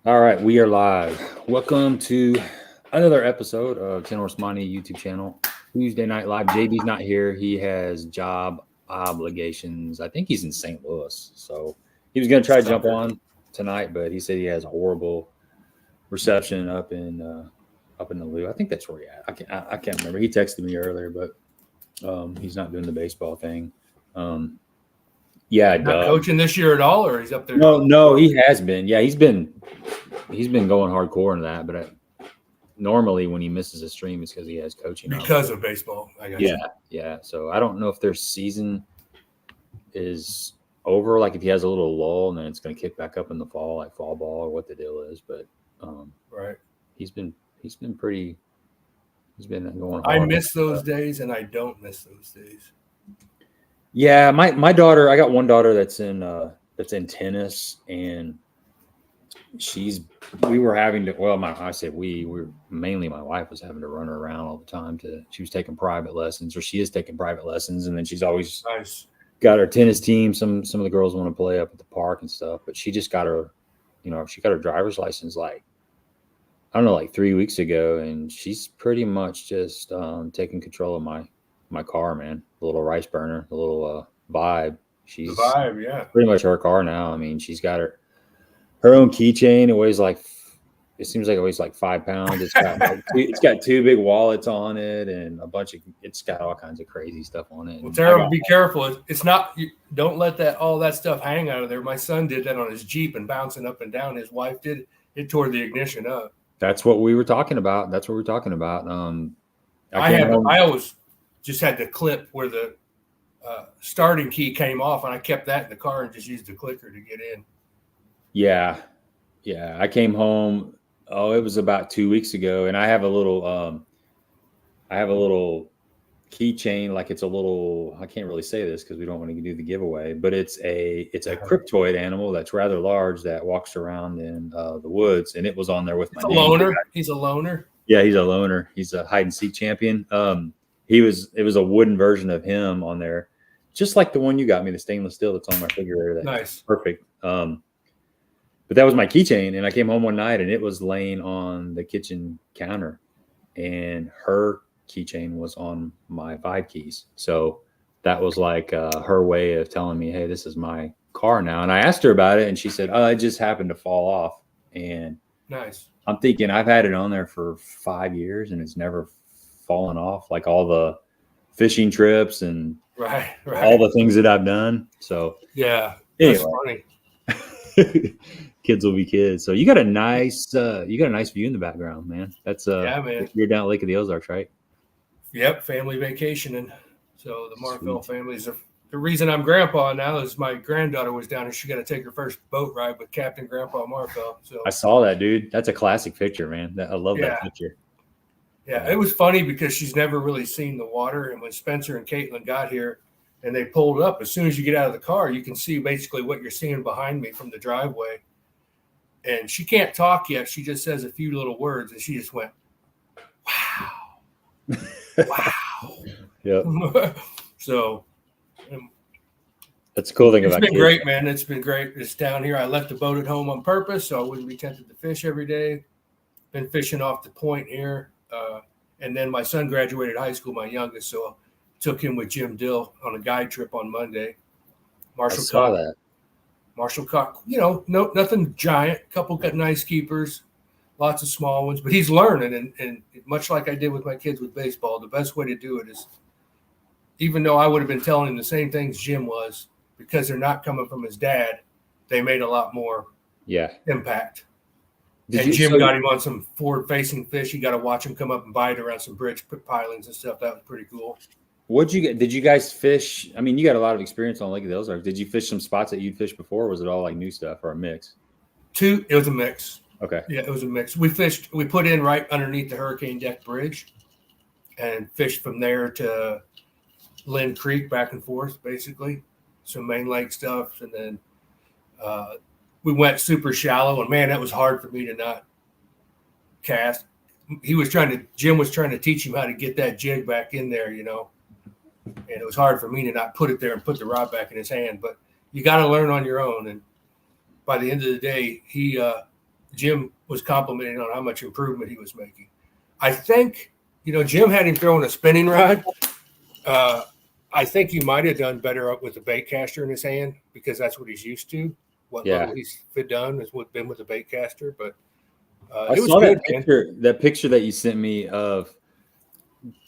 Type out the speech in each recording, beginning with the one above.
All right, we are live. Welcome to another episode of Ten Horse Money YouTube channel. Tuesday Night Live. JB's not here. He has job obligations. I think he's in St. Louis. So he was going to try to jump on tonight, but he said he has a horrible reception up in the Lou. I think that's where he at. I can't remember. He texted me earlier, but he's not doing the baseball thing. Not coaching this year at all, or he's up there? No, he has been. Yeah, he's been going hardcore in that. But normally when he misses a stream, it's because he has coaching because of baseball. I guess. Yeah. So I don't know if their season is over. Like if he has a little lull and then it's going to kick back up in the fall, like fall ball, or what the deal is. But right, he's been pretty. He's been going hard. I miss those days, and I don't miss those days. Yeah, my daughter. I got one daughter that's in tennis, and we were having to. Well, we're mainly my wife was having to run her around all the time. She was taking private lessons, or she is taking private lessons, and then she's always got her tennis team. Some of the girls want to play up at the park and stuff, but she just got her, she got her driver's license like 3 weeks ago, and she's pretty much just taking control of my car, man. The little rice burner, the little Vibe. She's the Vibe, yeah. Pretty much her car now. I mean, she's got her own keychain. It seems like it weighs like 5 pounds. It's got 2 big wallets on it and it's got all kinds of crazy stuff on it. Well, Tara, be careful. It's not, don't let all that stuff hang out of there. My son did that on his Jeep and bouncing up and down. His wife did it, tore the ignition up. That's what we were talking about. I always just had the clip where the starting key came off, and I kept that in the car and just used the clicker to get in. Yeah. I came home. It was about 2 weeks ago, and I have a little keychain. Like it's a little. I can't really say this because we don't want to do the giveaway, but it's a cryptoid animal that's rather large that walks around in the woods, and it was on there with my name. Loner. He's a loner. Yeah, he's a loner. He's a hide and seek champion. It was a wooden version of him on there, just like the one you got me, the stainless steel that's on my refrigerator. Nice. Perfect. But that was my keychain, and I came home one night and it was laying on the kitchen counter, and her keychain was on my Vibe keys. So that was like her way of telling me, hey, this is my car now. And I asked her about it, and she said, it just happened to fall off. And nice. I'm thinking I've had it on there for 5 years and it's never fallen off, like all the fishing trips and right. all the things that I've done. So yeah, anyway. That's funny. Kids will be kids. So you got a nice view in the background, man. That's yeah, man. You're down at Lake of the Ozarks, right? Yep, family vacationing. So the Marfell families are the reason I'm grandpa now is my granddaughter was down and she got to take her first boat ride with Captain Grandpa Marfell. So I saw that, dude. That's a classic picture, man. I love that picture. Yeah, it was funny because she's never really seen the water. And when Spencer and Caitlin got here and they pulled up, as soon as you get out of the car, you can see basically what you're seeing behind me from the driveway. And she can't talk yet. She just says a few little words, and she just went, wow. Wow. Yeah. So that's a cool thing about it. It's been great, man. It's been great. It's down here. I left the boat at home on purpose so I wouldn't be tempted to fish every day. Been fishing off the point here. And then my son graduated high school, my youngest, so I took him with Jim Dill on a guide trip on Monday. Marshall Cock, nothing giant. Couple got nice keepers, lots of small ones, but he's learning. And much like I did with my kids with baseball, the best way to do it is, even though I would have been telling him the same things Jim was, because they're not coming from his dad, they made a lot more impact. Jim got him on some forward-facing fish. You got to watch him come up and bite around some bridge pilings and stuff. That was pretty cool. What'd you get? Did you guys fish? I mean, you got a lot of experience on Lake of the Ozarks. Did you fish some spots that you'd fished before, or was it all like new stuff or a mix? It was a mix. Okay. Yeah, it was a mix. We put in right underneath the Hurricane Deck Bridge and fished from there to Lynn Creek back and forth, basically. Some main lake stuff. And then we went super shallow, and man, that was hard for me to not cast. Jim was trying to teach him how to get that jig back in there, and it was hard for me to not put it there and put the rod back in his hand, but you got to learn on your own. And by the end of the day, he Jim was complimenting on how much improvement he was making. I think, Jim had him throwing a spinning rod. I think he might have done better up with the bait caster in his hand because that's what he's used to. What little he's done has been with the bait caster, but it was good. That picture that you sent me of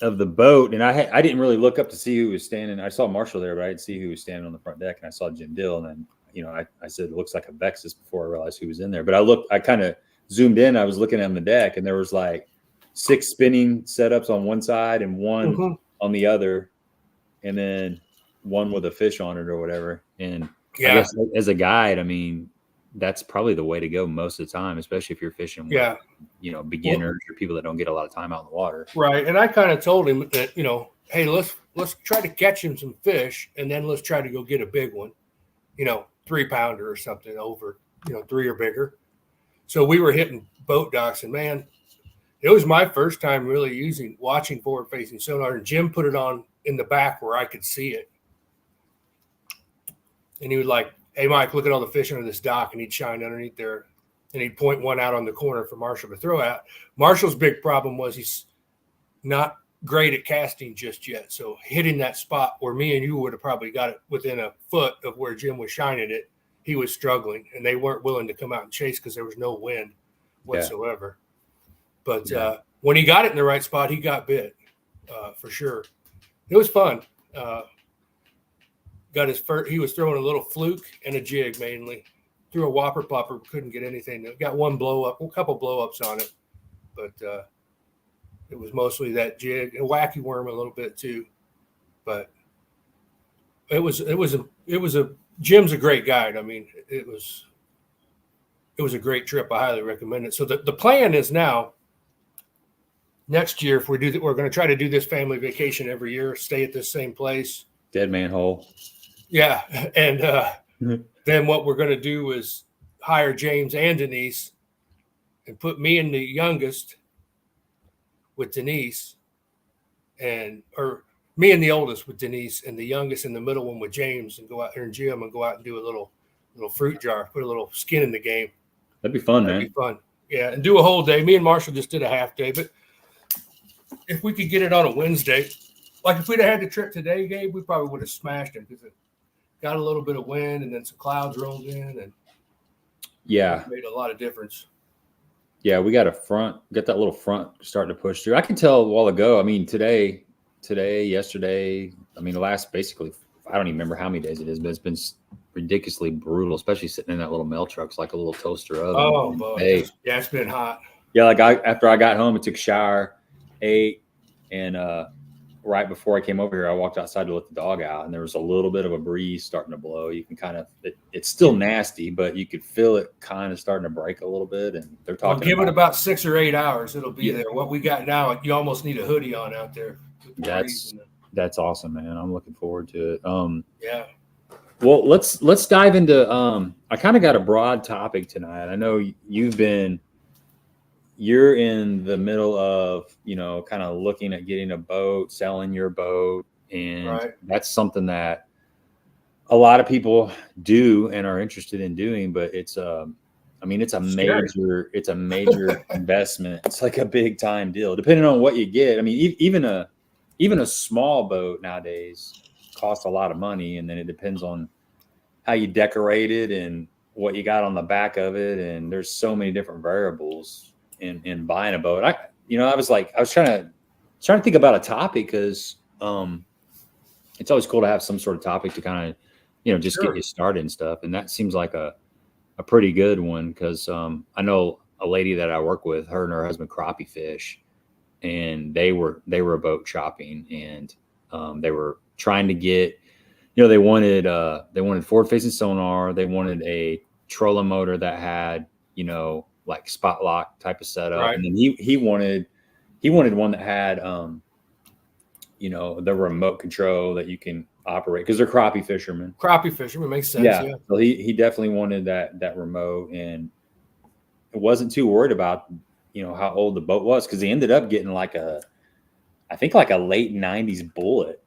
the boat, and I didn't really look up to see who was standing. I saw Marshall there, but I didn't see who was standing on the front deck, and I saw Jim Dill, and then I said it looks like a Vexus before I realized who was in there. But I kind of zoomed in. I was looking on the deck, and there was like 6 spinning setups on one side and one on the other, and then one with a fish on it or whatever. And I guess as a guide, I mean, that's probably the way to go most of the time, especially if you're fishing with, beginners or people that don't get a lot of time out in the water. Right. And I kind of told him that, hey, let's try to catch him some fish, and then let's try to go get a big one, 3-pounder or something over, 3 or bigger. So we were hitting boat docks, and man, it was my first time really watching forward-facing sonar, and Jim put it on in the back where I could see it. And he was like, hey, Mike, look at all the fish under this dock, and he'd shine underneath there, and he'd point one out on the corner for Marshall to throw out. Marshall's big problem was he's not great at casting just yet. So hitting that spot where me and you would have probably got it within a foot of where Jim was shining it, he was struggling, and they weren't willing to come out and chase because there was no wind whatsoever. But when he got it in the right spot, he got bit for sure. It was fun. Got his first. He was throwing a little fluke and a jig mainly. Threw a whopper popper, couldn't get anything. Got one blow up, a couple blow ups on it, but it was mostly that jig and wacky worm a little bit too. But it was a Jim's a great guide. I mean, it was a great trip. I highly recommend it. So the plan is now next year, if we're going to try to do this family vacation every year, stay at this same place. Dead man hole. Yeah. And then what we're going to do is hire James and Denise and put me and the youngest with Denise, or me and the oldest with Denise, and the youngest and the middle one with James, and go out there in Jim and go out and do a little fruit jar, put a little skin in the game. That'd be fun, That'd be fun. Yeah. And do a whole day. Me and Marshall just did a half day, but if we could get it on a Wednesday, like if we'd have had the trip today, Gabe, we probably would have smashed it because it got a little bit of wind and then some clouds rolled in, and it made a lot of difference. Yeah, we got that little front starting to push through. I can tell a while ago. I mean, today, yesterday. I mean, the last basically, I don't even remember how many days it is, but it's been ridiculously brutal, especially sitting in that little mail truck. It's like a little toaster oven. Oh, boy. Yeah, it's been hot. Yeah, like after I got home, I took a shower, ate, and right before I came over here, I walked outside to let the dog out, and there was a little bit of a breeze starting to blow. You can kind of it's still nasty, but you could feel it kind of starting to break a little bit. And they're talking. Give it about 6 or 8 hours, it'll be there. What we got now, you almost need a hoodie on out there. That's awesome, man. I'm looking forward to it. Yeah. Well, let's dive into. I kind of got a broad topic tonight. I know you're in the middle of, kind of looking at getting a boat, selling your boat. And that's something that a lot of people do and are interested in doing, but it's a major investment. It's like a big time deal, depending on what you get. I mean, even a small boat nowadays costs a lot of money. And then it depends on how you decorate it and what you got on the back of it. And there's so many different variables in buying a boat. I was trying to think about a topic because it's always cool to have some sort of topic to kind of just get you started and stuff. And that seems like a pretty good one because I know a lady that I work with, her and her husband crappie fish, and they were boat shopping, and they were trying to get, they wanted forward facing sonar, they wanted a trolling motor that had like spot lock type of setup. And then he wanted one that had the remote control that you can operate because they're crappie fishermen. Crappie fishermen makes sense. Yeah. So he definitely wanted that remote, and it wasn't too worried about how old the boat was because he ended up getting like a late 90s Bullet,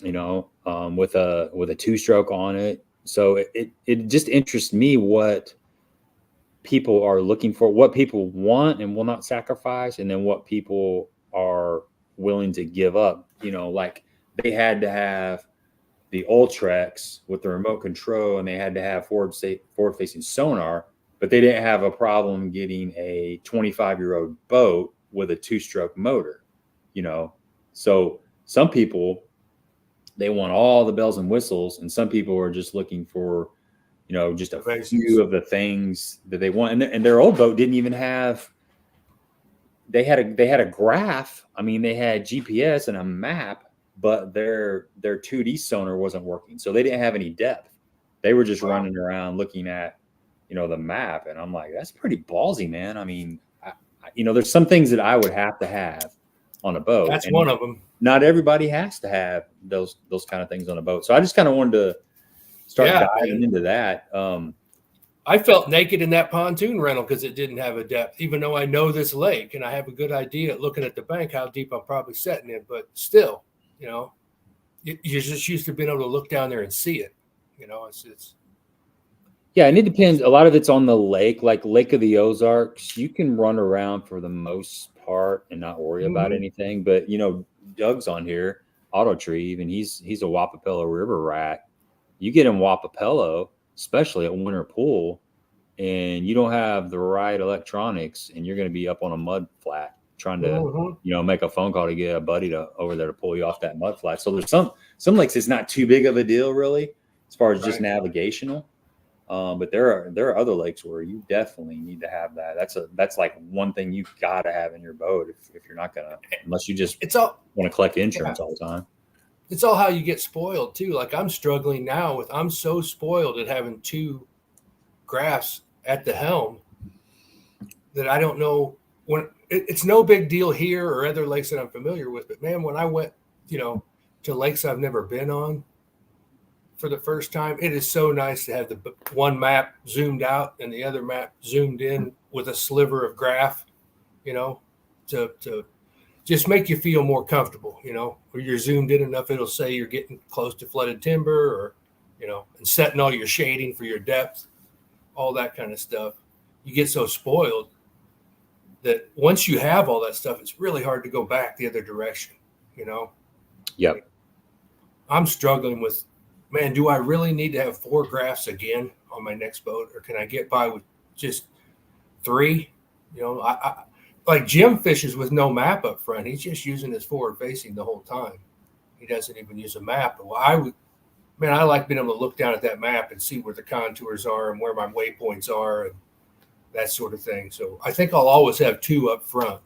with a 2-stroke on it. So it just interests me what people are looking for, what people want and will not sacrifice, and then what people are willing to give up. You know, like they had to have the Ultrex with the remote control, and they had to have forward-facing sonar, but they didn't have a problem getting a 25-year-old boat with a 2-stroke motor, you know? So some people, they want all the bells and whistles, and some people are just looking for, you know, just a few of the things that they want. And their old boat didn't even have, they had a graph. I mean, they had GPS and a map, but their 2D sonar wasn't working. So they didn't have any depth. They were just running around looking at, you know, the map. And I'm like, that's pretty ballsy, man. I mean, you know, there's some things that I would have to have on a boat. That's one of them. Not everybody has to have those kind of things on a boat. So I just kind of wanted to start diving into that. I felt naked in that pontoon rental because it didn't have a depth, even though I know this lake and I have a good idea looking at the bank how deep I'm probably setting it. But still, you know, you're just used to being able to look down there and see it. You know, it's yeah, and it depends. A lot of it's on the lake, like Lake of the Ozarks. You can run around for the most part and not worry about anything. But you know, Doug's on here, Auto Trieve, and he's a Wapapello River rat. You get in Wapapello, especially at Winter Pool, and you don't have the right electronics, and you're going to be up on a mud flat trying to, you know, make a phone call to get a buddy over there to pull you off that mud flat. So there's some lakes it's not too big of a deal really, as far as just navigational. But there are other lakes where you definitely need to have that. That's like one thing you got to have in your boat if you're not gonna, unless you just want to collect insurance all the time. It's all how you get spoiled too. Like I'm struggling now I'm so spoiled at having 2 graphs at the helm that I don't know when it's no big deal here or other lakes that I'm familiar with. But man, when I went, you know, to lakes I've never been on for the first time, it is so nice to have the one map zoomed out and the other map zoomed in with a sliver of graph, you know, to just make you feel more comfortable, you know, or you're zoomed in enough, it'll say you're getting close to flooded timber or, you know, and setting all your shading for your depth, all that kind of stuff. You get so spoiled that once you have all that stuff, it's really hard to go back the other direction, you know? Yep. I'm struggling with, man, do I really need to have 4 graphs again on my next boat, or can I get by with just 3? You know, I like Jim fishes with no map up front. He's just using his forward facing the whole time. He doesn't even use a map. Well, I like being able to look down at that map and see where the contours are and where my waypoints are and that sort of thing. So I think I'll always have 2 up front,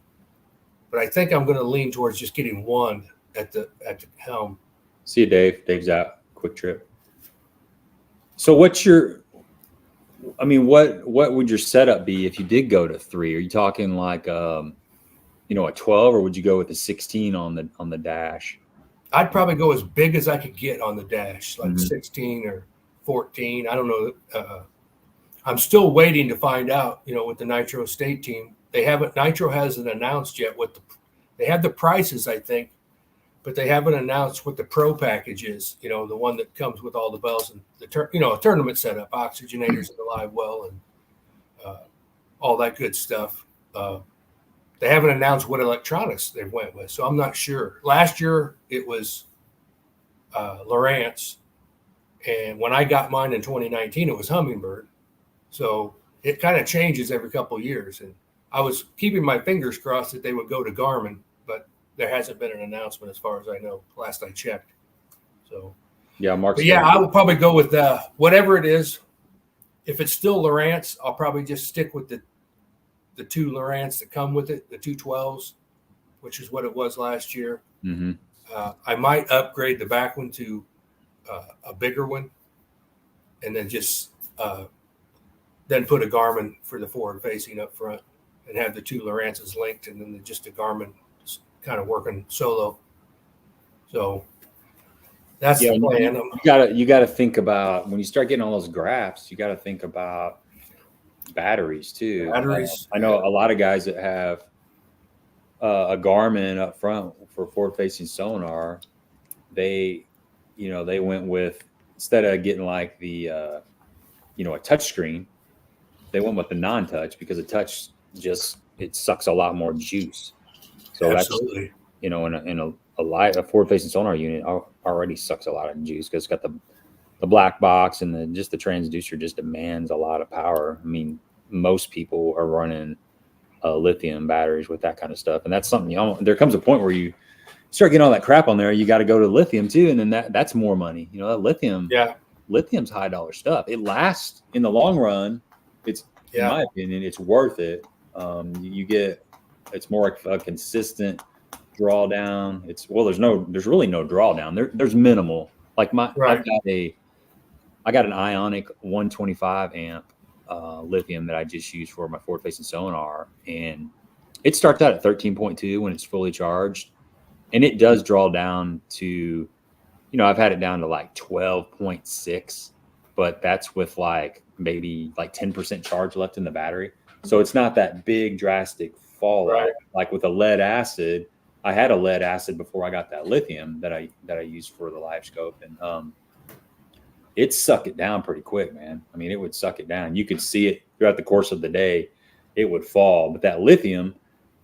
but I think I'm going to lean towards just getting 1 at the helm. See you, Dave. Dave's out. Quick trip. So what would your setup be if you did go to 3? Are you talking like you know, a 12, or would you go with a 16 on the dash? I'd probably go as big as I could get on the dash, like 16 or 14. I don't know. I'm still waiting to find out, you know, with the Nitro State team. Nitro hasn't announced yet they have the prices, I think, but they haven't announced what the pro package is, you know, the one that comes with all the bells and a tournament setup, oxygenators in the live well and all that good stuff. They haven't announced what electronics they went with, so I'm not sure. Last year it was Lowrance, and when I got mine in 2019, it was Humminbird. So it kind of changes every couple of years, and I was keeping my fingers crossed that they would go to Garmin, but there hasn't been an announcement as far as I know. Last I checked. So yeah, I would probably go with whatever it is. If it's still Lowrance, I'll probably just stick with the 2 Lowrance that come with it, the 212s, which is what it was last year. I might upgrade the back one to a bigger one, and then just then put a Garmin for the forward facing up front, and have the 2 Lowrances linked, and then just a Garmin kind of working solo. So that's the plan. You gotta think about, when you start getting all those graphs, you got to think about batteries too. I know a lot of guys that have a Garmin up front for forward facing sonar. They went with, instead of getting like the a touch screen, with the non-touch because the touch it sucks a lot more juice. So Absolutely. that's, you know, in a forward-facing sonar unit already sucks a lot of juice because it's got the black box, and just the transducer just demands a lot of power. I mean, most people are running lithium batteries with that kind of stuff, and that's something there comes a point where you start getting all that crap on there. You got to go to lithium too, and then that's more money. You know, that lithium's high dollar stuff. It lasts in the long run. It's in my opinion, it's worth it. It's more a consistent drawdown. There's really no drawdown. There's minimal. Like I got an Ionic 125 amp lithium that I just used for my forward-facing sonar, and it starts out at 13.2 when it's fully charged, and it does draw down to, you know, I've had it down to like 12.6, but that's with like maybe like 10% charge left in the battery, so it's not that big drastic fall off. Like with a lead acid, I had a lead acid before I got that lithium that I used for the live scope, and it suck it down pretty quick, man. I mean, it would suck it down. You could see it throughout the course of the day. It would fall. But that lithium,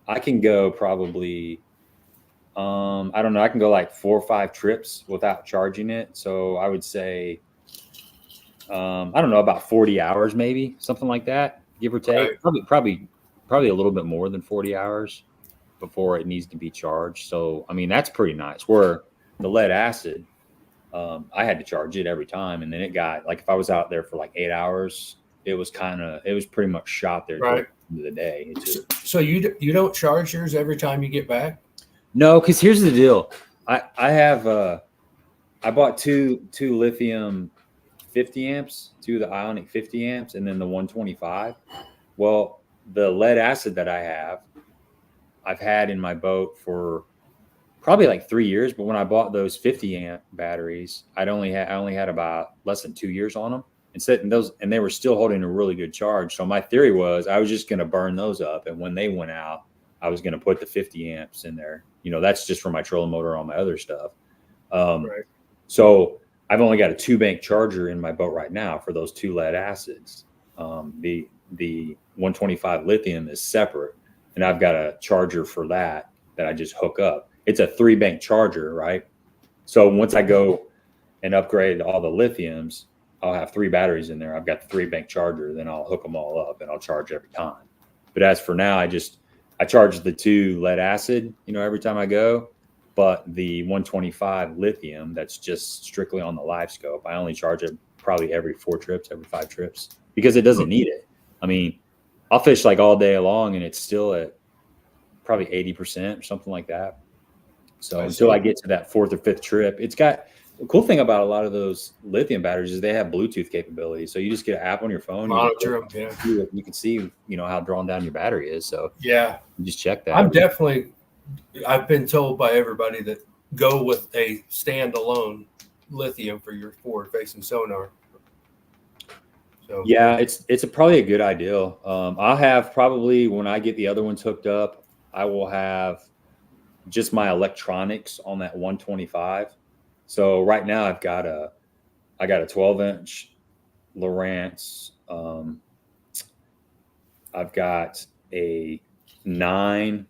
I can go probably, I don't know, I can go like 4 or 5 trips without charging it. So I would say, I don't know, about 40 hours maybe, something like that, give or take. Probably a little bit more than 40 hours before it needs to be charged. So, I mean, that's pretty nice. Where the lead acid, I had to charge it every time, and then it got like, if I was out there for like 8 hours, it was pretty much shot there at the end of the day. So you don't charge yours every time you get back? No, because here's the deal. I bought two lithium 50 amps, two of the Ionic 50 amps, and then the 125. Well, the lead acid that I've had in my boat for probably like 3 years, but when I bought those 50 amp batteries, I only had about less than 2 years on them, and they were still holding a really good charge. So my theory was I was just going to burn those up, and when they went out, I was going to put the 50 amps in there. You know, that's just for my trolling motor on my other stuff. So I've only got a 2-bank charger in my boat right now for those 2 lead acids. The 125 lithium is separate, and I've got a charger for that I just hook up. It's a 3-bank charger, right? So once I go and upgrade all the lithiums, I'll have 3 batteries in there. I've got the 3-bank charger, then I'll hook them all up and I'll charge every time. But as for now, I charge the 2 lead acid, you know, every time I go, but the 125 lithium, that's just strictly on the live scope, I only charge it probably every 4 trips, every 5 trips, because it doesn't need it. I mean, I'll fish like all day long and it's still at probably 80% or something like that. So until I get to that 4th or 5th trip, it's got the cool thing about a lot of those lithium batteries is they have Bluetooth capability. So you just get an app on your phone. Monitor them, you can see, you know, how drawn down your battery is. So you just check that. I've been told by everybody that go with a standalone lithium for your forward-facing sonar. So yeah, it's probably a good idea. I'll have probably, when I get the other ones hooked up, I will have just my electronics on that 125. So right now I got a 12-inch Lowrance. I've got a 9-inch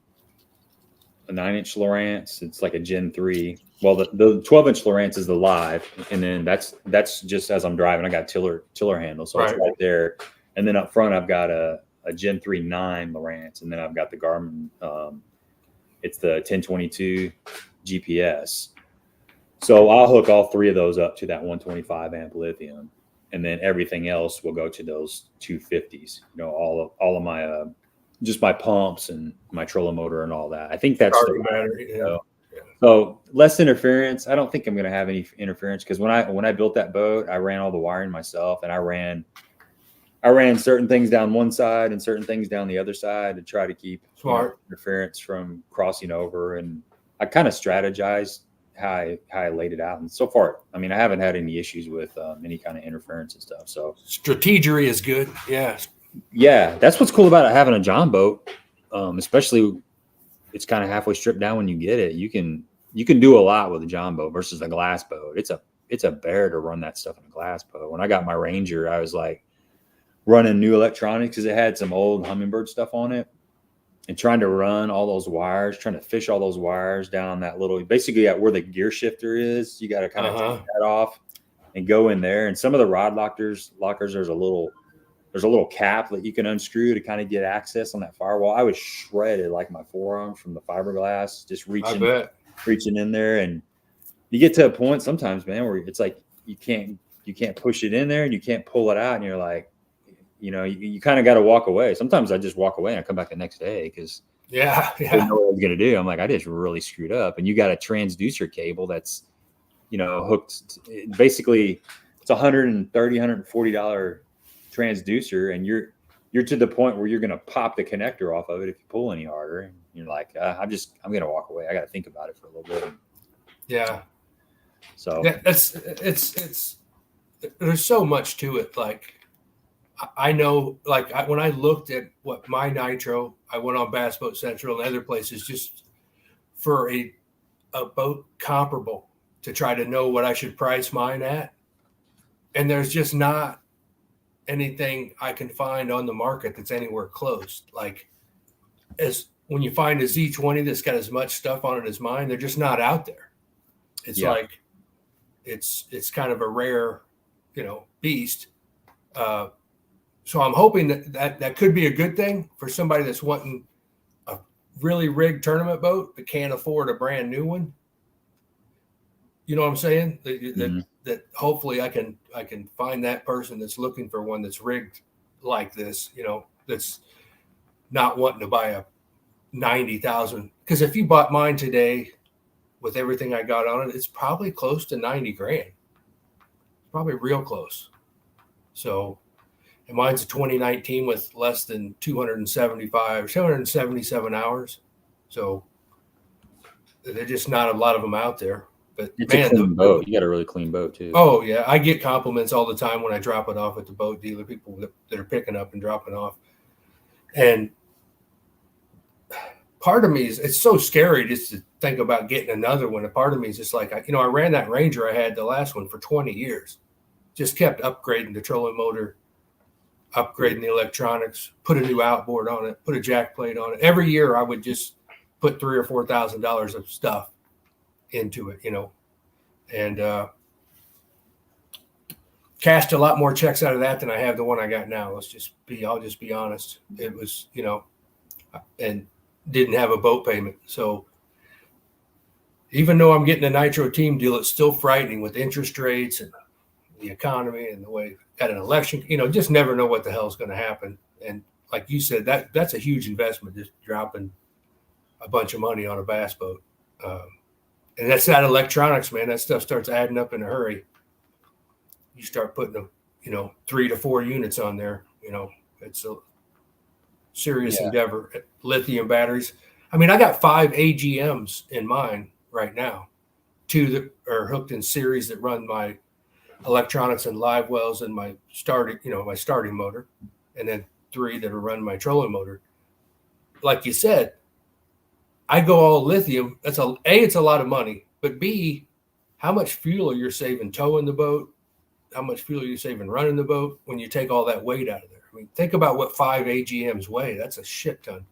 Lowrance. It's like a Gen 3. Well, the 12-inch Lowrance is the live, and then that's just as I'm driving. I got tiller handle, so it's right there. And then up front, I've got a Gen 3 9 Lowrance, and then I've got the Garmin. It's the 1022 GPS. So I'll hook all 3 of those up to that 125 amp lithium, and then everything else will go to those 250s. You know, all of my just my pumps and my trolling motor and all that. I think that's the battery. So less interference. I don't think I'm going to have any interference because when I built that boat, I ran all the wiring myself, and I ran certain things down one side and certain things down the other side to try to keep interference from crossing over. And I kind of strategized how I laid it out. And so far, I mean, I haven't had any issues with any kind of interference and stuff. So strategery is good. Yeah. Yeah. That's what's cool about having a John boat. Especially it's kind of halfway stripped down when you get it. You can do a lot with a John boat versus a glass boat. It's a bear to run that stuff in a glass boat. When I got my Ranger, I was like, running new electronics because it had some old Humminbird stuff on it, and trying to run all those wires, trying to fish all those wires down that little, basically at where the gear shifter is. You got to kind of take that off and go in there. And some of the rod lockers, there's a little cap that you can unscrew to kind of get access on that firewall. I was shredded like my forearms from the fiberglass, just reaching in there. And you get to a point sometimes, man, where it's like you can't push it in there and you can't pull it out, and you're like, you know, you kind of got to walk away. Sometimes I just walk away and I come back the next day because I didn't know what I was gonna do. I'm like, I just really screwed up. And you got a transducer cable that's, you know, hooked. Basically, it's $140 transducer, and you're to the point where you're gonna pop the connector off of it if you pull any harder. And you're like, I'm gonna walk away. I got to think about it for a little bit. Yeah. So yeah, it's there's so much to it. Like, I know, like when I looked at what my nitro, I went on Bass Boat Central and other places just for a boat comparable to try to know what I should price mine at. And there's just not anything I can find on the market that's anywhere close. Like, as when you find a Z20 that's got as much stuff on it as mine, they're just not out there. It's like, it's kind of a rare, you know, beast. So I'm hoping that could be a good thing for somebody that's wanting a really rigged tournament boat but can't afford a brand new one. You know what I'm saying? That hopefully I can find that person that's looking for one that's rigged like this, you know, that's not wanting to buy a 90,000. Because if you bought mine today with everything I got on it, it's probably close to 90 grand. Probably real close. So, and mine's a 2019 with less than 277 hours. So there's just not a lot of them out there. But it's a clean boat. You got a really clean boat too. Oh yeah, I get compliments all the time when I drop it off at the boat dealer. People that are picking up and dropping off, and part of me is, it's so scary just to think about getting another one. A part of me is just like, I ran that Ranger I had, the last one, for 20 years. Just kept upgrading the trolling motor, upgrading the electronics, put a new outboard on it, put a jack plate on it. Every year I would just put $3,000 or $4,000 of stuff into it, you know, and cashed a lot more checks out of that than I have the one I got now. I'll just be honest. It was, you know, and didn't have a boat payment. So even though I'm getting a nitro team deal, it's still frightening with interest rates and the economy and the way got an election, you know, just never know what the hell is going to happen. And like you said, that's a huge investment, just dropping a bunch of money on a bass boat. And that's that electronics, man. That stuff starts adding up in a hurry. You start putting 3 to 4 units on there. You know, it's a serious endeavor. Lithium batteries. I mean, I got 5 AGMs in mine right now. 2 that are hooked in series that run my electronics and live wells and my starting motor, and then 3 that are run my trolling motor. Like you said, I go all lithium. It's a lot of money, but B, how much fuel are you saving towing the boat? How much fuel are you saving running the boat when you take all that weight out of there? I mean, think about what 5 AGMs weigh. That's a shit ton.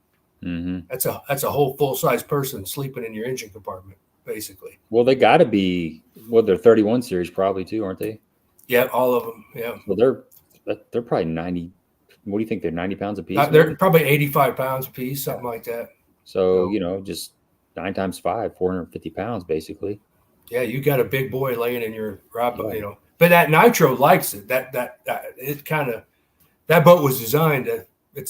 Mm-hmm. That's a whole full-size person sleeping in your engine compartment, basically. Well, they got to be, they're 31 series probably too, aren't they? Yeah, all of them. Yeah. Well, they're probably 90. What do you think? They're 90 pounds a piece? They're probably 85 pounds a piece, something like that. So, you know, just 9 times 5, 450 pounds, basically. Yeah, you got a big boy laying in your rod boat, you know. But that nitro likes it. That boat was designed to.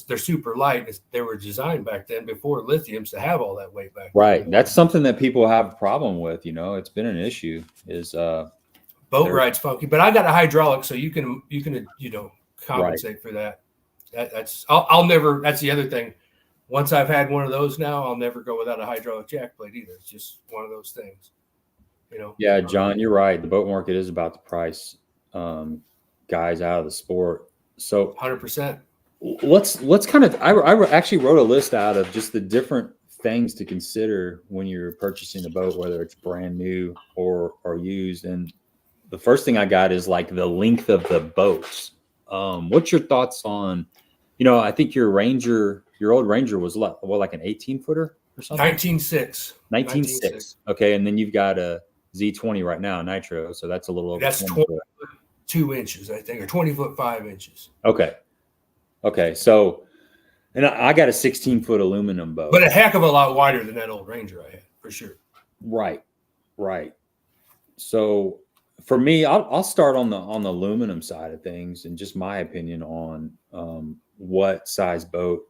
They're super light. They were designed back then before lithiums to have all that weight back. Right. Then. That's something that people have a problem with. You know, it's been an issue. Is boat ride's funky, but I got a hydraulic, so you can compensate for that. I'll never. That's the other thing. Once I've had one of those now, I'll never go without a hydraulic jack plate either. It's just one of those things, you know. Yeah, John, you're right. The boat market is about to price guys out of the sport. So 100%. Let's kind of. I actually wrote a list out of just the different things to consider when you're purchasing a boat, whether it's brand new or used. And the first thing I got is like the length of the boats. What's your thoughts on, I think your old Ranger was like an 18-footer or something? 19.6. 19.6. Okay. And then you've got a Z20 right now, Nitro. So that's a little over That's 22 inches, I think, or 20 foot 5 inches. Okay. Okay. So, and I got a 16-foot aluminum boat. But a heck of a lot wider than that old Ranger I had, for sure. Right. So for me, I'll start on the aluminum side of things, and just my opinion on what size boat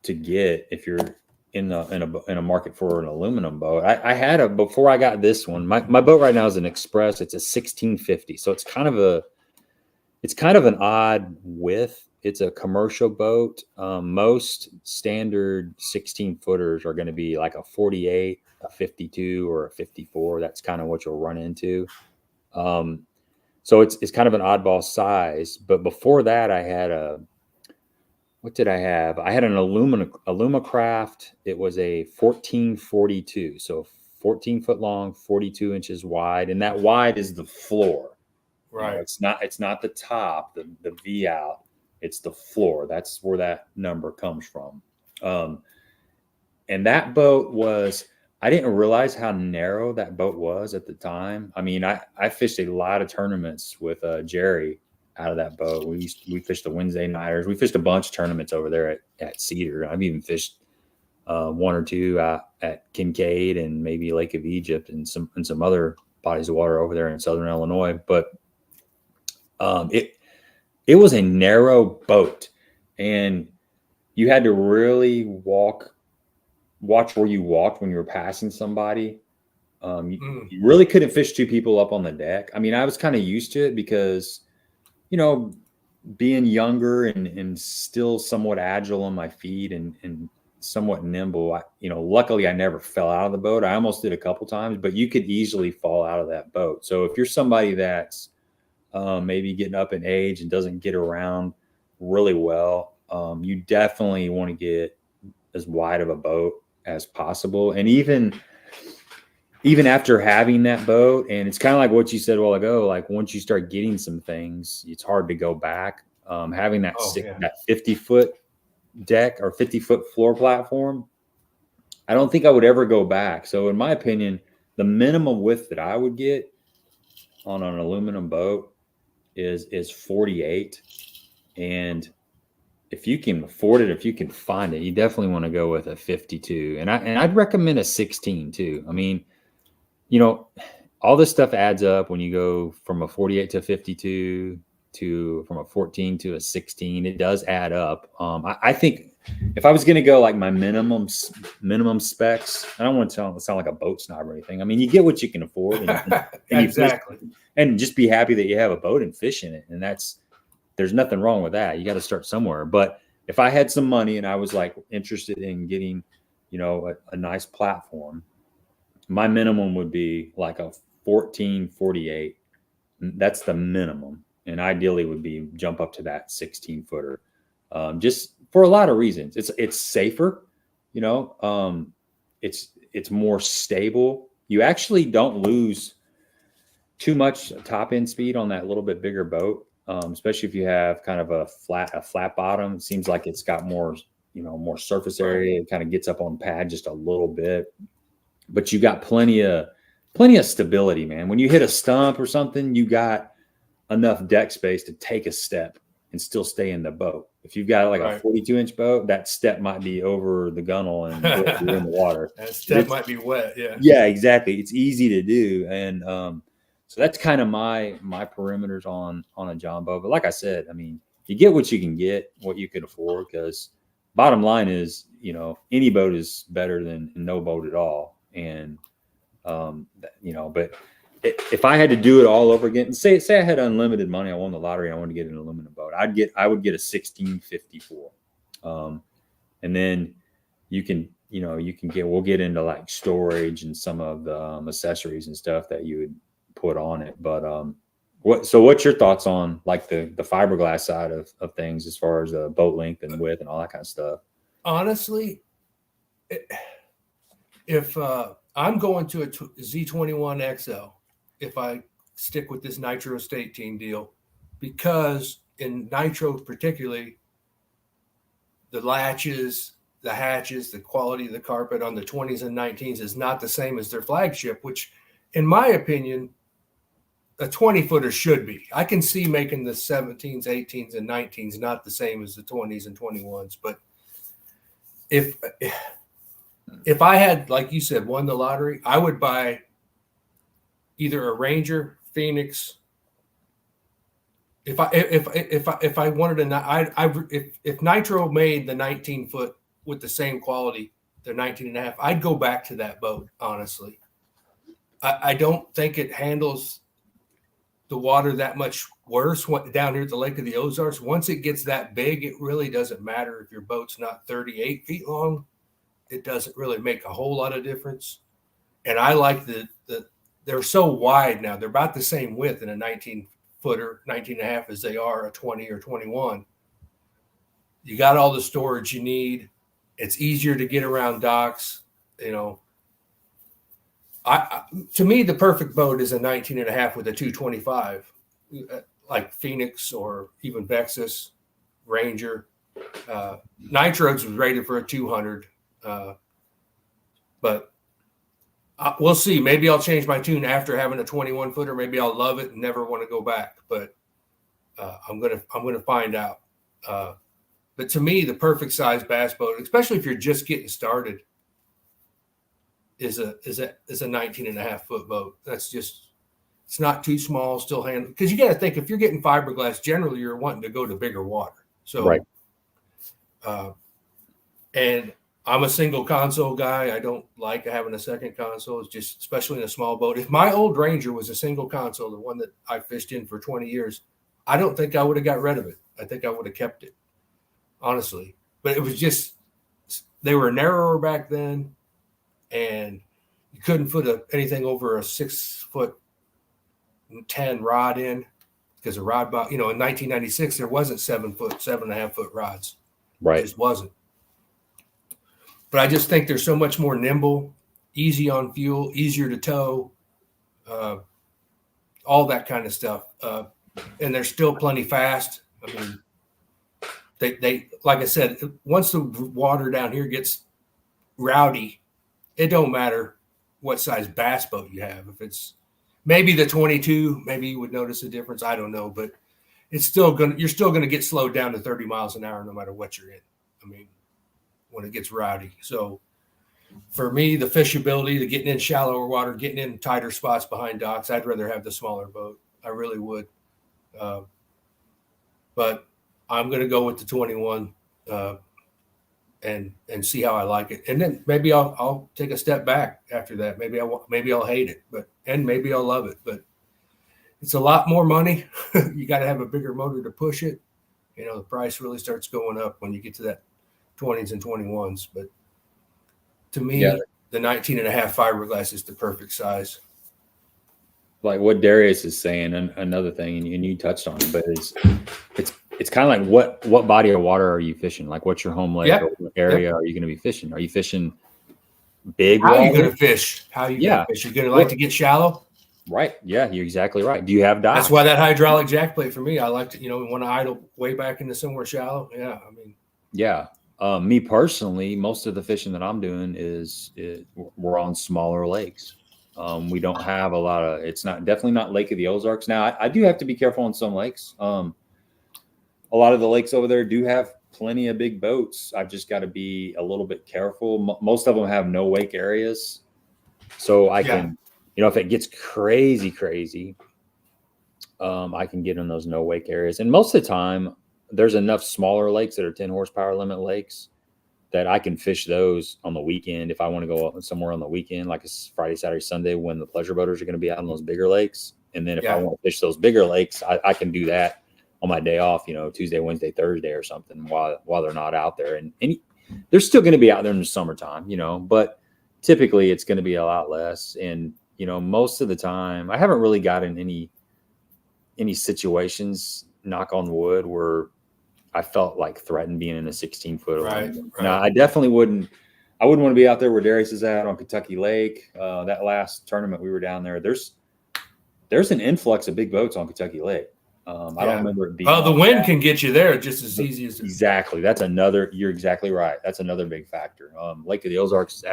to get if you're in a market for an aluminum boat. I had before I got this one. My boat right now is an Express. It's a 1650, so it's kind of an odd width. It's a commercial boat. Most standard 16-footers are going to be like a 48, a 52, or a 54. That's kind of what you'll run into. So it's kind of an oddball size. But before that, I had what did I have? I had an Alumacraft. It was a 1442. So 14 foot long, 42 inches wide. And that wide is the floor. Right. It's not the top, the V out. It's the floor. That's where that number comes from. And that boat I didn't realize how narrow that boat was at the time. I mean, I fished a lot of tournaments with Jerry out of that boat. We fished the Wednesday nighters. We fished a bunch of tournaments over there at Cedar. I've even fished one or two at Kincaid and maybe Lake of Egypt and some other bodies of water over there in Southern Illinois. But it was a narrow boat, and you had to really watch where you walked when you were passing somebody. You really couldn't fish two people up on the deck. I mean, I was kind of used to it because, being younger and still somewhat agile on my feet and somewhat nimble, luckily I never fell out of the boat. I almost did a couple times, but you could easily fall out of that boat. So if you're somebody that's maybe getting up in age and doesn't get around really well, you definitely want to get as wide of a boat as possible. And even after having that boat, and it's kind of like what you said a while ago, like once you start getting some things, it's hard to go back. Having that 50-foot deck or 50-foot floor platform, I don't think I would ever go back. So in my opinion, the minimum width that I would get on an aluminum boat is 48. And if you can afford it, if you can find it, you definitely want to go with a 52. And I'd recommend a 16 too. I mean, all this stuff adds up when you go from a 48 to 52 from a 14 to a 16. It does add up. I think if I was going to go like my minimum specs, I don't want to sound like a boat snob or anything. I mean, you get what you can afford, and exactly, and just be happy that you have a boat and fish in it. And there's nothing wrong with that. You got to start somewhere. But if I had some money and I was like interested in getting, a nice platform, my minimum would be like a 1448. That's the minimum. And ideally would be jump up to that 16-footer. Just for a lot of reasons. It's safer, it's more stable. You actually don't lose too much top end speed on that little bit bigger boat. Especially if you have kind of a flat bottom. It seems like it's got more surface area. It kind of gets up on pad just a little bit, but you got plenty of stability, man. When you hit a stump or something, you got enough deck space to take a step and still stay in the boat. If you've got like a 42-inch boat, that step might be over the gunnel and you're in the water. That step might be wet. Yeah. Yeah, exactly. It's easy to do. And, so that's kind of my perimeters on a John boat. But like I said, I mean, you get what you can get, what you can afford, because bottom line is, any boat is better than no boat at all. And, but if I had to do it all over again, and say I had unlimited money, I won the lottery, I wanted to get an aluminum boat, I would get a 1654. And then we'll get into like storage and some of the accessories and stuff that you would put on it. But what's your thoughts on like the fiberglass side of things as far as the boat length and width and all that kind of stuff? Honestly, if I'm going to a Z21 XL, if I stick with this Nitro State Team deal, because in nitro particularly, the latches, the hatches, the quality of the carpet on the 20s and 19s is not the same as their flagship, which in my opinion, a 20-footer should be. I can see making the 17s, 18s, and 19s not the same as the 20s and 21s. But if I had, like you said, won the lottery, I would buy either a Ranger, Phoenix. If I wanted if Nitro made the 19-foot with the same quality, they're 19 and a half, I'd go back to that boat, honestly. I don't think it handles the water that much worse down here at the Lake of the Ozarks. Once it gets that big, it really doesn't matter if your boat's not 38 feet long. It doesn't really make a whole lot of difference. And I like they're so wide now. They're about the same width in a 19-footer, 19 and a half as they are a 20 or 21. You got all the storage you need. It's easier to get around docks. You know, to me, the perfect boat is a 19 and a half with a 225, like Phoenix or even Vexus, Ranger. Nitro's was rated for a 200, but we'll see. Maybe I'll change my tune after having a 21-footer. Maybe I'll love it and never want to go back. But I'm gonna find out. But to me, the perfect size bass boat, especially if you're just getting started, is a 19 and a half foot boat. That's just, it's not too small, still handle, because you got to think if you're getting fiberglass, generally you're wanting to go to bigger water. So, right. And I'm a single console guy. I don't like having a second console. It's just, especially in a small boat. If my old Ranger was a single console, the one that I fished in for 20 years, I don't think I would have got rid of it. I think I would have kept it, honestly. But it was just, they were narrower back then, and you couldn't put anything over a 6'10" rod in, because the rod, in 1996 there wasn't 7.5 foot rods. Right. It just wasn't. But I just think they're so much more nimble, easy on fuel, easier to tow, all that kind of stuff. And they're still plenty fast. I mean, they like I said, once the water down here gets rowdy, it don't matter what size bass boat you have. If it's maybe the 22, maybe you would notice a difference. I don't know, but it's still you're still gonna get slowed down to 30 miles an hour no matter what you're in. I mean, when it gets rowdy. So for me, the fishability, the getting in shallower water, getting in tighter spots behind docks, I'd rather have the smaller boat. I really would. But I'm gonna go with the 21. And see how I like it, and then maybe I'll take a step back after that. Maybe I'll hate it, and maybe I'll love it. But it's a lot more money. You got to have a bigger motor to push it. The price really starts going up when you get to that 20s and 21s. But to me, the 19 and a half fiberglass is the perfect size. Like what Darius is saying, another thing, and you touched on it, but it's kind of like what body of water are you fishing? Like, what's your home lake? Or what area are you going to be fishing? Are you fishing big water? How are you going to fish? How are you going to fish? You're going to like to get shallow? Right. Yeah, you're exactly right. Do you have dive? That's why that hydraulic jack plate for me, I like to, want to idle way back into somewhere shallow. Yeah, I mean. Yeah. Me personally, most of the fishing that I'm doing we're on smaller lakes. We don't have a lot of, it's definitely not Lake of the Ozarks. Now, I do have to be careful on some lakes. A lot of the lakes over there do have plenty of big boats. I've just got to be a little bit careful. Most of them have no wake areas. So I can, if it gets crazy, I can get in those no wake areas. And most of the time, there's enough smaller lakes that are 10 horsepower limit lakes that I can fish those on the weekend. If I want to go somewhere on the weekend, like it's Friday, Saturday, Sunday, when the pleasure boaters are going to be out on those bigger lakes. And then if I want to fish those bigger lakes, I can do that on my day off, Tuesday, Wednesday, Thursday or something while they're not out there. And they're still going to be out there in the summertime, but typically it's going to be a lot less. And, most of the time I haven't really gotten any situations, knock on wood, where I felt like threatened being in a 16-foot. Right. Now, I definitely wouldn't want to be out there where Darius is at on Kentucky Lake. That last tournament we were down there, there's an influx of big boats on Kentucky Lake. I don't remember it being. Oh, the wind can get you there just as easy as exactly. That's another. You're exactly right. That's another big factor. Lake of the Ozarks is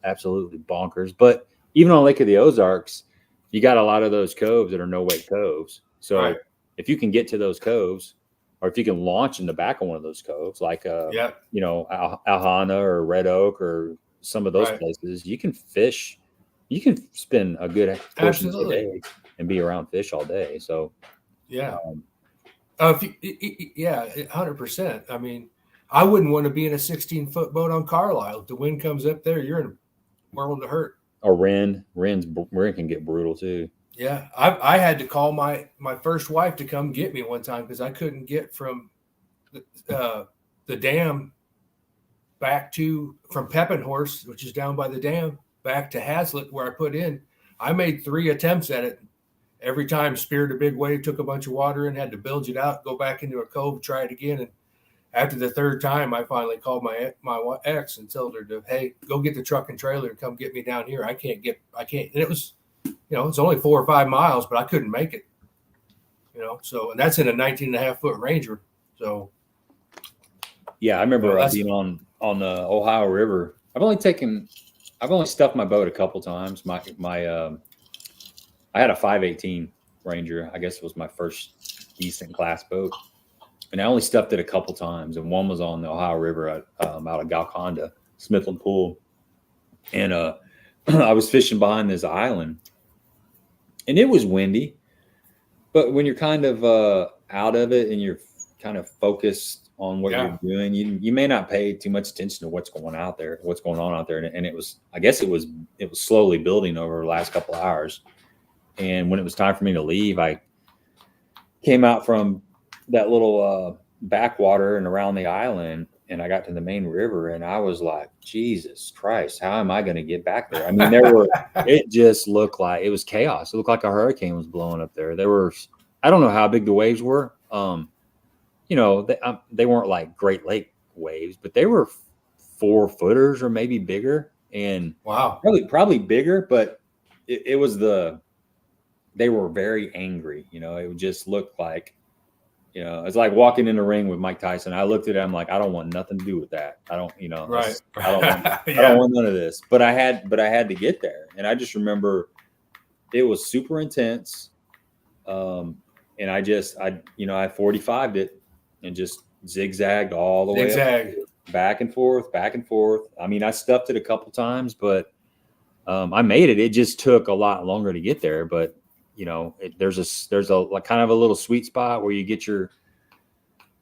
absolutely bonkers. But even on Lake of the Ozarks, you got a lot of those coves that are no wake coves. So if you can get to those coves, or if you can launch in the back of one of those coves, like you know, Alhana or Red Oak or some of those places, you can fish. You can spend a good portion of the day and be around fish all day. So. Yeah. 100%. I mean, I wouldn't want to be in a 16-foot boat on Carlisle. If the wind comes up there, you're in a world of hurt. Or Wren can get brutal too. Yeah. I had to call my first wife to come get me one time because I couldn't get from the dam back from Peppenhorse, which is down by the dam, back to Hazlitt where I put in. I made 3 attempts at it. Every time speared a big wave, took a bunch of water in, had to bilge it out, go back into a cove, try it again. And after the 3rd time, I finally called my ex and told her to, hey, go get the truck and trailer and come get me down here. I can't. And it was, it's only 4 or 5 miles, but I couldn't make it, so, and that's in a 19.5-foot Ranger. So. Yeah. I remember being on the Ohio River. I've only stuffed my boat a couple times. I had a 518 Ranger. I guess it was my first decent class boat. And I only stuffed it a couple times. And one was on the Ohio River out of Galconda, Smithland Pool. And I was fishing behind this island. And it was windy. But when you're kind of out of it and you're kind of focused on what you're doing, you may not pay too much attention to what's going on out there. And it was slowly building over the last couple of hours. And when it was time for me to leave, I came out from that little backwater and around the island, and I got to the main river, and I was like, Jesus Christ, how am I going to get back there? I mean, it just looked like it was chaos. It looked like a hurricane was blowing up there. I don't know how big the waves were. They weren't like Great Lake waves, but they were 4-footers or maybe bigger. And wow, probably bigger, but it was they were very angry. It would just look like, it's like walking in the ring with Mike Tyson. I looked at him like, I don't want nothing to do with that. I don't, I don't want none of this, but I had to get there. And I just remember it was super intense. And I 45'd it and just zigzagged all the way up, back and forth. I mean, I stuffed it a couple times, but I made it. It just took a lot longer to get there, but there's a kind of a little sweet spot where you get your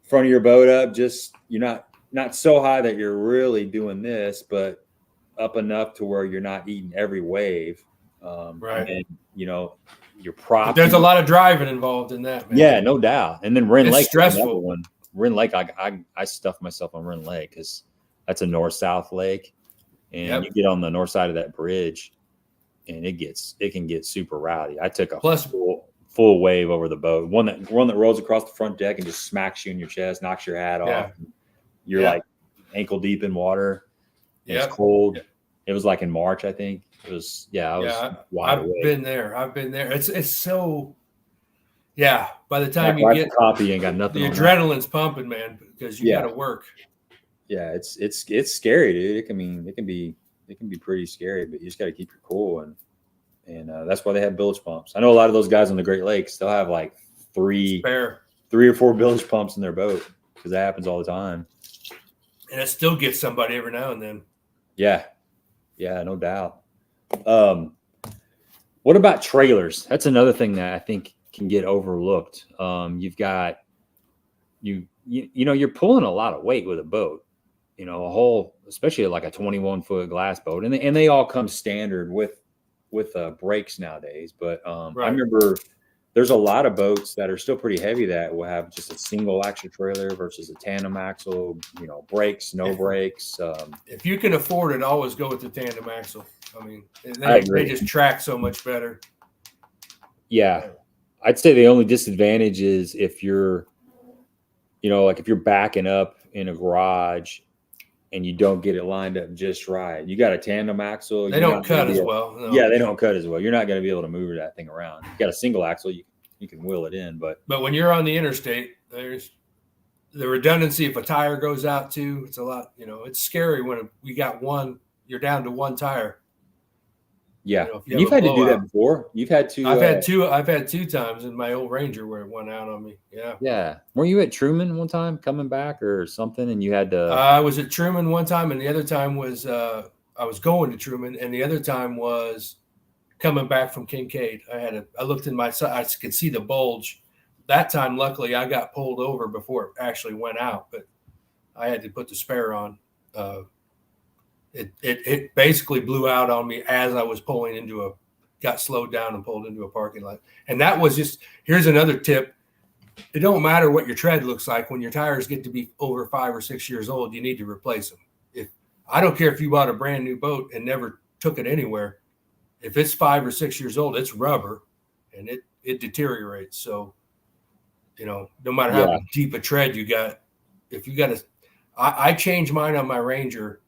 front of your boat up. Just you're not so high that you're really doing this, but up enough to where you're not eating every wave. Right. And your prop. There's a lot of driving involved in that, man. Yeah, no doubt. And then Wren Lake, stressful. Wren Lake, I stuffed myself on Wren Lake because that's a north-south lake, and you get on the north side of that bridge. And it can get super rowdy. I took a full wave over the boat. One that rolls across the front deck and just smacks you in your chest, knocks your hat off. You're like ankle deep in water. It's cold. Yeah. It was like in March, I think. It was I've been there. It's so by the time you get coffee, you ain't got nothing. The adrenaline's pumping, man, because you got to work. Yeah, it's scary, dude. It can be pretty scary, but you just got to keep your cool, and that's why they have bilge pumps. I know a lot of those guys on the Great Lakes, they'll have like 3 or 4 bilge pumps in their boat because that happens all the time. And it still gets somebody every now and then. Yeah, no doubt. What about trailers? That's another thing that I think can get overlooked. You've got you're pulling a lot of weight with a boat. Especially like a 21-foot glass boat, and they all come standard with brakes nowadays. But I remember there's a lot of boats that are still pretty heavy that will have just a single axle trailer versus a tandem axle. Brakes, no brakes. If you can afford it, always go with the tandem axle. I mean, they just track so much better. Yeah, I'd say the only disadvantage is if you're, if you're backing up in a garage and you don't get it lined up just right. You got a tandem axle. They don't cut as well. No. Yeah, they don't cut as well. You're not going to be able to move that thing around. You got a single axle. You wheel it in. But when you're on the interstate, there's the redundancy. If a tire goes out too, it's a lot. It's scary when we got one. You're down to one tire. Yeah, you've had to do that before. You've had to. I've had two times in my old Ranger where it went out on me. Yeah. Yeah. Were you at Truman one time coming back or something, and you had to? I was at Truman one time, and the other time was I was going to Truman, and the other time was coming back from Kincaid. I looked in my side, I could see the bulge. That time, luckily, I got pulled over before it actually went out, but I had to put the spare on. It basically blew out on me as I was got slowed down and pulled into a parking lot. And that was here's another tip. It don't matter what your tread looks like. When your tires get to be over 5 or 6 years old, you need to replace them. I don't care if you bought a brand new boat and never took it anywhere. If it's 5 or 6 years old, it's rubber and it deteriorates. So, no matter how deep a tread you got, if you got I change mine on my Ranger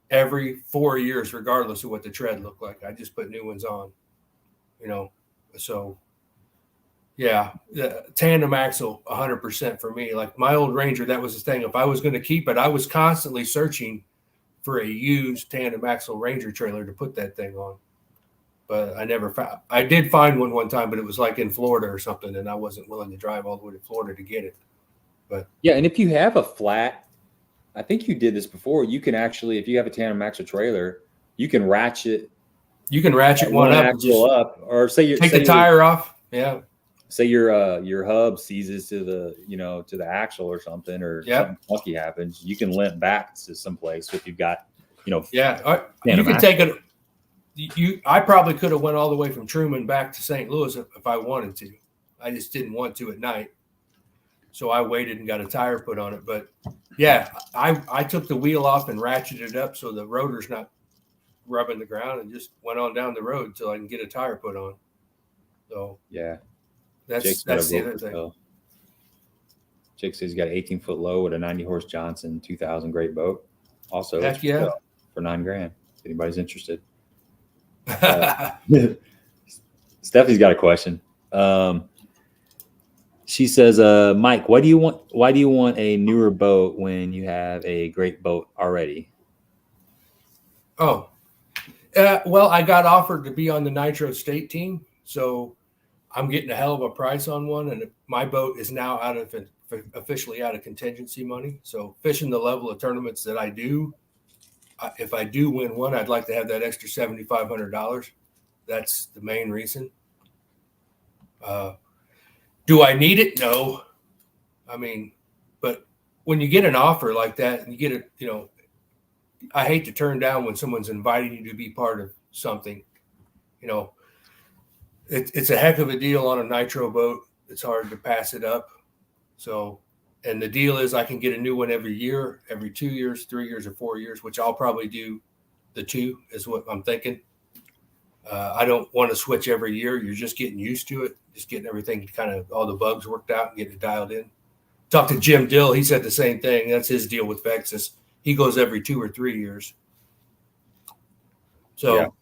every 4 years, regardless of what the tread looked like. I just put new ones on, so yeah, the tandem axle, 100% for me. Like my old Ranger, that was the thing. If I was going to keep it, I was constantly searching for a used tandem axle Ranger trailer to put that thing on. But I never found. I did find one time, but it was like in Florida or something, and I wasn't willing to drive all the way to Florida to get it. But yeah, and if you have a flat, I think you did this before. You can actually, if you have a tandem axle trailer, you can ratchet. You can ratchet one axle up, or take the tire off. Yeah. Say your hub seizes to the axle or something, or something funky happens. You can limp back to someplace if you've got you can take it. I probably could have went all the way from Truman back to St. Louis if I wanted to. I just didn't want to at night. So I waited and got a tire put on it. But yeah, I took the wheel off and ratcheted it up so the rotor's not rubbing the ground, and just went on down the road until I can get a tire put on. So yeah, that's the other thing. Jake says he's got an 18-foot low with a 90-horse Johnson 2000 great boat. Also, heck yeah, for $9,000. If anybody's interested. Stephanie's got a question. She says, Mike, why do you want a newer boat when you have a great boat already? Oh, well, I got offered to be on the Nitro State team, so I'm getting a hell of a price on one, and my boat is now officially out of contingency money. So fishing the level of tournaments that I do, if I do win one, I'd like to have that extra $7,500. That's the main reason. Do I need it? No. I mean, but when you get an offer like that and you get it, I hate to turn down when someone's inviting you to be part of something. It's a heck of a deal on a nitro boat. It's hard to pass it up. So, and the deal is I can get a new one every year, every 2 years, 3 years, or 4 years, which I'll probably do the 2 is what I'm thinking. I don't want to switch every year. You're just getting used to it, just getting everything all the bugs worked out and getting it dialed in. Talked to Jim Dill. He said the same thing. That's his deal with Vexus. He goes every 2 or 3 years. So,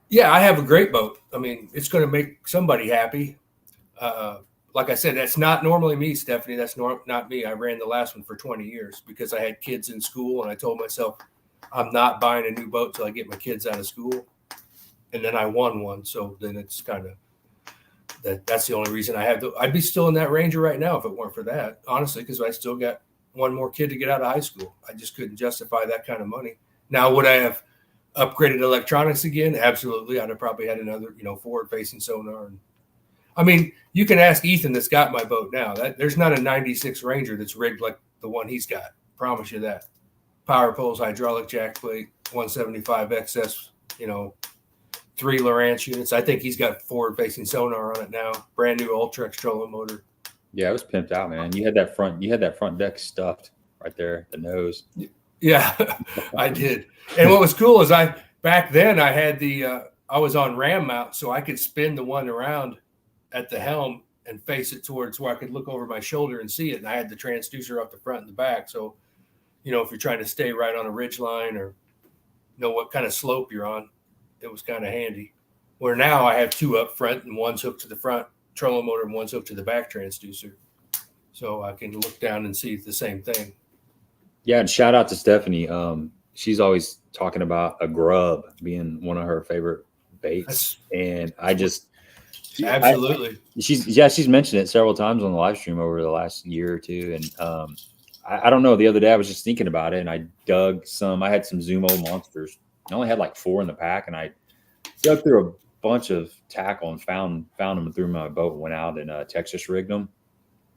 yeah, I have a great boat. I mean, it's going to make somebody happy. Like I said, that's not normally me, Stephanie. That's not me. I ran the last one for 20 years because I had kids in school, and I told myself I'm not buying a new boat till I get my kids out of school. And then I won one. So then it's kind of that's the only reason I have I'd be still in that Ranger right now if it weren't for that, honestly, because I still got one more kid to get out of high school. I just couldn't justify that kind of money. Now, would I have upgraded electronics again? Absolutely. I'd have probably had another, forward-facing sonar. And I mean, you can ask Ethan that's got my boat now. There's not a 96 Ranger that's rigged like the one he's got. Promise you that. Power poles, hydraulic jack plate, 175 XS, 3 Lowrance units. I think he's got forward-facing sonar on it now. Brand new Ultrex trolling motor. Yeah, it was pimped out, man. You had that front deck stuffed right there, the nose. Yeah, I did. And what was cool is back then I had I was on ram mount, so I could spin the one around at the helm and face it towards where I could look over my shoulder and see it. And I had the transducer up the front and the back. So, if you're trying to stay right on a ridge line or know what kind of slope you're on, it was kind of handy. Where now I have two up front and one's hooked to the front trolling motor and one's hooked to the back transducer. So I can look down and see the same thing. Yeah, and shout out to Stephanie. She's always talking about a grub being one of her favorite baits. And I just absolutely. She's mentioned it several times on the live stream over the last year or two. And I don't know, the other day I was just thinking about it and I dug I had some Zumo monsters. I only had like 4 in the pack and I dug through a bunch of tackle and found them through my boat and went out and Texas rigged them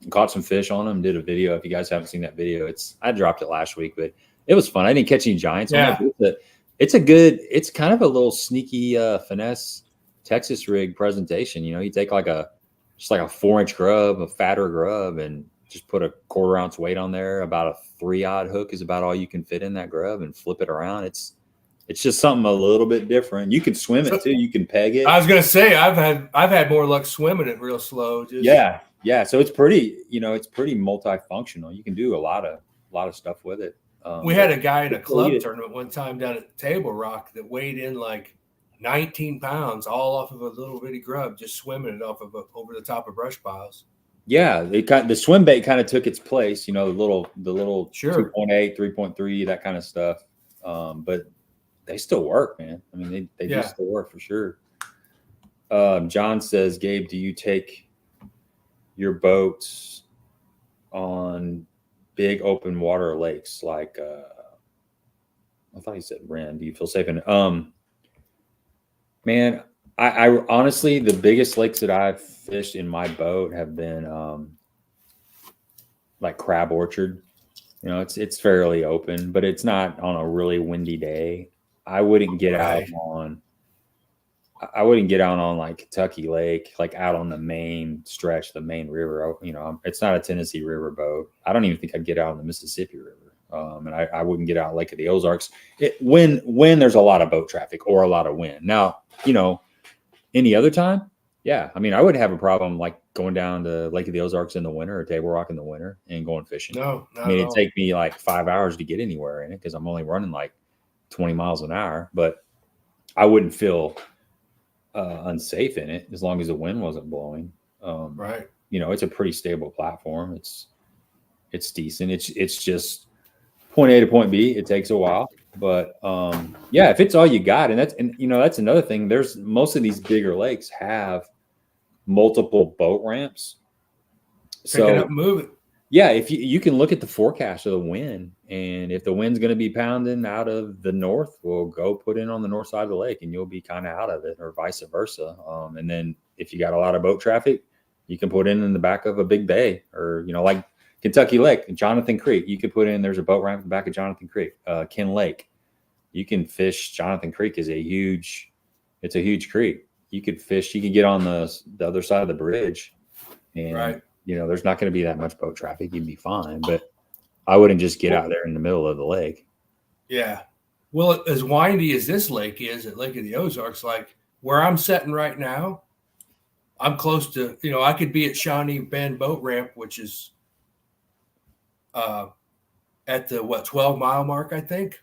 and caught some fish on them. Did a video. If you guys haven't seen that video, I dropped it last week, but it was fun. I didn't catch any giants. Yeah. On it. It's kind of a little sneaky finesse Texas rig presentation. You know, you take just like a 4-inch grub, a fatter grub, and just put a 1/4 ounce weight on there. About a 3-aught hook is about all you can fit in that grub and flip it around. It's just something a little bit different. You can swim it too. You can peg it. I was gonna say I've had more luck swimming it real slow. Yeah. So it's pretty multifunctional. You can do a lot of stuff with it. We had a guy in a club tournament one time down at Table Rock that weighed in like 19 pounds, all off of a little bitty grub, just swimming it off of over the top of brush piles. Yeah, the swim bait kind of took its place. You know, the little sure 2.8, 3.3, that kind of stuff. But they still work, man. I mean, they do still work for sure. John says, Gabe, do you take your boats on big open water lakes like I thought he said Ren? Do you feel safe in man, I honestly, the biggest lakes that I've fished in my boat have been like Crab Orchard. You know, it's fairly open, but it's not on a really windy day. I wouldn't get out on like Kentucky Lake, like out on the main stretch, the main river. You know, it's not a Tennessee River boat. I don't even think I'd get out on the Mississippi River. And I wouldn't get out Lake of the Ozarks when there's a lot of boat traffic or a lot of wind. Now, you know, any other time, yeah. I mean, I wouldn't have a problem like going down to Lake of the Ozarks in the winter or Table Rock in the winter and going fishing. No, I mean, it'd take me like 5 hours to get anywhere in it because I'm only running like 20 miles an hour, but I wouldn't feel unsafe in it as long as the wind wasn't blowing. Right. You know, it's a pretty stable platform. It's decent. It's just point A to point B. It takes a while, but yeah, if it's all you got, and you know, that's another thing. There's most of these bigger lakes have multiple boat ramps. So pick it up and move it. Yeah, if you can look at the forecast of the wind, and if the wind's going to be pounding out of the north, we'll go put in on the north side of the lake, and you'll be kind of out of it, or vice versa. And then if you got a lot of boat traffic, you can put in the back of a big bay, or you know, like Kentucky Lake, Jonathan Creek. You could put in. There's a boat ramp in the back of Jonathan Creek, Ken Lake. You can fish. Jonathan Creek is a huge creek. You could fish. You could get on the other side of the bridge, and right. You know, there's not going to be that much boat traffic. You'd be fine, but I wouldn't just get out there in the middle of the lake. Yeah. Well, as windy as this lake is at Lake of the Ozarks, like where I'm sitting right now, I'm close to, you know, I could be at Shawnee Bend Boat Ramp, which is at the 12-mile mark, I think.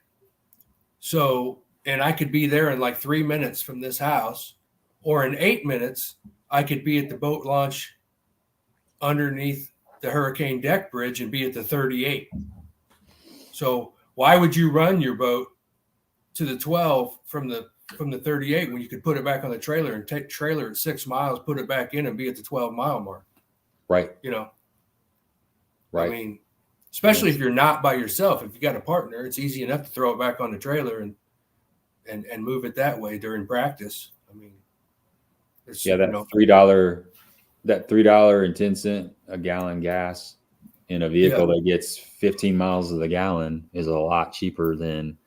So, and I could be there in like 3 minutes from this house, or in 8 minutes, I could be at the boat launch underneath the Hurricane Deck Bridge and be at the 38. So why would you run your boat to the 12 from the 38 when you could put it back on the trailer and take trailer at 6 miles, put it back in and be at the 12-mile mark? Right. You know, right. I mean, especially if you're not by yourself, if you got a partner, it's easy enough to throw it back on the trailer and move it that way during practice. I mean, that $3.10 a gallon gas in a vehicle that gets 15 miles of the gallon is a lot cheaper than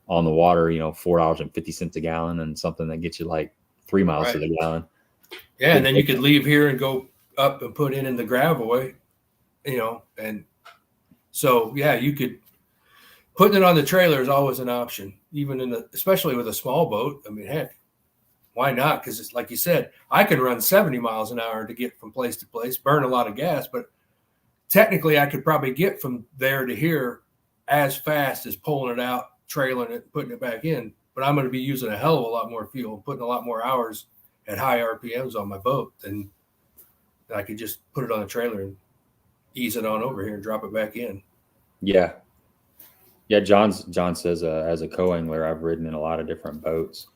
on the water, you know, $4.50 a gallon, and something that gets you like 3 miles to the gallon. Yeah. And then you could leave here and go up and put in the gravel, you know, and so, yeah, you could putting it on the trailer is always an option, even especially with a small boat. I mean, heck, why not? Because it's like you said, I could run 70 miles an hour to get from place to place, burn a lot of gas, but technically I could probably get from there to here as fast as pulling it out, trailing it, putting it back in. But I'm going to be using a hell of a lot more fuel, putting a lot more hours at high RPMs on my boat, then I could just put it on the trailer and ease it on over here and drop it back in. Yeah. Yeah. John says, as a co-angler, I've ridden in a lot of different boats,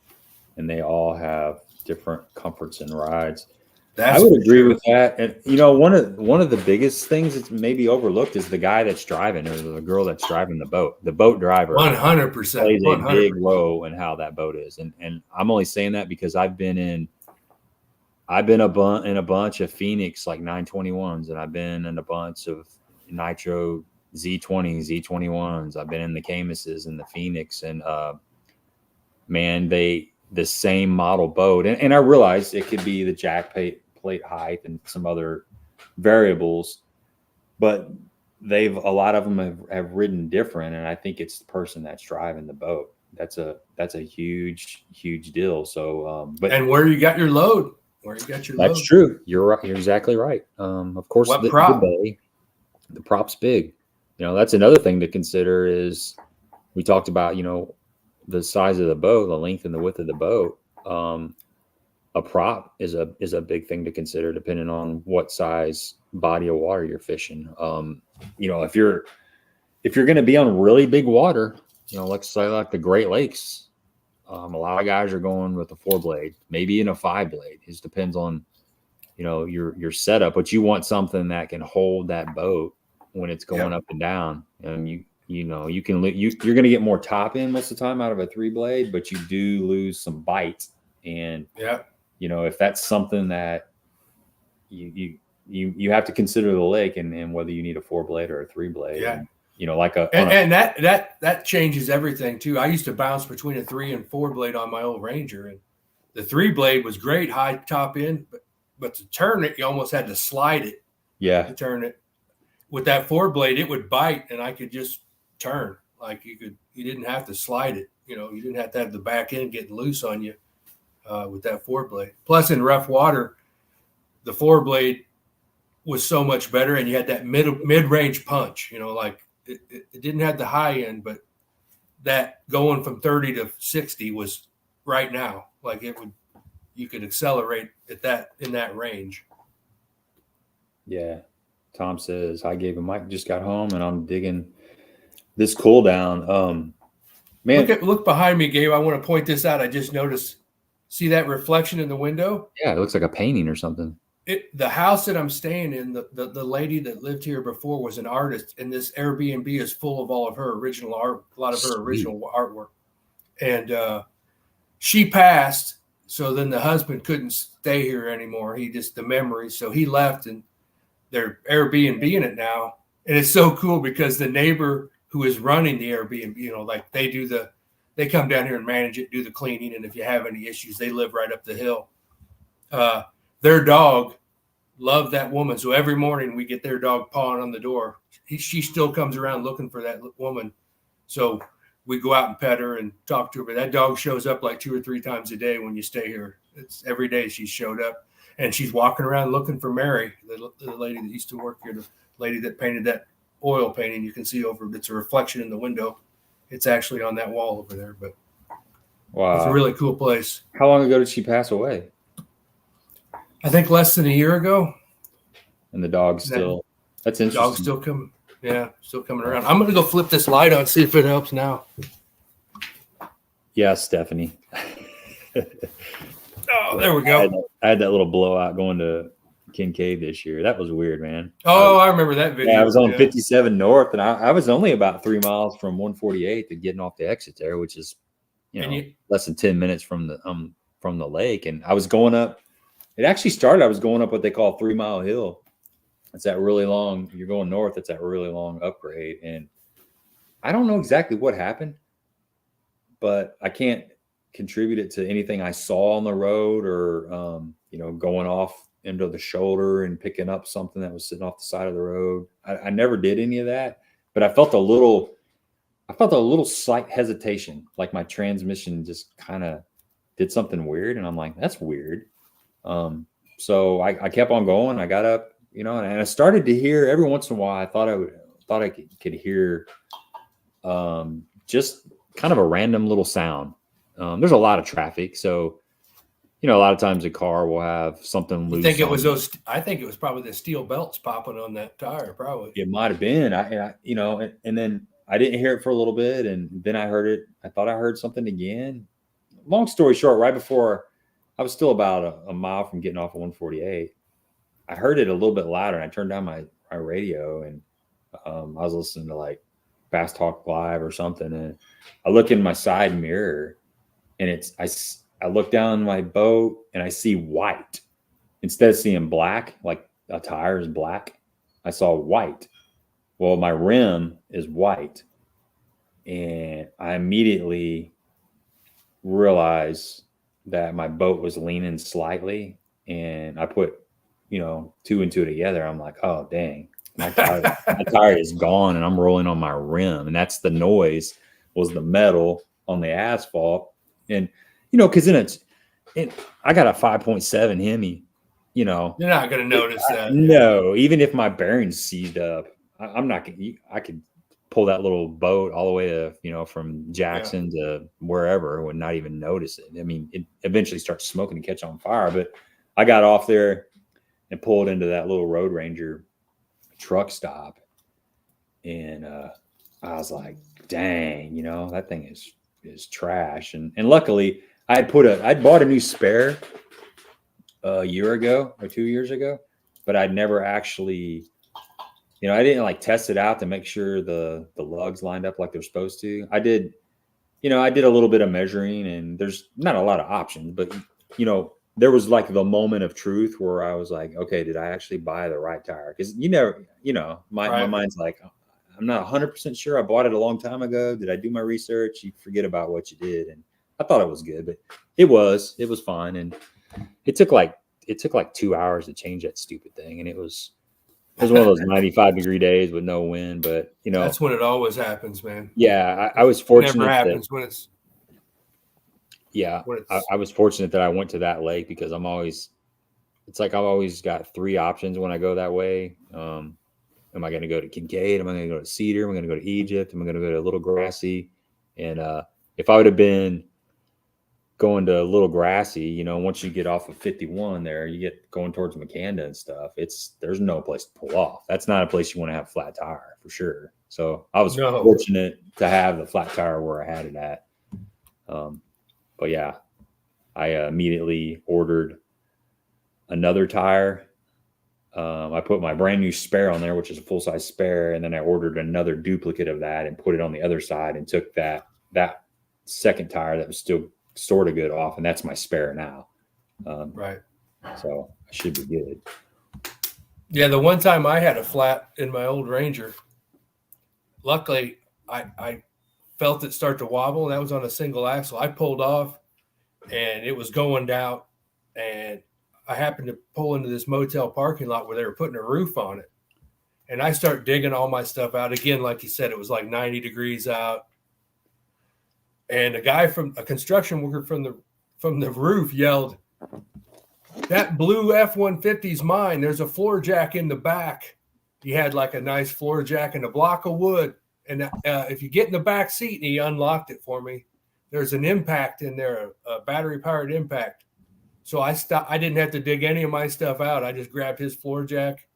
and they all have different comforts and rides. I would agree with that. And one of the biggest things that's maybe overlooked is the guy that's driving, or the girl that's driving the boat. The boat driver 100% plays a big role in how that boat is. And I'm only saying that because I've been in a bunch of Phoenix like 921s, and I've been in a bunch of Nitro Z20s, Z21s. I've been in the Camises and the Phoenix, and man, the same model boat. And I realize it could be the jack plate height and some other variables, but a lot of them have ridden different. And I think it's the person that's driving the boat. That's a huge deal. So, and where you got your load, that's true. You're right. You're exactly right. Of course, the prop's big. That's another thing to consider is we talked about, the size of the boat, the length and the width of the boat. A prop is a big thing to consider depending on what size body of water you're fishing. If you're going to be on really big water, let's say like the Great Lakes, a lot of guys are going with a 4-blade, maybe in a 5-blade. It just depends on, your setup, but you want something that can hold that boat when it's going up and down. And you're going to get more top end most of the time out of a 3-blade, but you do lose some bite. And if that's something that you have to consider the lake and whether you need a 4-blade or a 3-blade. Yeah. And, that changes everything too. I used to bounce between a 3 and 4-blade on my old Ranger, and the 3-blade was great, high top end, but to turn it, you almost had to slide it. Yeah. To turn it. With that 4-blade, it would bite, and I could just turn. Like you didn't have to slide it. You didn't have to have the back end getting loose on you with that 4-blade. Plus, in rough water, the 4-blade was so much better, and you had that mid-range punch. Like it didn't have the high end, but that going from 30 to 60 was right now. Like you could accelerate in that range. Yeah. Tom says, "Hi, Gabe and Mike. Just got home, and I'm digging this cool down." Man, look behind me, Gabe. I want to point this out. I just noticed. See that reflection in the window? Yeah, it looks like a painting or something. The house that I'm staying in, the lady that lived here before was an artist, and this Airbnb is full of all of her original art, a lot of her original artwork. And she passed, so then the husband couldn't stay here anymore. The memories, so he left, and they're Airbnb-ing it now. And it's so cool because the neighbor who is running the Airbnb, like they come down here and manage it, do the cleaning. And if you have any issues, they live right up the hill. Their dog loved that woman. So every morning we get their dog pawing on the door. She still comes around looking for that woman. So we go out and pet her and talk to her. But that dog shows up like 2 or 3 times a day when you stay here. It's every day she showed up. And she's walking around looking for Mary, the lady that used to work here, the lady that painted that oil painting you can see over. It's a reflection in the window. It's actually on that wall over there. But wow, it's a really cool place. How long ago did she pass away? I think less than a year ago. And the dog's still. That's interesting. Dog's still coming. Yeah, still coming around. I'm gonna go flip this light on, see if it helps now. Yeah, Stephanie. Oh, there we go. I had that little blowout going to Kincaid this year. That was weird, man. Oh, I remember that video. Yeah, I was on 57 North, and I was only about 3 miles from 148 to getting off the exit there, which is, less than 10 minutes from the lake. And I was going up. It actually started. I was going up what they call 3 Mile Hill. It's that really long. You're going north. It's that really long upgrade, and I don't know exactly what happened, but I can't contribute it to anything I saw on the road or going off into the shoulder and picking up something that was sitting off the side of the road. I never did any of that, but I felt a little slight hesitation, like my transmission just kind of did something weird, and I'm like, that's weird. So I kept on going. I got up, and I started to hear every once in a while. I thought I could hear just kind of a random little sound. There's a lot of traffic, so a lot of times a car will have something loose. I think it was those. I think it was probably the steel belts popping on that tire. Probably it might have been. And then I didn't hear it for a little bit, and then I heard it. I thought I heard something again. Long story short, right before I was still about a mile from getting off of 148, I heard it a little bit louder, and I turned down my radio, and I was listening to like Fast Talk Live or something, and I look in my side mirror, and I look down my boat, and I see white instead of seeing black, like a tire is black. I saw white. Well, my rim is white, and I immediately realized that my boat was leaning slightly, and I put, two and two together. I'm like, oh, dang, my tire is gone, and I'm rolling on my rim. And that's the noise, was the metal on the asphalt. And, because I got a 5.7 Hemi, You're not going to notice that. No, even if my bearings seized up, I'm not going to, I could pull that little boat all the way to, from Jackson to wherever, and would not even notice it. I mean, it eventually starts smoking and catch on fire, but I got off there and pulled into that little Road Ranger truck stop. And I was like, dang, that thing is trash. And luckily I'd bought a new spare a year ago or 2 years ago, but I'd never actually, I didn't like test it out to make sure the lugs lined up like they're supposed to. I did a little bit of measuring, and there's not a lot of options, but there was like the moment of truth where I was like, okay, did I actually buy the right tire? Because my mind's like, I'm not 100% sure. I bought it a long time ago. Did I do my research? You forget about what you did, and I thought it was good, but it was fine, and it took like 2 hours to change that stupid thing, and it was one of those 95-degree days with no wind, but that's when it always happens, man. Yeah, I was fortunate. It never happens when it's. Yeah, I was fortunate that I went to that lake, because I've always got three options when I go that way. Am I going to go to Kincaid? Am I going to go to Cedar? Am I going to go to Egypt? Am I going to go to Little Grassy? And if I would have been going to Little Grassy, once you get off of 51 there, you get going towards Macanda and stuff, there's no place to pull off. That's not a place you want to have a flat tire for sure. So I was fortunate to have the flat tire where I had it at. But yeah, I immediately ordered another tire. I put my brand new spare on there, which is a full-size spare, and then I ordered another duplicate of that and put it on the other side, and took that second tire that was still sort of good off, and that's my spare now. Right. So I should be good. Yeah, the one time I had a flat in my old Ranger, luckily I felt it start to wobble, and that was on a single axle. I pulled off, and it was going down, and I happened to pull into this motel parking lot where they were putting a roof on it. And I start digging all my stuff out. Again, like you said, it was like 90 degrees out. And a guy a construction worker from the roof yelled, "That blue F-150's mine. There's a floor jack in the back." He had like a nice floor jack and a block of wood. And if you get in the back seat, and he unlocked it for me, there's an impact in there, a battery-powered impact. So I didn't have to dig any of my stuff out. I just grabbed his floor jack,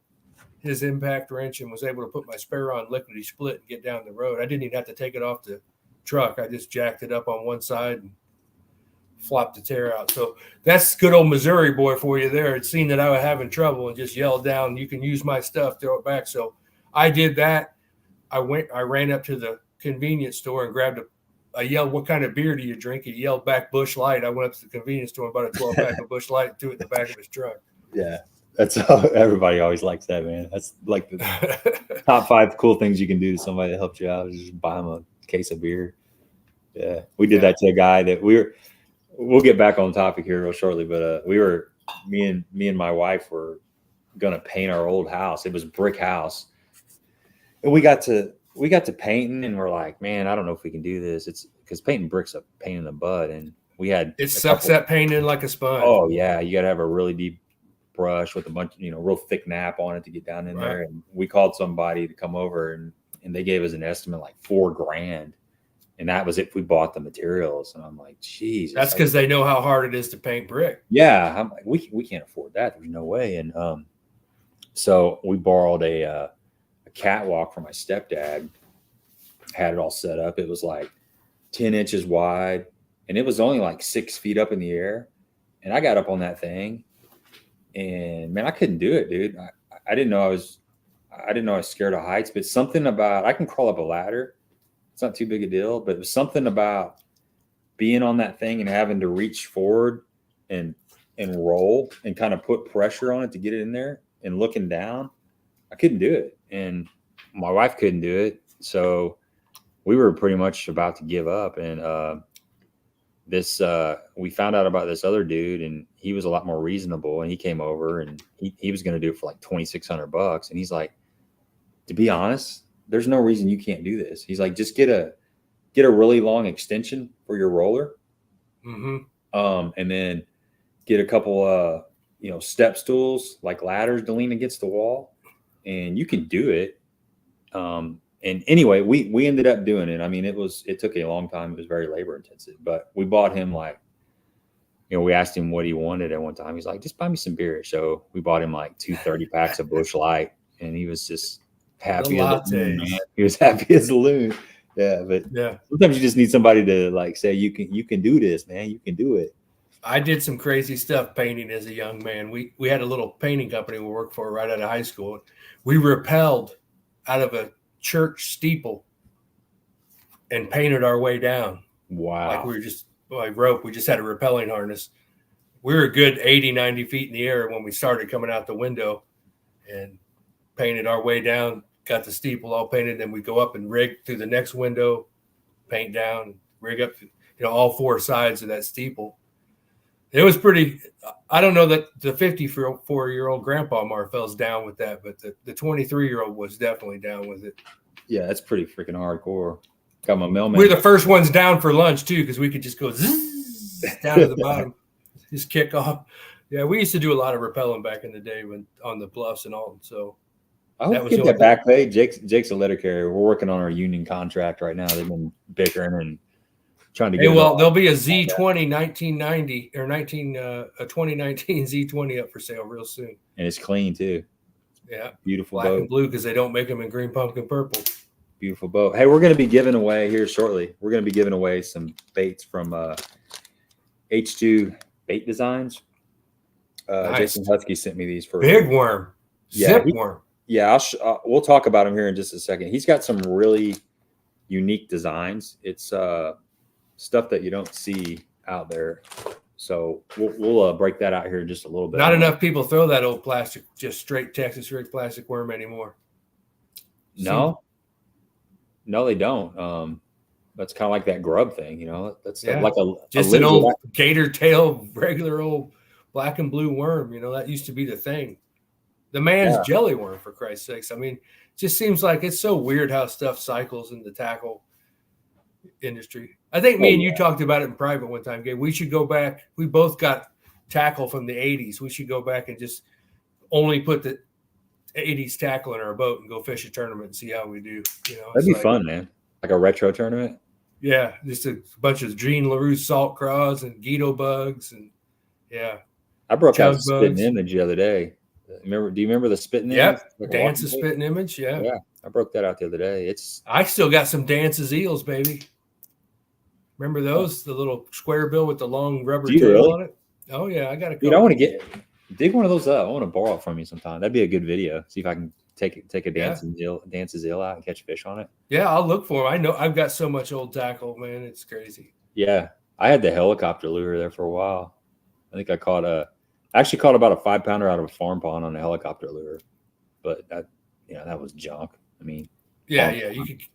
his impact wrench, and was able to put my spare on lickety split and get down the road. I didn't even have to take it off the truck. I just jacked it up on one side and flopped the tear out. So that's good old Missouri boy for you there. It seen that I was having trouble and just yelled down, "You can use my stuff, throw it back." So I did that. I ran up to the convenience store and grabbed I yelled, "What kind of beer do you drink?" He yelled back, "Busch Light." I went up to the convenience store and bought a 12-pack of Busch Light and threw it in the back of his truck. Yeah, that's how everybody always likes that, man. That's like the top 5 cool things you can do to somebody that helped you out, is just buy them a case of beer. Yeah, we did that to a guy that we'll get back on topic here real shortly, but me and my wife were gonna paint our old house. It was a brick house, and we got to painting, and we're like, man, I don't know if we can do this. It's because painting bricks a pain in the butt, and we had it sucks that paint in like a sponge. Oh yeah, you got to have a really deep brush with a bunch, real thick nap on it to get down in there. And we called somebody to come over, and they gave us an estimate like $4,000 And that was if we bought the materials. And I'm like, geez. That's because they know how hard it is to paint brick. Yeah. I'm like, we can't afford that. There's no way. And so we borrowed a catwalk from my stepdad, had it all set up. It was like 10 inches wide, and it was only like 6 feet up in the air. And I got up on that thing, and man, I couldn't do it, dude. I didn't know I was scared of heights, but something about, I can crawl up a ladder. It's not too big a deal, but it was something about being on that thing and having to reach forward and roll and kind of put pressure on it to get it in there and looking down. I couldn't do it. And my wife couldn't do it. So we were pretty much about to give up. And we found out about this other dude, and he was a lot more reasonable, and he came over, and he was going to do it for like $2,600. And he's like, to be honest, there's no reason you can't do this. He's like, just get a really long extension for your roller. Mm-hmm. And then get a couple, step stools, like ladders to lean against the wall, and you can do it. And anyway, we ended up doing it. I mean, it took a long time. It was very labor intensive, but we bought him we asked him what he wanted at one time. He's like, just buy me some beer. So we bought him like 2 30 packs of Busch Light, and he was just happy as a loon, man. He was happy as a loon. Yeah. But yeah, sometimes you just need somebody to like say, you can do this, man. You can do it. I did some crazy stuff painting as a young man. We had a little painting company we worked for right out of high school. We rappelled out of a church steeple and painted our way down. Wow. Like we were just like rope. We just had a rappelling harness. We were a good 80, 90 feet in the air when we started coming out the window, and painted our way down, got the steeple all painted. Then we go up and rig through the next window, paint down, rig up, all 4 sides of that steeple. It was pretty. I don't know that the 54-year-old grandpa Marfell's down with that, but the 23-year-old was definitely down with it. Yeah, that's pretty freaking hardcore. Got my mailman. We're the first ones down for lunch too, because we could just go zzz, down to the bottom, just kick off. Yeah, we used to do a lot of rappelling back in the day when on the bluffs and all. So I hope we get that back pay. Jake's a letter carrier. We're working on our union contract right now. They've been bickering and trying to get. Hey, well, there'll be a Z20 1990 or 2019 Z20 up for sale real soon, and it's clean too. Yeah, beautiful black boat. And blue, because they don't make them in green pumpkin purple. Beautiful boat. Hey, we're going to be giving away here shortly. We're going to be giving away some baits from H2 Bait Designs. Nice. Jason Husky sent me these for big worm, zip worm. Yeah, we'll talk about him here in just a second. He's got some really unique designs. It's stuff that you don't see out there. So we'll break that out here in just a little bit. Not enough people throw that old plastic, just straight Texas rig plastic worm anymore. No, they don't. That's kind of like that grub thing, That's like an old gator tail, regular old black and blue worm. That used to be the thing. The man's jelly worm, for Christ's sakes. I mean, it just seems like it's so weird how stuff cycles in the tackle industry. I think me and you talked about it in private one time, Gabe. We should go back. We both got tackle from the 80s. We should go back and just only put the 80s tackle in our boat and go fish a tournament and see how we do. That'd be fun, man. Like a retro tournament. Yeah, just a bunch of Jean LaRue salt craws and Guido bugs, and I broke out a spitting image the other day. Do you remember the spitting image? Like Dance's spitting image. Yeah, I broke that out the other day. I still got some Dance's eels, baby. Remember those? The little square bill with the long rubber tail on it. Oh yeah, I got a couple. Dude, I want to dig one of those up. I want to borrow it from you sometime. That'd be a good video. See if I can take a Dance's eel out and catch fish on it. Yeah, I'll look for them. I know I've got so much old tackle, man. It's crazy. Yeah, I had the helicopter lure there for a while. I think I actually caught about a 5-pounder out of a farm pond on a helicopter lure, but that was junk. I mean, you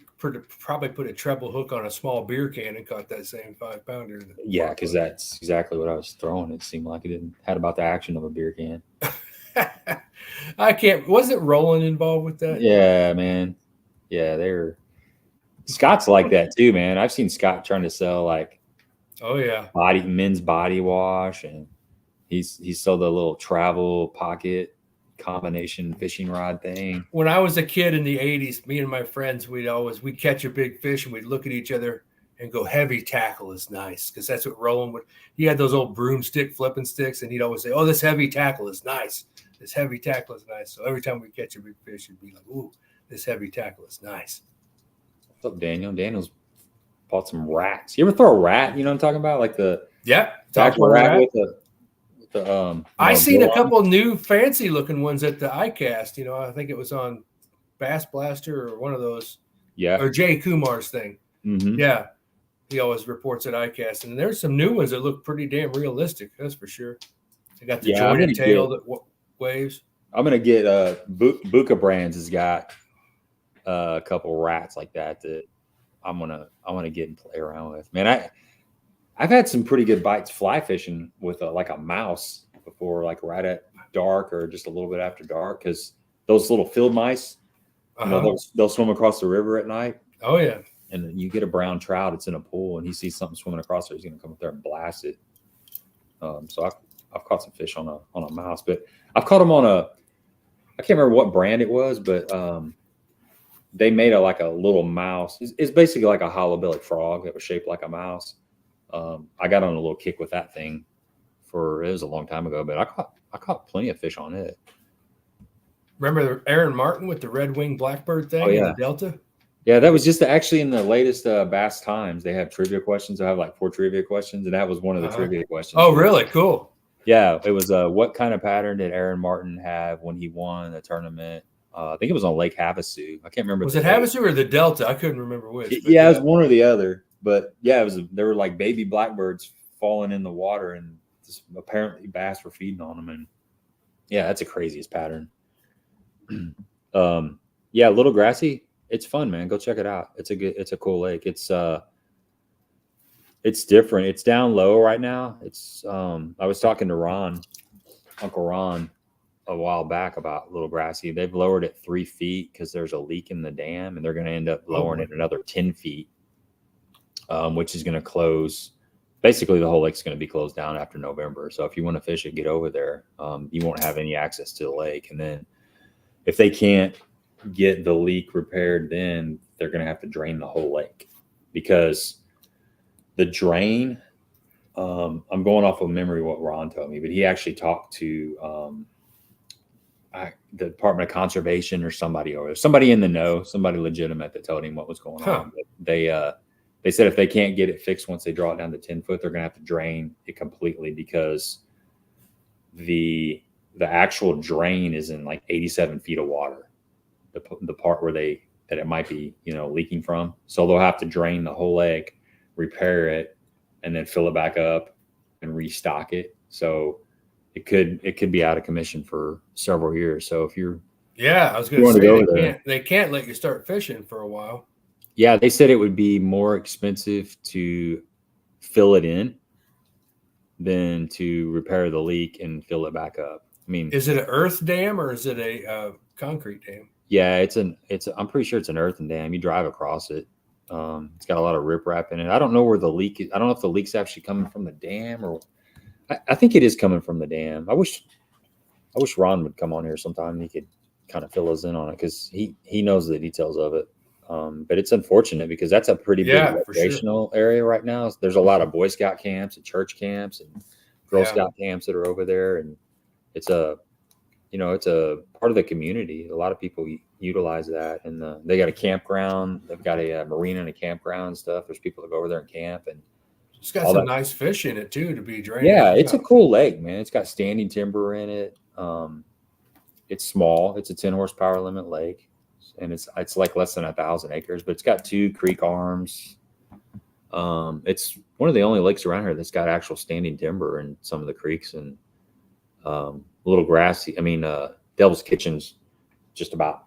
could probably put a treble hook on a small beer can and caught that same 5-pounder. Yeah, because that's exactly what I was throwing. It seemed like it had about the action of a beer can. Wasn't Roland involved with that? Yeah, man. Yeah, Scott's like that too, man. I've seen Scott trying to sell men's body wash, and he's sold a little travel pocket. combination fishing rod thing. When I was a kid in the 80s, me and my friends, we'd catch a big fish and we'd look at each other and go, heavy tackle is nice, because that's what Roland would. He had those old broomstick flipping sticks, and he'd always say, oh, this heavy tackle is nice. This heavy tackle is nice. So every time we catch a big fish, it'd be like, ooh, this heavy tackle is nice. What's up, Daniel? Daniel's bought some rats. You ever throw a rat? You know what I'm talking about? Like the tackle rat with the I seen a couple new fancy looking ones at the iCast. You know, I think it was on Bass Blaster or one of those. Yeah. Or Jay Kumar's thing. Mm-hmm. Yeah. He always reports at iCast. And there's some new ones that look pretty damn realistic. That's for sure. They got the jointed tail that waves. I'm going to get Buka Brands has got a couple rats like that I'm gonna get and play around with. Man, I've had some pretty good bites fly fishing with like a mouse before, like right at dark or just a little bit after dark, because those little field mice, you know, they'll swim across the river at night. Oh yeah. And you get a brown trout, it's in a pool, and he sees something swimming across there, he's gonna come up there and blast it. So I've caught some fish on a mouse, but I've caught them on I can't remember what brand it was, but they made like a little mouse. It's basically like a hollow belly frog that was shaped like a mouse. I got on a little kick with that thing it was a long time ago, but I caught plenty of fish on it. Remember Aaron Martin with the red winged blackbird thing in the Delta? Yeah, that was just actually in the latest Bass Times. They have trivia questions. I have like 4 trivia questions, and that was one of the trivia questions. Oh, really? Cool. Yeah, it was what kind of pattern did Aaron Martin have when he won the tournament? I think it was on Lake Havasu. I can't remember. Was it Havasu or the Delta? I couldn't remember which. Yeah, it was one or the other. But yeah, there were like baby blackbirds falling in the water, and just apparently bass were feeding on them. And yeah, that's the craziest pattern. Yeah, Little Grassy. It's fun, man. Go check it out. It's a cool lake. It's different. It's down low right now. I was talking to Uncle Ron, a while back about Little Grassy. They've lowered it 3 feet because there's a leak in the dam, and they're going to end up lowering it another 10 feet, which is going to close. Basically, the whole lake's going to be closed down after November. So if you want to fish it, get over there. You won't have any access to the lake. And then if they can't get the leak repaired, then they're going to have to drain the whole lake, because the drain, I'm going off of memory what Ron told me, but he actually talked to the Department of Conservation or somebody in the know, somebody legitimate that told him what was going on. But they said if they can't get it fixed once they draw it down to 10 foot, they're going to have to drain it completely, because the actual drain is in like 87 feet of water, the part where that it might be, leaking from. So they'll have to drain the whole lake, repair it, and then fill it back up and restock it. So it could be out of commission for several years. So if you're I was going to say they can't let you start fishing for a while. Yeah, they said it would be more expensive to fill it in than to repair the leak and fill it back up. I mean, is it an earth dam or is it a concrete dam? Yeah, I'm pretty sure it's an earthen dam. You drive across it. It's got a lot of riprap in it. I don't know where the leak is. I don't know if the leak's actually coming from the dam, or I think it is coming from the dam. I wish Ron would come on here sometime and he could kind of fill us in on it, because he knows the details of it. But it's unfortunate because that's a pretty big recreational area right now. There's a lot of Boy Scout camps and church camps and Girl Scout camps that are over there, and it's a part of the community. A lot of people utilize that, and they got a campground. They've got a marina and a campground and stuff. There's people that go over there and camp, and it's got some nice fish in it too to be drained. Yeah, it's a cool lake, man. It's got standing timber in it. It's small. It's a 10 horsepower limit lake, and it's like less than 1,000 acres, but it's got 2 creek arms. It's one of the only lakes around here that's got actual standing timber in some of the creeks, and Little Grassy. I mean, Devil's Kitchen's just about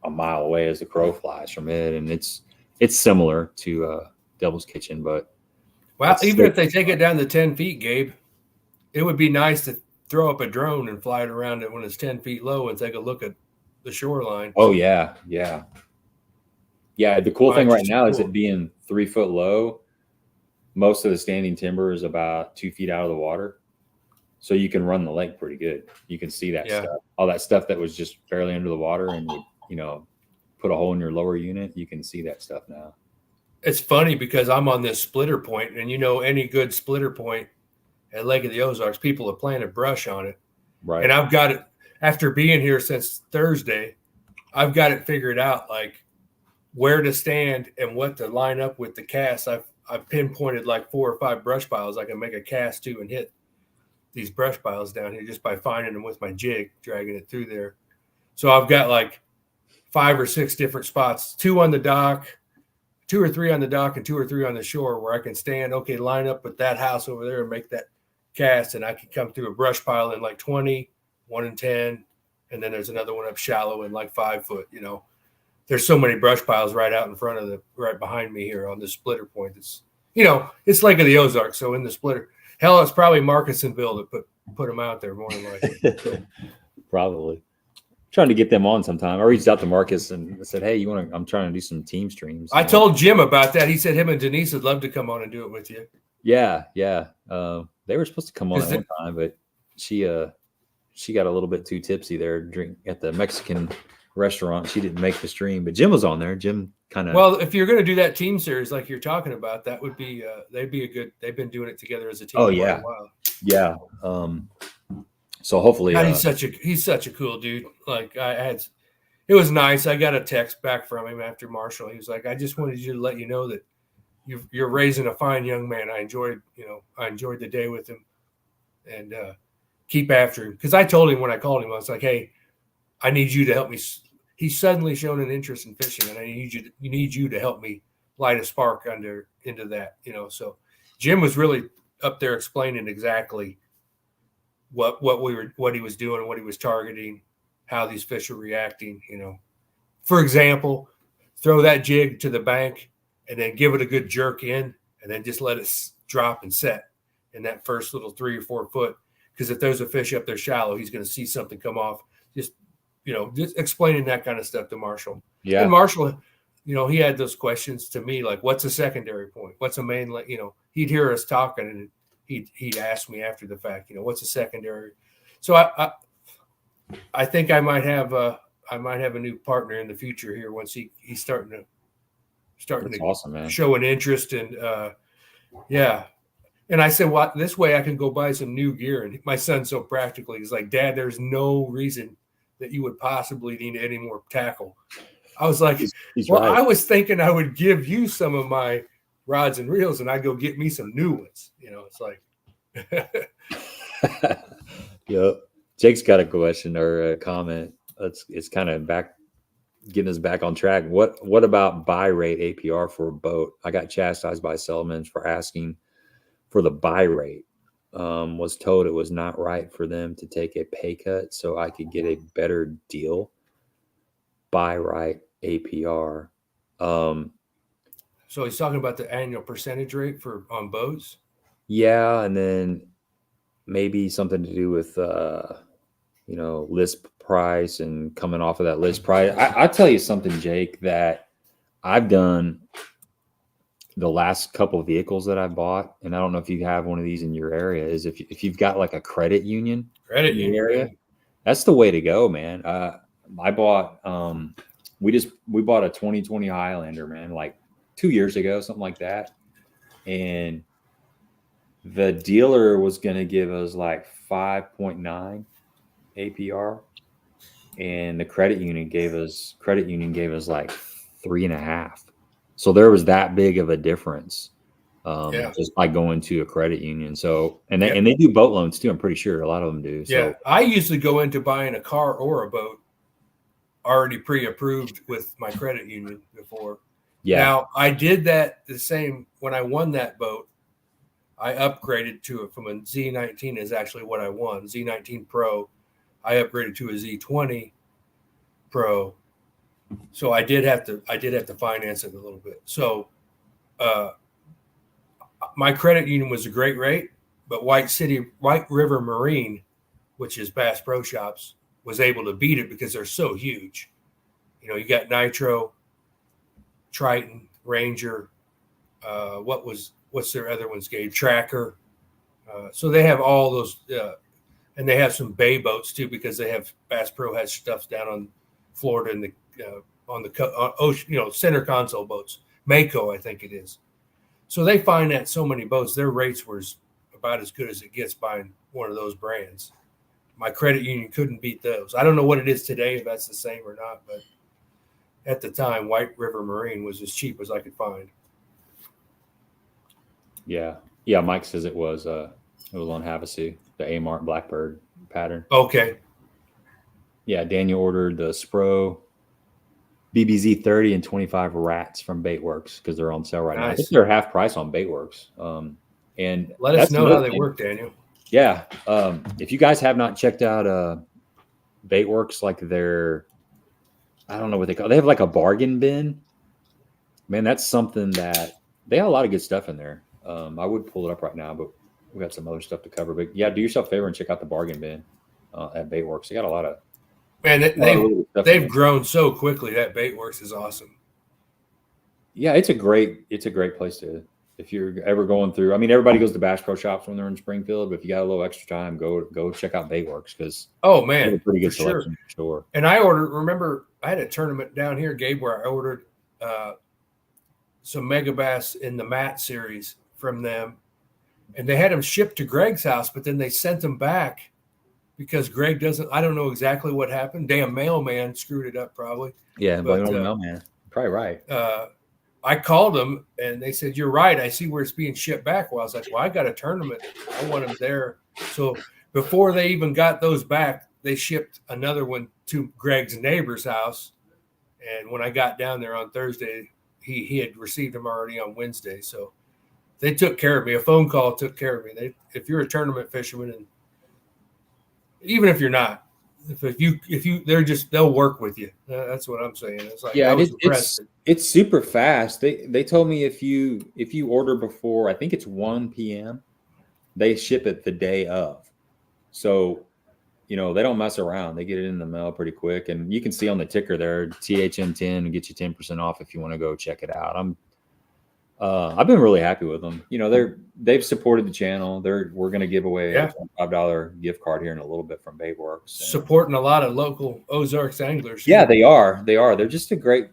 a mile away as the crow flies from it, and it's similar to Devil's Kitchen, but even if they take it down to 10 feet, Gabe, it would be nice to throw up a drone and fly it around it when it's 10 feet low and take a look at the shoreline. Oh yeah. The cool thing right now is it being 3 foot low. Most of the standing timber is about 2 feet out of the water. So you can run the lake pretty good. You can see that stuff. All that stuff that was just barely under the water and would, you know, put a hole in your lower unit. You can see that stuff now. It's funny because I'm on this splitter point, and you know, any good splitter point at Lake of the Ozarks, people have planted brush on it. Right. And I've got it after being here since Thursday. I've got it figured out, like where to stand and what to line up with the cast. I've pinpointed like 4 or 5 brush piles I can make a cast to and hit these brush piles down here just by finding them with my jig, dragging it through there. So I've got like 5 or 6 different spots, 2 on the dock, 2 or 3 on the dock, and 2 or 3 on the shore where I can stand, okay, line up with that house over there and make that cast. And I can come through a brush pile in like 20, 1 in 10. And then there's another one up shallow in like 5 foot, you know. There's so many brush piles right out in front of right behind me here on the splitter point. It's, you know, it's Lake of the Ozarks. So in the splitter, hell, it's probably Markinsonville that put them out there more than likely. Probably. Trying to get them on sometime. I reached out to Marcus and said, hey, I'm trying to do some team streams. I told Jim about that. He said him and Denise would love to come on and do it with you. Yeah. They were supposed to come on at one time, but she got a little bit too tipsy there at the Mexican restaurant. She didn't make the stream, but Jim was on there. Jim kind of. Well, if you're going to do that team series like you're talking about, that would be they'd be a good. They've been doing it together as a team. Oh yeah, for a while. Yeah. So hopefully, God, he's such a cool dude. Like it was nice. I got a text back from him after Marshall. He was like, I just wanted you to let you know that you're raising a fine young man. I enjoyed the day with him, and keep after him. Because I told him when I called him, I was like, hey, I need you to help me. He's suddenly shown an interest in fishing, and I need you to help me light a spark into that, you know. So Jim was really up there explaining exactly what he was doing, what he was targeting, how these fish are reacting, you know. For example, throw that jig to the bank and then give it a good jerk in and then just let it drop and set in that first little 3 or 4 foot. Because if there's a fish up there shallow, he's going to see something come off. Just explaining that kind of stuff to Marshall. Yeah. And Marshall, you know, he had those questions to me, like, what's a secondary point? What's a main, you know, he'd hear us talking and he'd ask me after the fact, you know, what's a secondary? So I think I might have a new partner in the future here once he's starting to awesome, man. Show an interest and yeah. And I said, well, this way I can go buy some new gear. And my son's so practical. He's like, Dad, there's no reason that you would possibly need any more tackle. I was like, he's well, right. I was thinking I would give you some of my rods and reels and I'd go get me some new ones. You know, it's like. Yep. Jake's got a question or a comment. It's kind of getting us back on track. What about buy rate APR for a boat? I got chastised by Selman for asking for the buy rate. Was told it was not right for them to take a pay cut so I could get a better deal. Buy right APR. So he's talking about the annual percentage rate on boats. Yeah, and then maybe something to do with list price and coming off of that list price. I'll tell you something, Jake, that I've done the last couple of vehicles that I bought, and I don't know if you have one of these in your area, is if you've got like a credit union in your area, that's the way to go, man. I bought we bought a 2020 Highlander, man, like 2 years ago, something like that. And the dealer was going to give us like 5.9 APR, and the credit union gave us like 3.5. So there was that big of a difference, just by going to a credit union. So and they do boat loans too. I'm pretty sure a lot of them do. So. Yeah, I usually go into buying a car or a boat already pre-approved with my credit union before. Yeah. Now I did that the same when I won that boat. I upgraded to it from a Z19 is actually what I won. Z19 Pro. I upgraded to a Z20 Pro. So I did have to finance it a little bit. So my credit union was a great rate, but White River Marine, which is Bass Pro Shops, was able to beat it because they're so huge. You know, you got Nitro, Triton, Ranger, what's their other ones, Gabe? Tracker. So they have all those And they have some bay boats too, because they have Bass Pro has stuff down on Florida and on the ocean, center console boats, Mako, I think it is. So they find that so many boats, their rates were about as good as it gets buying one of those brands. My credit union couldn't beat those. I don't know what it is today, if that's the same or not, but at the time, White River Marine was as cheap as I could find. Yeah. Mike says it was on Havasu, the Amart Blackbird pattern. Okay. Yeah, Daniel ordered the Spro BBZ 30 and 25 rats from Baitworks because they're on sale right now. I think they're half price on Baitworks. And let us know how they work, Daniel. Yeah. If you guys have not checked out Baitworks, like I don't know what they call it. They have like a bargain bin. Man, that's something that they have a lot of good stuff in there. I would pull it up right now, but we got some other stuff to cover. But yeah, do yourself a favor and check out the bargain bin at Baitworks. They got a lot of. Man, they've grown so quickly. That Baitworks is awesome. Yeah, it's a great place to, if you're ever going through. I mean, everybody goes to Bass Pro Shops when they're in Springfield, but if you got a little extra time, go check out Baitworks because they have a pretty good selection for sure. And remember, I had a tournament down here, Gabe, where I ordered some Mega Bass in the Matt series from them, and they had them shipped to Greg's house, but then they sent them back because Greg I don't know exactly what happened. Damn mailman screwed it up probably. Yeah, blame it on the mailman. Probably right. I called them and they said, "You're right. I see where it's being shipped back." Well, I was like, "Well, I got a tournament. I want them there." So before they even got those back, they shipped another one to Greg's neighbor's house. And when I got down there on Thursday, he had received them already on Wednesday. So they took care of me. A phone call took care of me. If you're a tournament fisherman, and even if you're not, they'll work with you. That's what I'm saying. It's like, yeah, it's super fast. They told me if you order before, I think it's 1 p.m., they ship it the day of. So, they don't mess around. They get it in the mail pretty quick, and you can see on the ticker there, THM10, and get you 10% off if you want to go check it out. I've been really happy with them. They've supported the channel. We're going to give away a $5 gift card here in a little bit from Baitworks. Supporting a lot of local Ozarks anglers. Yeah, they are. They're just a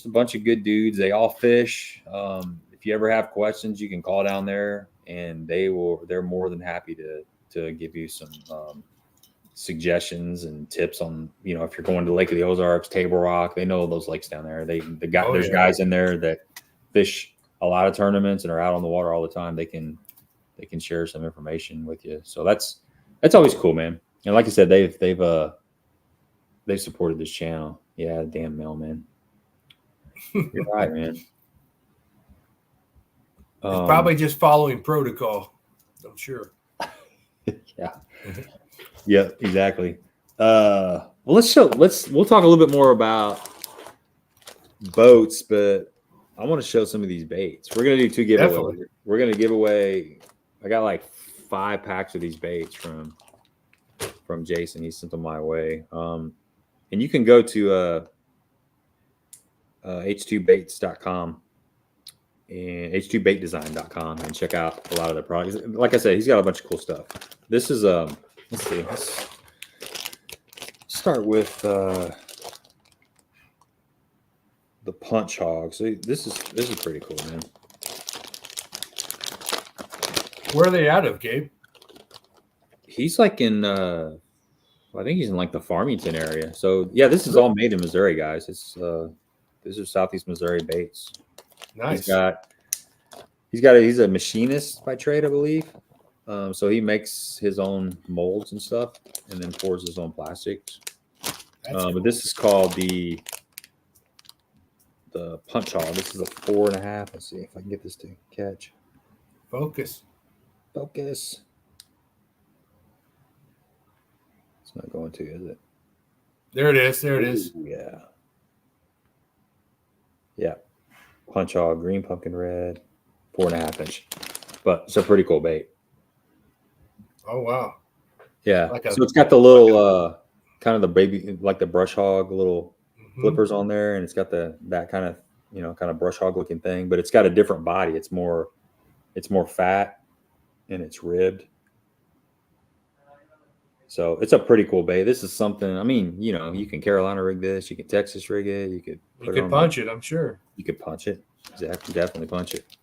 bunch of good dudes. They all fish. If you ever have questions, you can call down there, and they're more than happy to give you some suggestions and tips on, if you're going to Lake of the Ozarks, Table Rock. They know those lakes down there. There's guys in there that fish a lot of tournaments and are out on the water all the time. They can share some information with you. So that's always cool, man. And like I said, they've supported this channel. Yeah, damn mailman. You're right, man. It's probably just following protocol, I'm sure. Yeah. Yeah, exactly. Well, we'll talk a little bit more about boats, but I want to show some of these baits. We're going to do 2 giveaways. Definitely. We're going to give away, I got like 5 packs of these baits from Jason. He sent them my way. And you can go to h2baits.com and h2baitdesign.com and check out a lot of the products. Like I said, he's got a bunch of cool stuff. This is, let's see, let's start with the punch hog. So this is pretty cool, man. Where are they out of, Gabe? He's like in I think he's in like the Farmington area. So yeah, this is all made in Missouri, guys. It's these are Southeast Missouri baits. Nice. He's a machinist by trade, I believe. So he makes his own molds and stuff and then pours his own plastics. Cool. But this is called the punch hog. This is a 4.5. Let's see if I can get this to catch. Focus. It's not going to, is it? There it is. Yeah. Yeah. Punch hog, green pumpkin red, 4.5 inch. But it's a pretty cool bait. Oh wow. Yeah. So it's got the little kind of the baby, like the brush hog little flippers on there, and it's got that kind of brush hog looking thing, but it's got a different body. It's more fat and it's ribbed. So it's a pretty cool bait. This is something, I mean, you know, you can Carolina rig this, you can Texas rig it, you could punch it, I'm sure. You could punch it. Exactly, definitely punch it.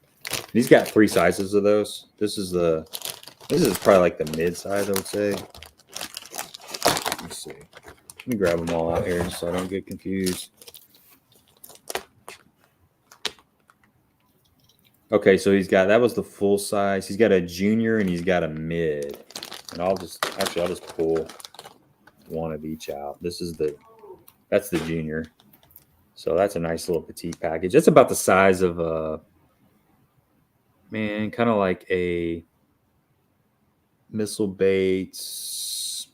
He's got 3 sizes of those. This is probably like the mid size, I would say. Let's see. Let me grab them all out here so I don't get confused. Okay, so that was the full size. He's got a junior and he's got a mid. And I'll just pull one of each out. That's the junior. So that's a nice little petite package. It's about the size of kind of like a missile baits.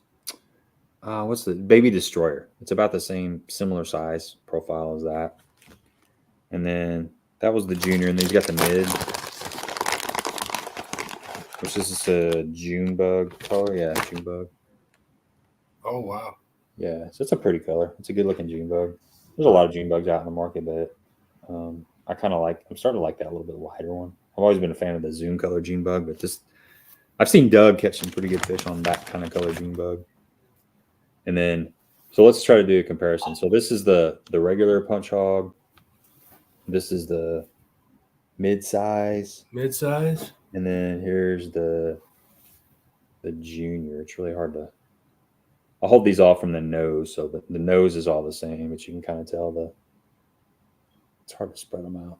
What's the baby destroyer? It's about the similar size profile as that. And then that was the junior, and then he's got the mid, which is just a June bug color. Yeah, June bug. Oh wow. Yeah, so it's a pretty color. It's a good looking June bug. There's a lot of June bugs out in the market, but I'm starting to like that a little bit wider one. I've always been a fan of the Zoom color June bug, but I've seen Doug catch some pretty good fish on that kind of color June bug. And then, so let's try to do a comparison. So this is the regular punch hog. This is the mid-size. Mid-size. And then here's the junior. It's really hard to, I'll hold these off from the nose. So the nose is all the same, but you can kind of tell it's hard to spread them out.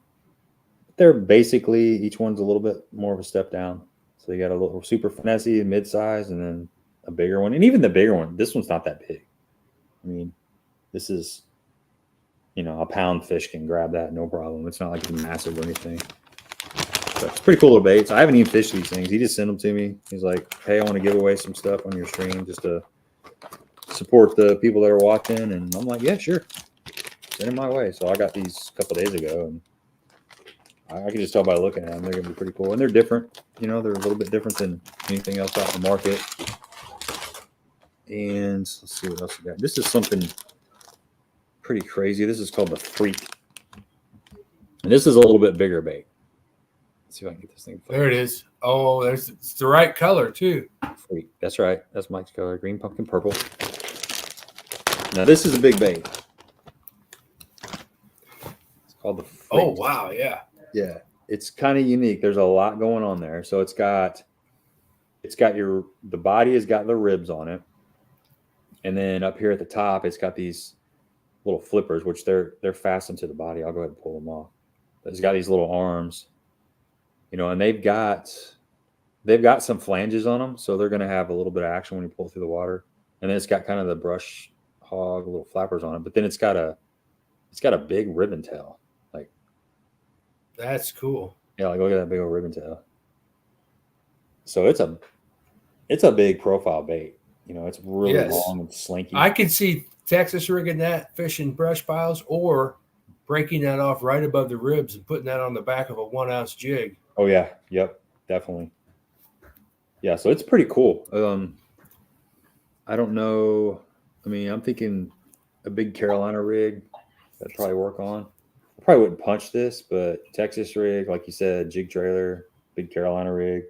They're basically, each one's a little bit more of a step down. So you got a little super finessey, mid-size, and then a bigger one. And even the bigger one, this one's not that big. I mean, this is, a pound fish can grab that, no problem. It's not like it's massive or anything. But it's pretty cool little baits. I haven't even fished these things. He just sent them to me. He's like, hey, I want to give away some stuff on your stream just to support the people that are watching. And I'm like, yeah, sure. Send it my way. So I got these a couple of days ago, and I can just tell by looking at them, they're going to be pretty cool. And they're different. They're a little bit different than anything else out in the market. And let's see what else we got. This is something pretty crazy. This is called the Freak. And this is a little bit bigger bait. Let's see if I can get this thing. There it is. Oh, it's the right color too. Freak. That's right. That's Mike's color. Green, pumpkin, purple. Now this is a big bait. It's called the Freak. Oh, wow. Yeah. Yeah. It's kind of unique. There's a lot going on there. So it's got the body has got the ribs on it. And then up here at the top, it's got these little flippers, which they're fastened to the body. I'll go ahead and pull them off. But it's got these little arms, and they've got some flanges on them, so they're going to have a little bit of action when you pull through the water. And then it's got kind of the brush hog little flappers on it, but then it's got a big ribbon tail. Like, that's cool. Yeah, like look at that big old ribbon tail. So it's a big profile bait. It's really long and slinky. I could see Texas rigging that, fishing brush piles, or breaking that off right above the ribs and putting that on the back of a 1-ounce jig. Oh yeah, yep, definitely. Yeah, so it's pretty cool. I don't know. I mean, I'm thinking a big Carolina rig that'd probably work on. I probably wouldn't punch this, but Texas rig, like you said, jig trailer, big Carolina rig.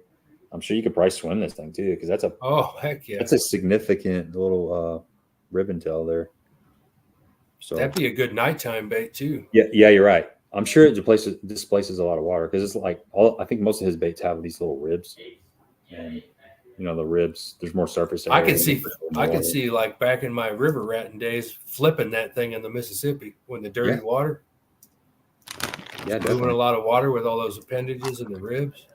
I'm sure you could probably swim this thing too, because that's a significant little ribbon tail there. So that'd be a good nighttime bait too. Yeah, you're right. I'm sure this displaces a lot of water because it's like I think most of his baits have these little ribs, and the ribs. There's more surface area. I can see like back in my river ratting days, flipping that thing in the Mississippi when the dirty water. Yeah, moving a lot of water with all those appendages and the ribs.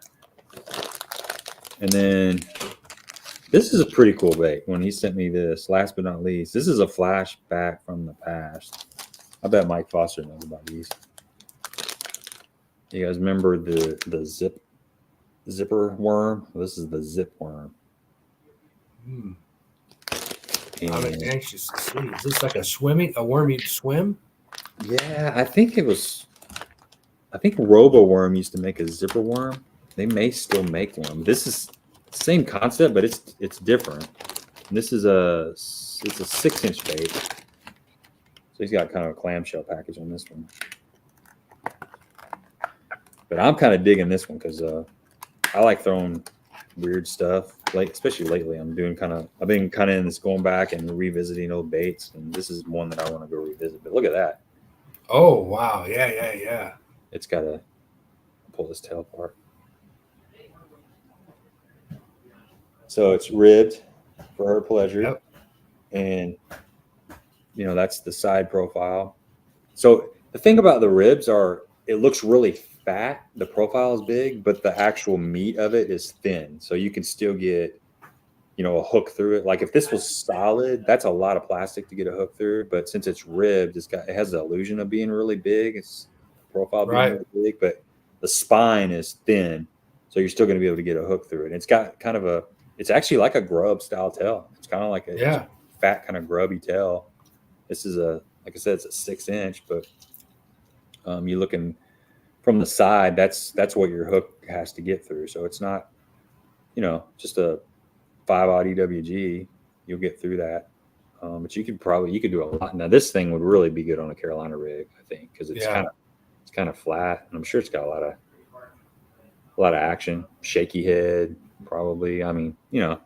And then this is a pretty cool bait. When he sent me this, last but not least, this is a flashback from the past. I bet Mike Foster knows about these. You guys remember the zipper worm? This is the zip worm. I'm anxious to see. Is this like a worm you swim? Yeah, I think RoboWorm used to make a zipper worm. They may still make one. This is the same concept, but it's different. And this is a 6-inch bait. So he's got kind of a clamshell package on this one. But I'm kind of digging this one because I like throwing weird stuff. especially lately, I've been kind of in this going back and revisiting old baits, and this is one that I want to go revisit. But look at that. Oh, wow. Yeah. It's got to pull this tail apart. So it's ribbed for her pleasure. Yep. And, that's the side profile. So the thing about the ribs it looks really fat. The profile is big, but the actual meat of it is thin. So you can still get, a hook through it. Like if this was solid, that's a lot of plastic to get a hook through. But since it's ribbed, it has the illusion of being really big. It's profile being really big, but the spine is thin. So you're still going to be able to get a hook through it. And it's got kind of it's actually like a grub style tail. It's kind of like a fat kind of grubby tail. This is like I said, it's a 6-inch, but you're looking from the side, that's what your hook has to get through. So it's not, just a 5/0 EWG. You'll get through that. But you could do a lot. Now this thing would really be good on a Carolina rig, I think, because it's kind of flat, and I'm sure it's got a lot of action. Shaky head, probably. I mean, a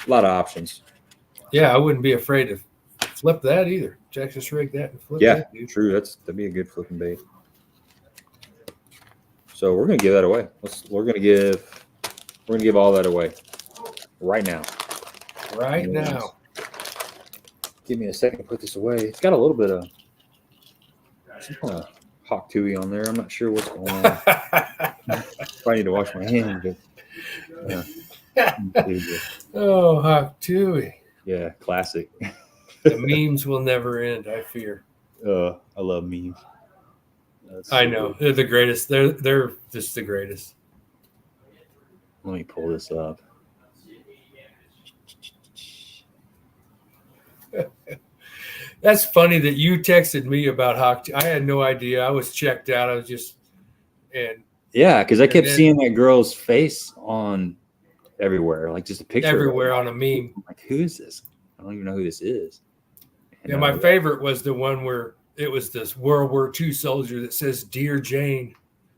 lot of options. Yeah, I wouldn't be afraid to flip that either. Texas rig that and flip that. Yeah, true. That'd be a good flipping bait. So we're gonna give that away. We're gonna give all that away right now. Right now. Give me a second to put this away. It's got a little bit of some kind of hawk tui on there. I'm not sure what's going on. I need to wash my hands, but oh, hawk tui. Yeah, classic. The memes will never end, I fear. I love memes. I know. They're the greatest. They're just the greatest. Let me pull this up. That's funny that you texted me about hawk tui. I had no idea. I was checked out. I was just because I kept seeing that girl's face on everywhere, like just a picture everywhere on a meme. I'm like, who is this? I don't even know who this is. And my favorite was the one where it was this World War II soldier that says, "Dear Jane,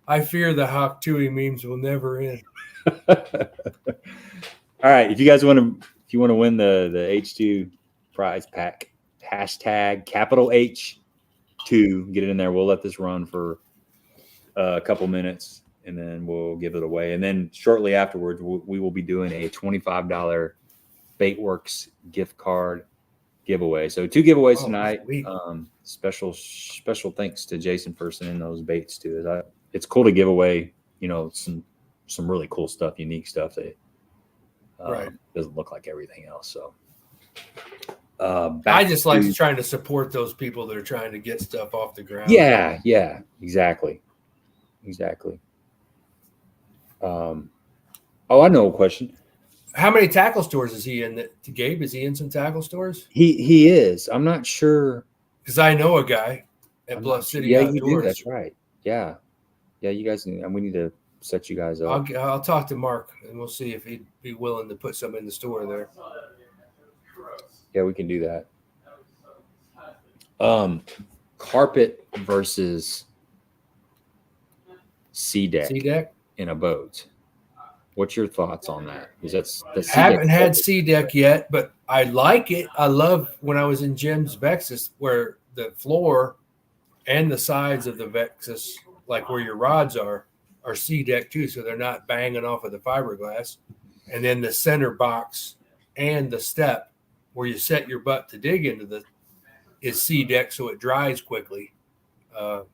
I fear the hawk tui memes will never end." All right, if you guys want to win the H2 prize pack, hashtag capital H2, get it in there. We'll let this run for a couple minutes, and then we'll give it away. And then shortly afterwards, we will be doing a $25 Baitworks gift card giveaway. So 2 giveaways tonight. Special thanks to Jason for sending those baits too. It's cool to give away, some really cool stuff, unique stuff that doesn't look like everything else. So I just like trying to support those people that are trying to get stuff off the ground. Yeah, exactly. I know a question. How many tackle stores is he in? Gabe, is he in some tackle stores? He is. I'm not sure. Because I know a guy at Bluff City Outdoors. You do. That's right. Yeah. You guys, we need to set you guys up. I'll talk to Mark, and we'll see if he'd be willing to put some in the store there. Yeah, we can do that. Carpet versus sea deck in a boat. What's your thoughts on that? Because haven't had sea deck yet, but I like it. I love when I was in Jim's Vexus where the floor and the sides of the Vexus, like where your rods are sea deck too, so they're not banging off of the fiberglass. And then the center box and the step where you set your butt to dig into is sea deck, so it dries quickly. And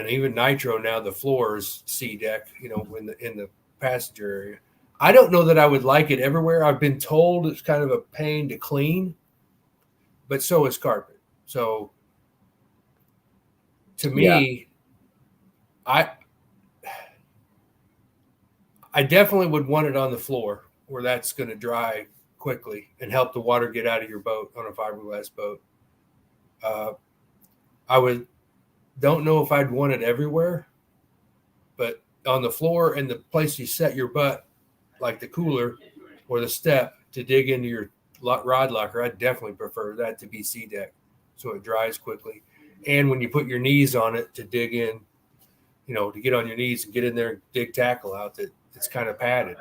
even Nitro now, the floor is sea deck, in the passenger area. I don't know that I would like it everywhere. I've been told it's kind of a pain to clean, but so is carpet. So to me, I definitely would want it on the floor where that's going to dry quickly and help the water get out of your boat on a fiberglass boat. Don't know if I'd want it everywhere, but on the floor and the place you set your butt, like the cooler or the step to dig into your rod locker, I'd definitely prefer that to be sea deck so it dries quickly. And when you put your knees on it to dig in, to get on your knees and get in there and dig tackle out, that it's kind of padded.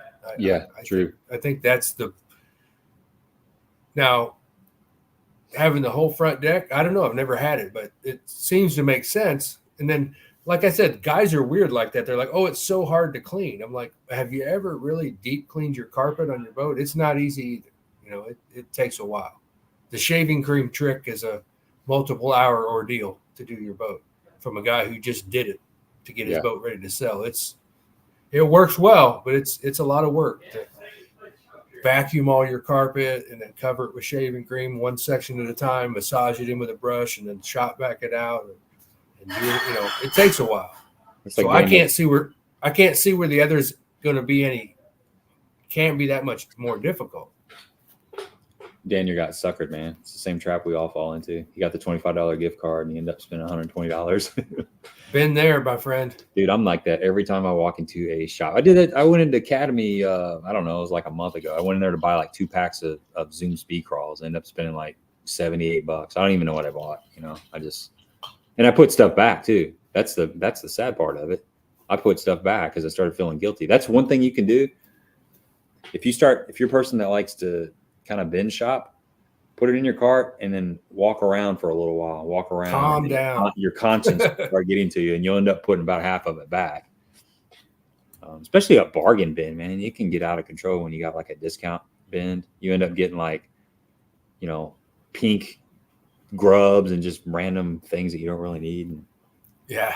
True. I think that's now having the whole front deck. I don't know. I've never had it, but it seems to make sense. And then, like I said, guys are weird like that. They're like, oh, it's so hard to clean. I'm like, have you ever really deep cleaned your carpet on your boat? It's not easy either. You know, it takes a while. The shaving cream trick is a multiple hour ordeal to do your boat from a guy who just did it to get his boat ready to sell. It works well, but it's a lot of work to vacuum all your carpet and then cover it with shaving cream one section at a time, massage it in with a brush, and then shop back it out. And do it, you know, it takes a while. So I can't see where the other's going to be can't be that much more difficult. Daniel got suckered, man. It's the same trap we all fall into. You got the $25 gift card and you end up spending $120. Been there, my friend. Dude, I'm like that every time I walk into a shop. I did it. I went into Academy, I don't know, it was like a month ago. I went in there to buy like 2 packs of Zoom speed crawls. I ended up spending like $78. I don't even know what I bought. You know, and I put stuff back too. That's the sad part of it. I put stuff back because I started feeling guilty. That's one thing you can do. If you're a person that likes to kind of binge shop, put it in your cart and then walk around for a little while. Walk around. Calm down. Your conscience start getting to you, and you'll end up putting about half of it back. Especially a bargain bin, man. It can get out of control when you got like a discount bin. You end up getting like, you know, pink grubs and just random things that you don't really need. Yeah.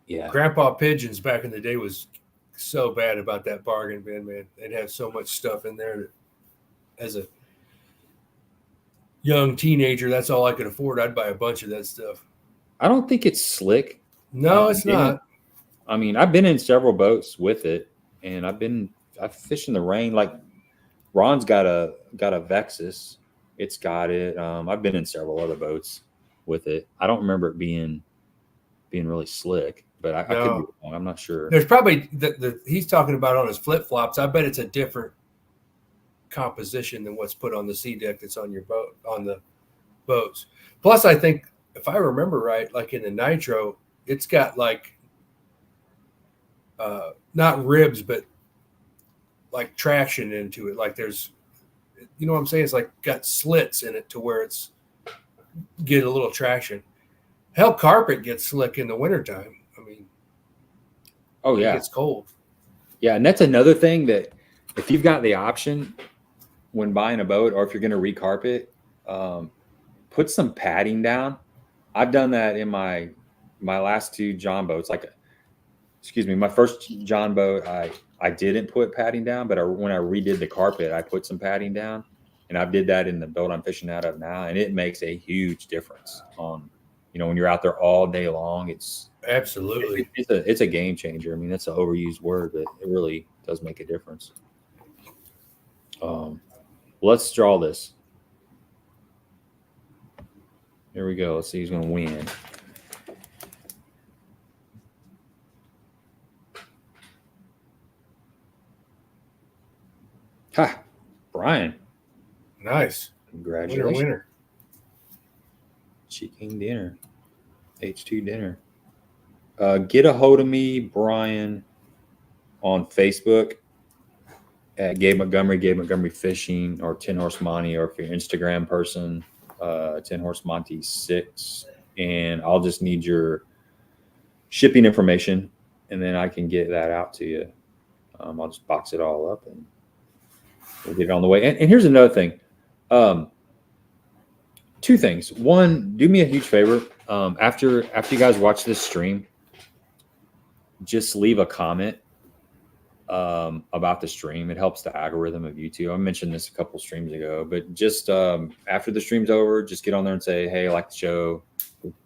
Yeah. Grandpa Pigeons back in the day was so bad about that bargain bin, man. They'd have so much stuff in there that as a young teenager, that's all I could afford. I'd buy a bunch of that stuff. I don't think it's slick. No, it's not. I mean, I've been in several boats with it, and I've fished in the rain. Like Ron's got a Vexus. It's got it. I've been in several other boats with it. I don't remember it being really slick, but I could be wrong. I'm not sure. There's probably he's talking about on his flip flops. I bet it's a different composition than what's put on the sea deck that's on your boat, on the boats. Plus, I think if I remember right, like in the Nitro, it's got like not ribs, but like traction into it. Like there's, you know what I'm saying? It's like got slits in it to where it's get a little traction. Hell, carpet gets slick in the wintertime. I mean, oh yeah, it's cold. Yeah, and that's another thing that if you've got the option when buying a boat, or if you're going to recarpet, put some padding down. I've done that in my last 2 John boats. My first John boat, I didn't put padding down, but when I redid the carpet, I put some padding down, and I did that in the boat I'm fishing out of now, and it makes a huge difference on, you know, when you're out there all day long. It's absolutely it's a game changer. I mean, that's an overused word, but it really does make a difference. Let's draw this. Here we go. Let's see who's going to win. Ha! Brian. Nice. Congratulations. Winner. Chicken dinner. H2 dinner. Get a hold of me, Brian, on Facebook at Gabe Montgomery Fishing, or 10 Horse Monty, or if you're an Instagram person, 10 Horse Monty 6. And I'll just need your shipping information, and then I can get that out to you. I'll just box it all up and we'll get it on the way. And here's another thing. 2 things. One, do me a huge favor. After you guys watch this stream, just leave a comment about the stream. It helps the algorithm of YouTube. I mentioned this a couple streams ago, but just after the stream's over, just get on there and say, hey, I like the show.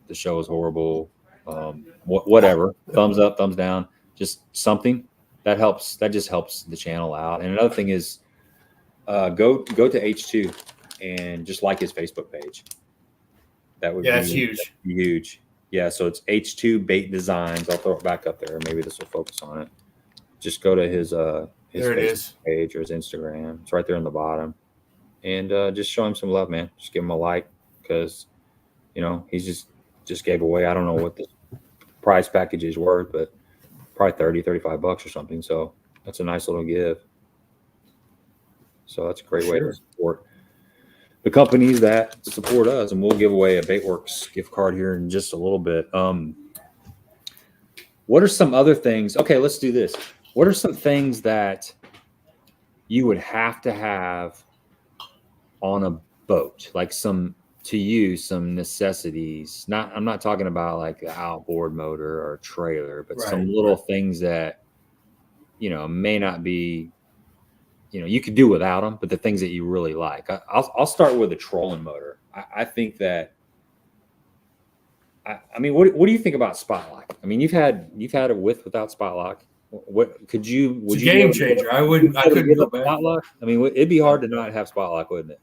The show is horrible. Whatever. Thumbs up, thumbs down. Just something that helps. That just helps the channel out. And another thing is, go to H2 and just like his Facebook page. That would be huge. Yeah, so it's H2 Bait Designs. I'll throw it back up there. Maybe this will focus on it. Just go to his Facebook page or his Instagram. It's right there on the bottom. And just show him some love, man. Just give him a like, because, you know, he's just gave away, I don't know what the price package is worth, but probably $30, $35 or something. So That's a nice little give. So that's a great way to support the companies that support us, and we'll give away a Baitworks gift card here in just a little bit. What are some other things? Okay, let's do this. What are some things that you would have to have on a boat? Like some necessities. I'm not talking about like the outboard motor or trailer, but some little things that, may not be, you could do without them, but the things that you really like. I'll start with a trolling motor. I think that, I mean, what do you think about spot lock? I mean, you've had a without spot lock. What could you? It's a game changer. I couldn't go back. Spot lock? I mean, it'd be hard to not have spot lock, wouldn't it?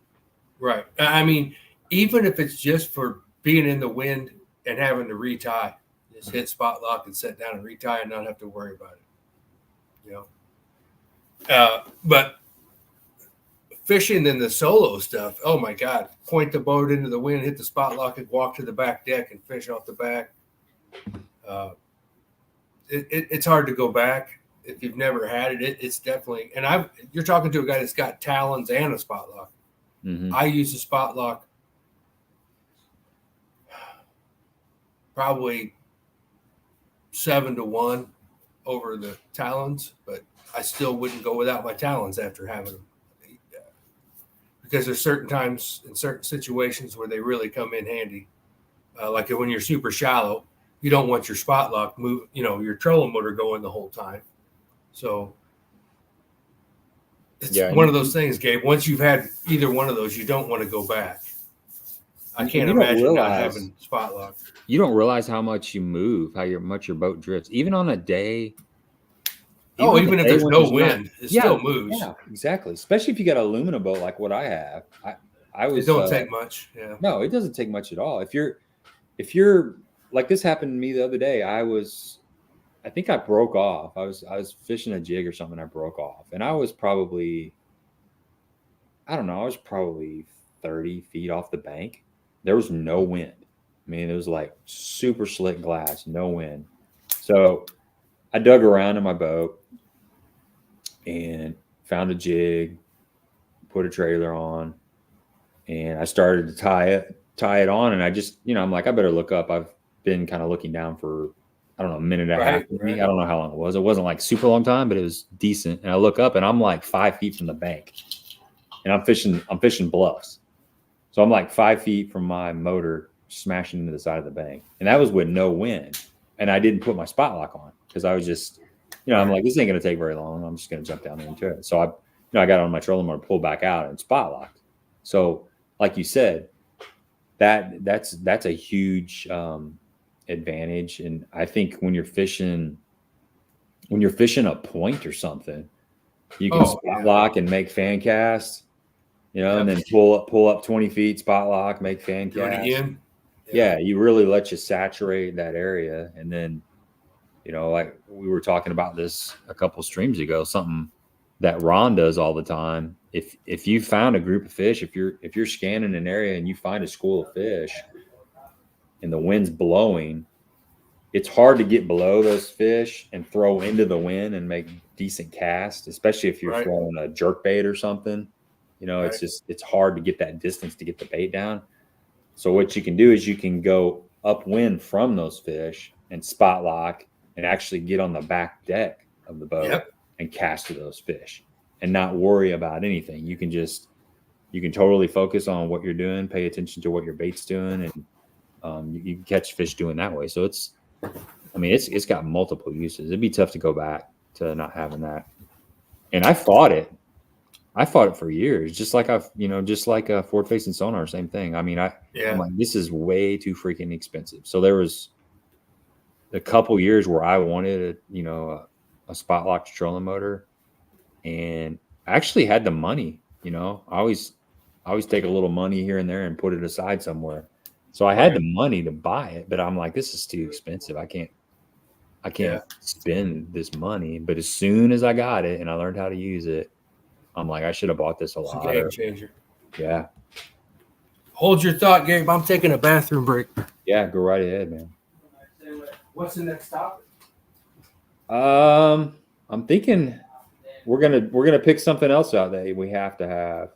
Right. I mean, even if it's just for being in the wind and having to retie, just hit spot lock and sit down and retie and not have to worry about it. But fishing and the solo stuff, oh my God, point the boat into the wind, hit the spot lock and walk to the back deck and fish off the back. It's hard to go back if you've never had it. It's definitely, and you're talking to a guy that's got talons and a spot lock. Mm-hmm. I use the spot lock probably 7-1 over the talons, but I still wouldn't go without my talons after having them, because there's certain times in certain situations where they really come in handy. Like when you're super shallow, you don't want your spot lock your trolling motor going the whole time. So it's one of those things, Gabe. Once you've had either one of those, you don't want to go back. I can't imagine not having spot lock. You don't realize how much you move, much your boat drifts, even on a day. Even if there's no wind, it still moves. Yeah, exactly. Especially if you got an aluminum boat like what I have. It don't take much. Yeah. No, it doesn't take much at all. If you're like, this happened to me the other day. I think I broke off. I was fishing a jig or something. I broke off, and I was probably 30 feet off the bank. There was no wind. I mean, it was like super slick glass, no wind. So I dug around in my boat and found a jig, put a trailer on, and I started to tie it on. And I just, I'm like, I better look up. I've been kind of looking down for, I don't know, a minute and a half. Right. I don't know how long it was. It wasn't like super long time, but it was decent. And I look up and I'm like 5 feet from the bank, and I'm fishing bluffs. So I'm like 5 feet from my motor smashing into the side of the bank. And that was with no wind. And I didn't put my spot lock on because I was just, I'm like, this ain't going to take very long. I'm just going to jump down into it. So I got on my trolling motor, pulled back out, and spot locked. So like you said, that's a huge advantage. And I think when you're fishing a point or something, you can spot lock and make fan casts, and then pull up 20 feet, spot lock, make fan cast. Again. Yeah, you really let you saturate that area. And then, like we were talking about this a couple streams ago, something that Ron does all the time. If you found a group of fish, if you're scanning an area and you find a school of fish and the wind's blowing, it's hard to get below those fish and throw into the wind and make decent casts, especially if you're throwing a jerk bait or something. It's hard to get that distance to get the bait down. So what you can do is you can go upwind from those fish and spot lock and actually get on the back deck of the boat and cast to those fish and not worry about anything. You can totally focus on what you're doing, pay attention to what your bait's doing, and you can catch fish doing that way. So it's got multiple uses. It'd be tough to go back to not having that. And I fought it for years, just like a forward facing sonar, same thing. I mean, I'm like, this is way too freaking expensive. So there was a couple years where I wanted a spot locked trolling motor, and I actually had the money. I always take a little money here and there and put it aside somewhere. So I had the money to buy it, but I'm like, this is too expensive. I can't spend this money. But as soon as I got it and I learned how to use it, I'm like, I should have bought this a lot. It's a game changer. Yeah. Hold your thought, Gabe. I'm taking a bathroom break. Yeah, go right ahead, man. What's the next topic? I'm thinking we're gonna pick something else out that we have to have.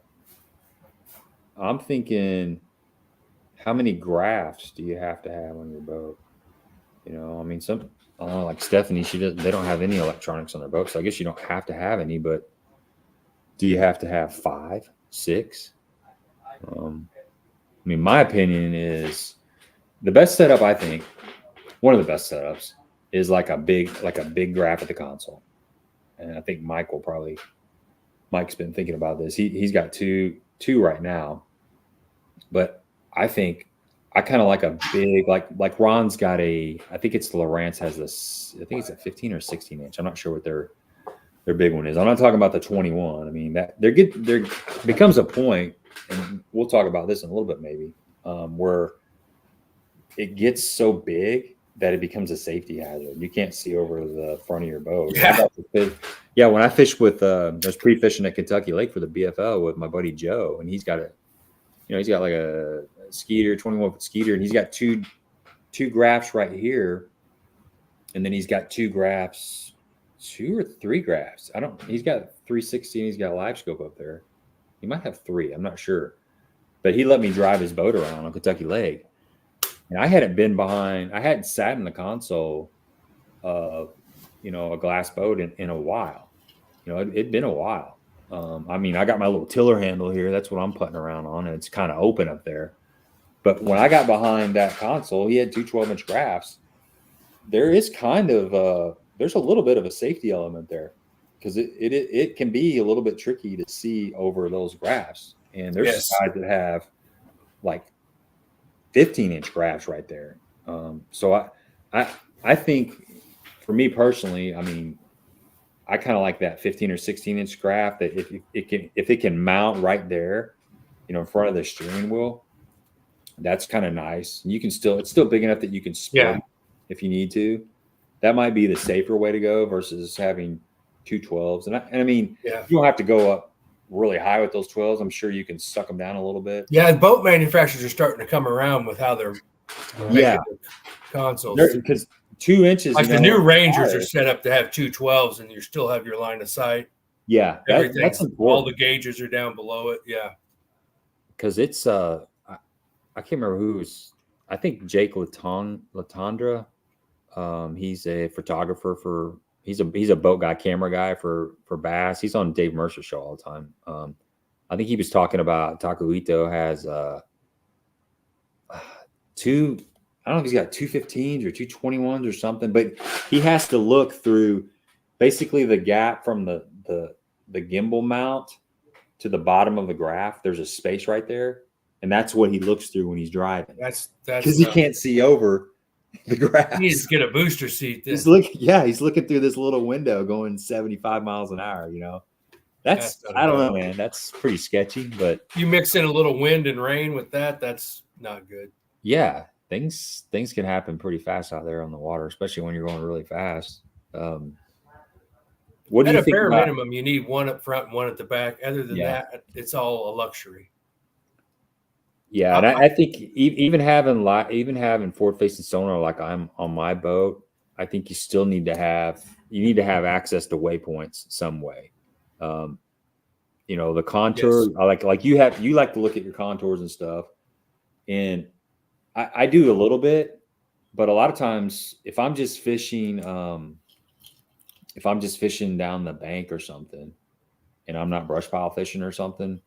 I'm thinking, how many grafts do you have to have on your boat? You know, I mean, I don't know, like Stephanie, they don't have any electronics on their boat, so I guess you don't have to have any. But do you have to have 5, 6? I mean, my opinion is the best setup. I think one of the best setups is like a big graph at the console. And I think Mike's been thinking about this. He's got two right now, but I think I kind of like a big, like Ron's got I think it's Lowrance has this, I think it's a 15 or 16 inch. I'm not sure what their big one is. I'm not talking about the 21. I mean, that there becomes a point, and we'll talk about this in a little bit maybe, where it gets so big that it becomes a safety hazard. You can't see over the front of your boat. Yeah. When I fished with, I was pre-fishing at Kentucky Lake for the BFL with my buddy Joe, and he's got like a Skeeter, 21-foot Skeeter, and he's got two grafts right here, and then he's got 2 or 3 grafts. He's got 360 and he's got a live scope up there. He might have 3, I'm not sure. But he let me drive his boat around on Kentucky Lake. And I hadn't sat in the console of, a glass boat in a while. It'd been a while. I mean, I got my little tiller handle here. That's what I'm putting around on, and it's kind of open up there. But when I got behind that console, he had 2 12-inch grafts. There is there's a little bit of a safety element there, because it can be a little bit tricky to see over those grafts. And there's guys that have like 15-inch grafts right there. So I think for me personally, I mean, I kind of like that 15 or 16-inch graft that if it can mount right there, in front of the steering wheel, that's kind of nice. It's still big enough that you can split if you need to. That might be the safer way to go versus having 2 12s. And I mean, you don't have to go up really high with those 12s. I'm sure you can suck them down a little bit. Yeah, boat manufacturers are starting to come around with how they're making consoles. Because 2 inches, like the new Rangers are set up to have 2 12s, and you still have your line of sight. Yeah, that's important. All the gauges are down below it. Yeah, because it's I can't remember who's. I think Jake Latondra. He's a photographer he's a boat guy, camera guy for bass. He's on Dave Mercer show all the time. I think he was talking about Takuito has 2. I don't know if he's got 215s or 221s or something, but he has to look through basically the gap from the gimbal mount to the bottom of the graph. There's a space right there, and that's what he looks through when he's driving. That's because he can't see over the grass. He needs to get a booster seat. He's looking through this little window going 75 miles an hour. That's I don't know, man. That's pretty sketchy. But you mix in a little wind and rain with that, that's not good. Yeah, things can happen pretty fast out there on the water, especially when you're going really fast. What do you think? At a bare minimum, you need one up front and one at the back. Other than that, it's all a luxury. Yeah, and I think even having forward-facing sonar like I'm on my boat, I think you still need to have access to waypoints some way. The contour, like you like to look at your contours and stuff, and I do a little bit, but a lot of times if I'm just fishing down the bank or something, and I'm not brush pile fishing or something,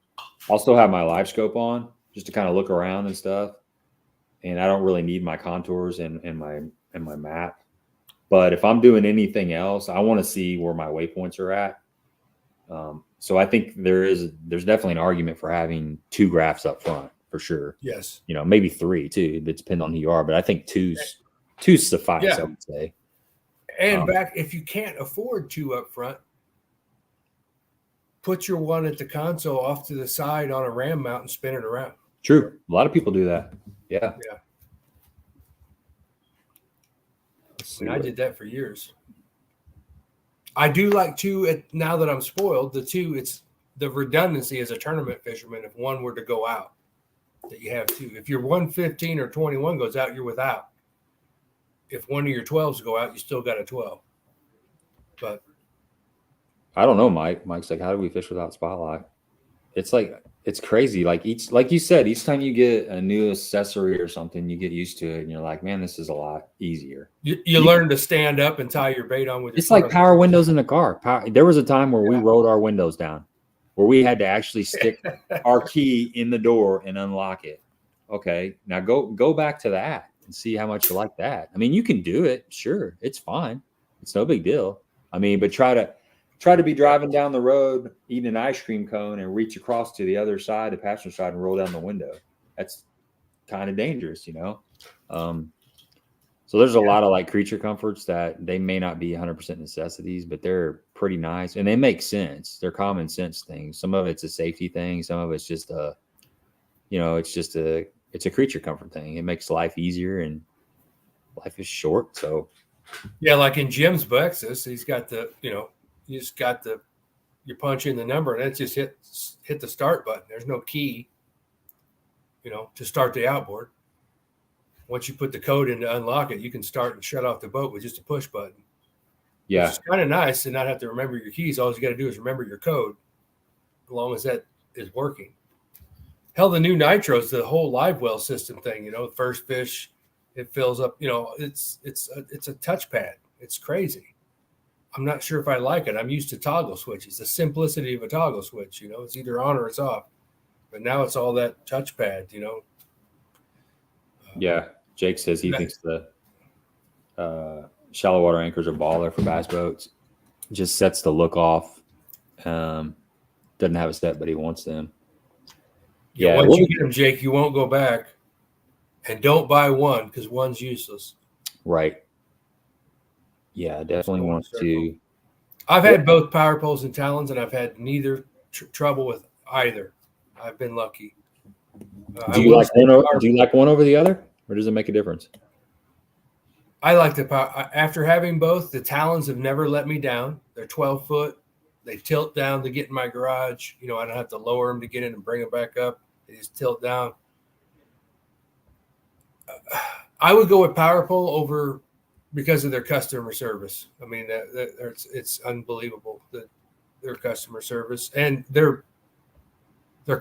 I'll still have my live scope on just to kind of look around and stuff. And I don't really need my contours and my map. But if I'm doing anything else, I want to see where my waypoints are at. So I think there's definitely an argument for having 2 graphs up front for sure. Yes. Maybe 3 too. It depends on who you are, but I think two's suffice. Yeah. I would say. And if you can't afford 2 up front, put your one at the console off to the side on a ram mount and spin it around. True. A lot of people do that. Yeah. Yeah. I did that for years. I do like 2 now that I'm spoiled. The 2, it's the redundancy as a tournament fisherman. If one were to go out, that you have 2. If your 115 or 21 goes out, you're without. If one of your 12s go out, you still got a 12. But I don't know, Mike. Mike's like, how do we fish without spotlight? It's like, it's crazy. Like like you said, each time you get a new accessory or something, you get used to it, and you're like, man, this is a lot easier. You learn to stand up and tie your bait on with. It's like power windows in the car. There was a time where we rolled our windows down, where we had to actually stick our key in the door and unlock it. Okay, now go back to that and see how much you like that. I mean, you can do it. Sure, it's fine. It's no big deal. I mean, but try to be driving down the road, eating an ice cream cone, and reach across to the other side, the passenger side, and roll down the window. That's kind of dangerous, you know? So there's a lot of like creature comforts that they may not be 100% necessities, but they're pretty nice and they make sense. They're common sense things. Some of it's a safety thing. Some of it's just it's a creature comfort thing. It makes life easier, and life is short. So yeah, like in Jim's Bexus, he's got you just got you punch in the number and it just hit the start button. There's no key, to start the outboard. Once you put the code in to unlock it, you can start and shut off the boat with just a push button. Yeah. It's kind of nice to not have to remember your keys. All you got to do is remember your code, as long as that is working. Hell, the new nitros, the whole live well system thing, the first fish, it fills up, it's a touchpad. It's crazy. I'm not sure if I like it. I'm used to toggle switches, the simplicity of a toggle switch, it's either on or it's off. But now it's all that touchpad, Yeah. Jake says he thinks the shallow water anchors are baller for bass boats. Just sets the look off. Doesn't have a set, but he wants them. Yeah. Once you get them, Jake, you won't go back. And don't buy one, because one's useless. Right. Yeah, definitely want to. I've had both power poles and talons, and I've had neither trouble with either. I've been lucky. Do you like one over the other, or does it make a difference? I like the power. After having both, the talons have never let me down. They're 12 foot. They tilt down to get in my garage. I don't have to lower them to get in and bring them back up. They just tilt down. I would go with power pole over because of their customer service. I mean, it's unbelievable that their customer service, and they're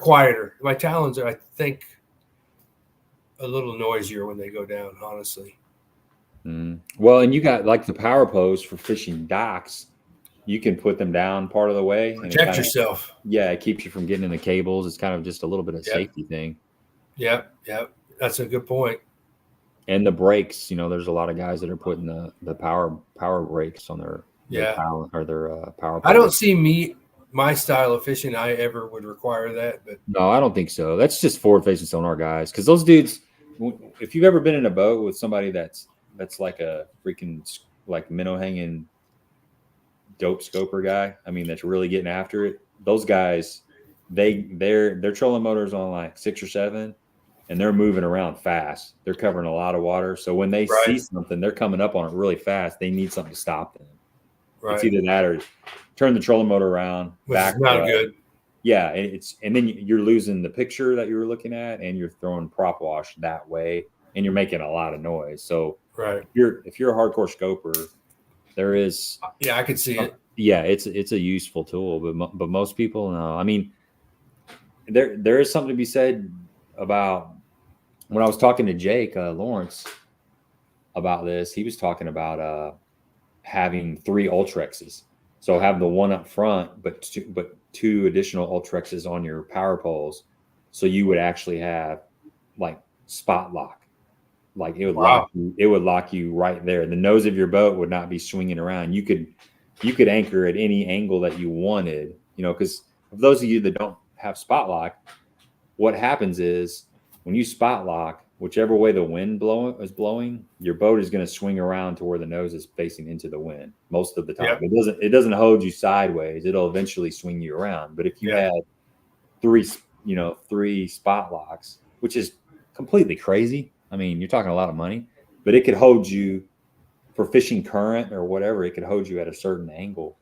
quieter. My talons are, I think, a little noisier when they go down, honestly. Well, and you got like the power poles for fishing docks. You can put them down part of the way. Protect yourself. Yeah, it keeps you from getting in the cables. It's kind of just a little bit of safety thing. Yeah, that's a good point. And the brakes, there's a lot of guys that are putting the power brakes on their power or their power. I don't see my style of fishing. I ever would require that, but no, I don't think so. That's just forward facing sonar guys, because those dudes. If you've ever been in a boat with somebody that's like a freaking like minnow hanging dope scoper guy, I mean, that's really getting after it. Those guys, their trolling motors on like 6 or 7, and they're moving around fast. They're covering a lot of water. So when they see something, they're coming up on it really fast. They need something to stop them. Right. It's either that or turn the trolling motor around. Back. Not good. Yeah, and then you're losing the picture that you were looking at, and you're throwing prop wash that way, and you're making a lot of noise. So if you're a hardcore scoper, there is. Yeah, I could see it. Yeah, it's a useful tool, but most people, no. I mean, there is something to be said about when I was talking to Jake Lawrence about this. He was talking about having 3 Ultrexes. So have the one up front, but 2 additional Ultrexes on your power poles. So you would actually have like spot lock. Like it would lock you right there. The nose of your boat would not be swinging around. You could anchor at any angle that you wanted, because for those of you that don't have spot lock, what happens is when you spot lock, whichever way the wind is blowing, your boat is going to swing around to where the nose is facing into the wind most of the time. Yep. It doesn't hold you sideways. It'll eventually swing you around. But if you had 3 spot locks, which is completely crazy. I mean, you're talking a lot of money, but it could hold you for fishing current or whatever. It could hold you at a certain angle.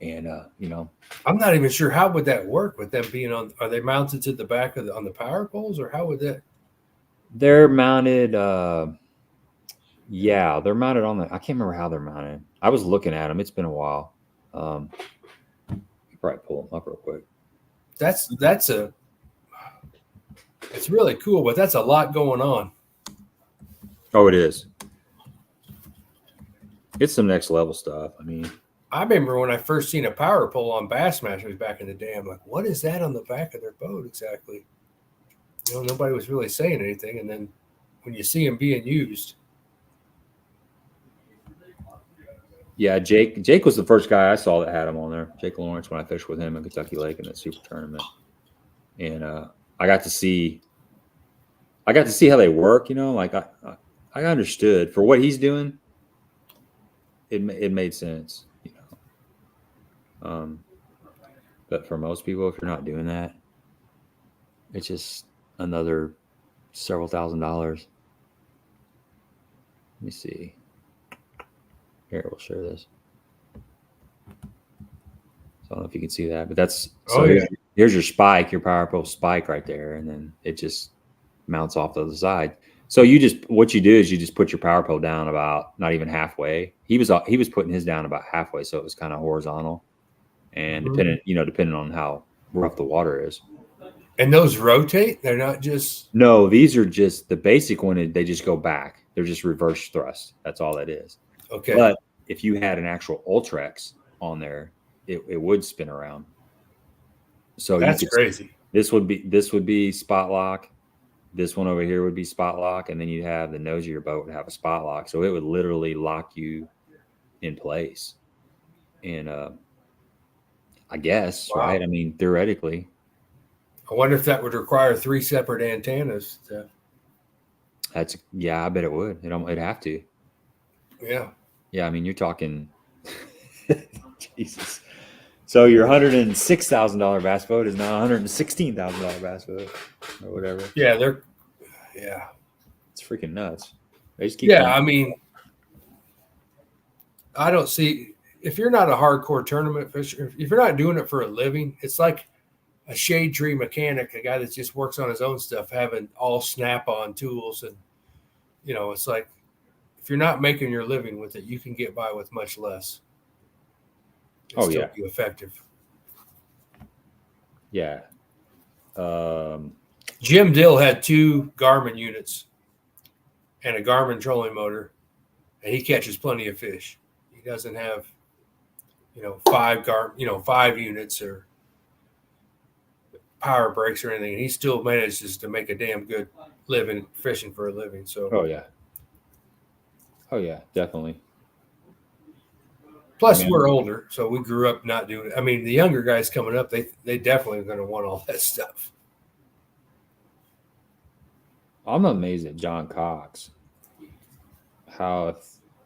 And, I'm not even sure how would that work with them being on. Are they mounted to the back on the power poles, or how would that? They're mounted. They're mounted on the. I can't remember how they're mounted. I was looking at them. It's been a while. Probably pull them up real quick. It's really cool, but that's a lot going on. Oh, it is. It's some next level stuff. I mean, I remember when I first seen a power pole on Bassmasters back in the day. I'm like, what is that on the back of their boat exactly? You know, nobody was really saying anything. And then when you see them being used. yeah, Jake was the first guy I saw that had him on there. Jake Lawrence, when I fished with him in Kentucky Lake in that super tournament. And I got to see how they work, you know, like I understood for what he's doing. It made sense, you know. But for most people, if you're not doing that, it's just another several $1,000s. Let me see. Here, we'll share this. So I don't know if you can see that, but that's here's your spike, your power pole spike right there, and then it just mounts off the other side. So what you do is you just put your power pole down about not even halfway. He was putting his down about halfway, so it was kind of horizontal, and depending on how rough the water is. And those rotate? They're not just no. These are just the basic one. They just go back. They're just reverse thrust. That's all that is. Okay. But if you had an actual Ultrex on there, it would spin around. So that's crazy. This would be spot lock. This one over here would be spot lock, and then you'd have the nose of your boat would have a spot lock. So it would literally lock you in place. And I guess, wow. Right? I mean, theoretically. I wonder if that would require 3 separate antennas. I bet it would. It'd have to. Yeah. Yeah, I mean, you're talking Jesus. So your $106,000 bass boat is now $116,000 bass boat or whatever. Yeah, it's freaking nuts. They just keep I mean, I don't see if you're not a hardcore tournament fisher, if you're not doing it for a living, it's like a shade tree mechanic, a guy that just works on his own stuff, having all snap-on tools, and you know, it's like if you're not making your living with it, you can get by with much less. Still be effective. Yeah. Jim Dill had 2 Garmin units and a Garmin trolling motor, and he catches plenty of fish. He doesn't have, 5 units or power brakes or anything. And he still manages to make a damn good living fishing for a living. So. Oh yeah, definitely. Plus, we're older, so we grew up not doing it. I mean, the younger guys coming up, they definitely are going to want all that stuff. I'm amazed at John Cox, how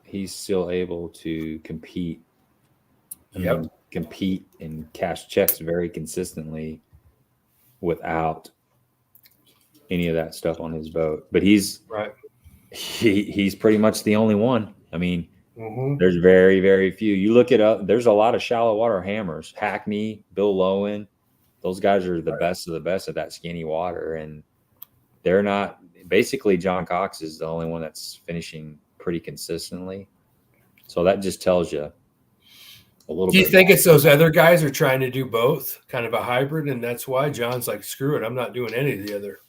he's still able to compete. Compete and cash checks very consistently without any of that stuff on his boat. But he's pretty much the only one. I mean, there's very, very few. You look at there's a lot of shallow water hammers. Hackney, Bill Lowen, those guys are the best of the best at that skinny water, and they're not. Basically, John Cox is the only one that's finishing pretty consistently. So that just tells you a little bit. Do you think it's those other guys are trying to do both, kind of a hybrid, and that's why John's like, screw it, I'm not doing any of the other.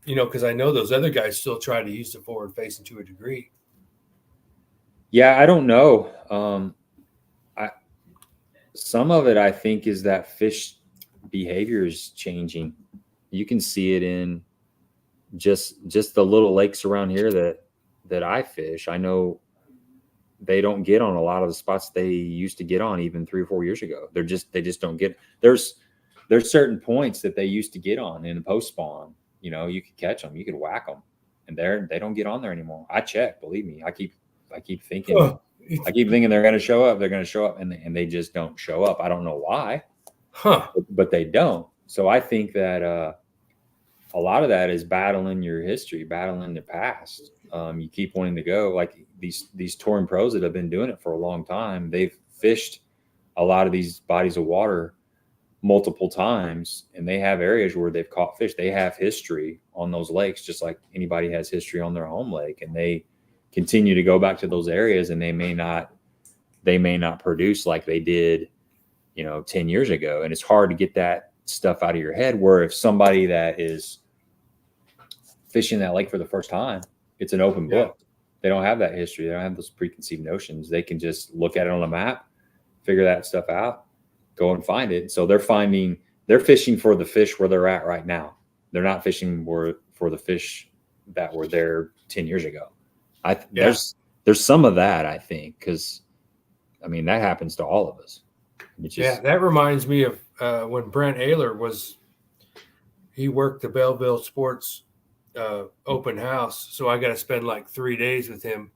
Because I know those other guys still try to use the forward facing to a degree. Yeah, I don't know. Some of it I think is that fish behavior is changing. You can see it in just the little lakes around here that I fish. I know they don't get on a lot of the spots they used to get on even 3 or 4 years ago. They just don't get. There's certain points that they used to get on in the post spawn. You could catch them, you could whack them, and they don't get on there anymore. I check, believe me. I keep thinking, they're going to show up. They're going to show up, and they just don't show up. I don't know why, but they don't. So I think that a lot of that is battling your history, battling the past. You keep wanting to go. Like these touring pros that have been doing it for a long time, they've fished a lot of these bodies of water multiple times, and they have areas where they've caught fish. They have history on those lakes, just like anybody has history on their home lake, and they continue to go back to those areas, and they may not produce like they did, 10 years ago. And it's hard to get that stuff out of your head, where if somebody that is fishing that lake for the first time, it's an open book. They don't have that history. They don't have those preconceived notions. They can just look at it on a map, figure that stuff out, go and find it. So they're fishing for the fish where they're at right now. They're not fishing for the fish that were there 10 years ago. There's some of that, I think, because that happens to all of us. That reminds me of when Brent Ayler he worked the Belleville Sports open house. So I got to spend like 3 days with him.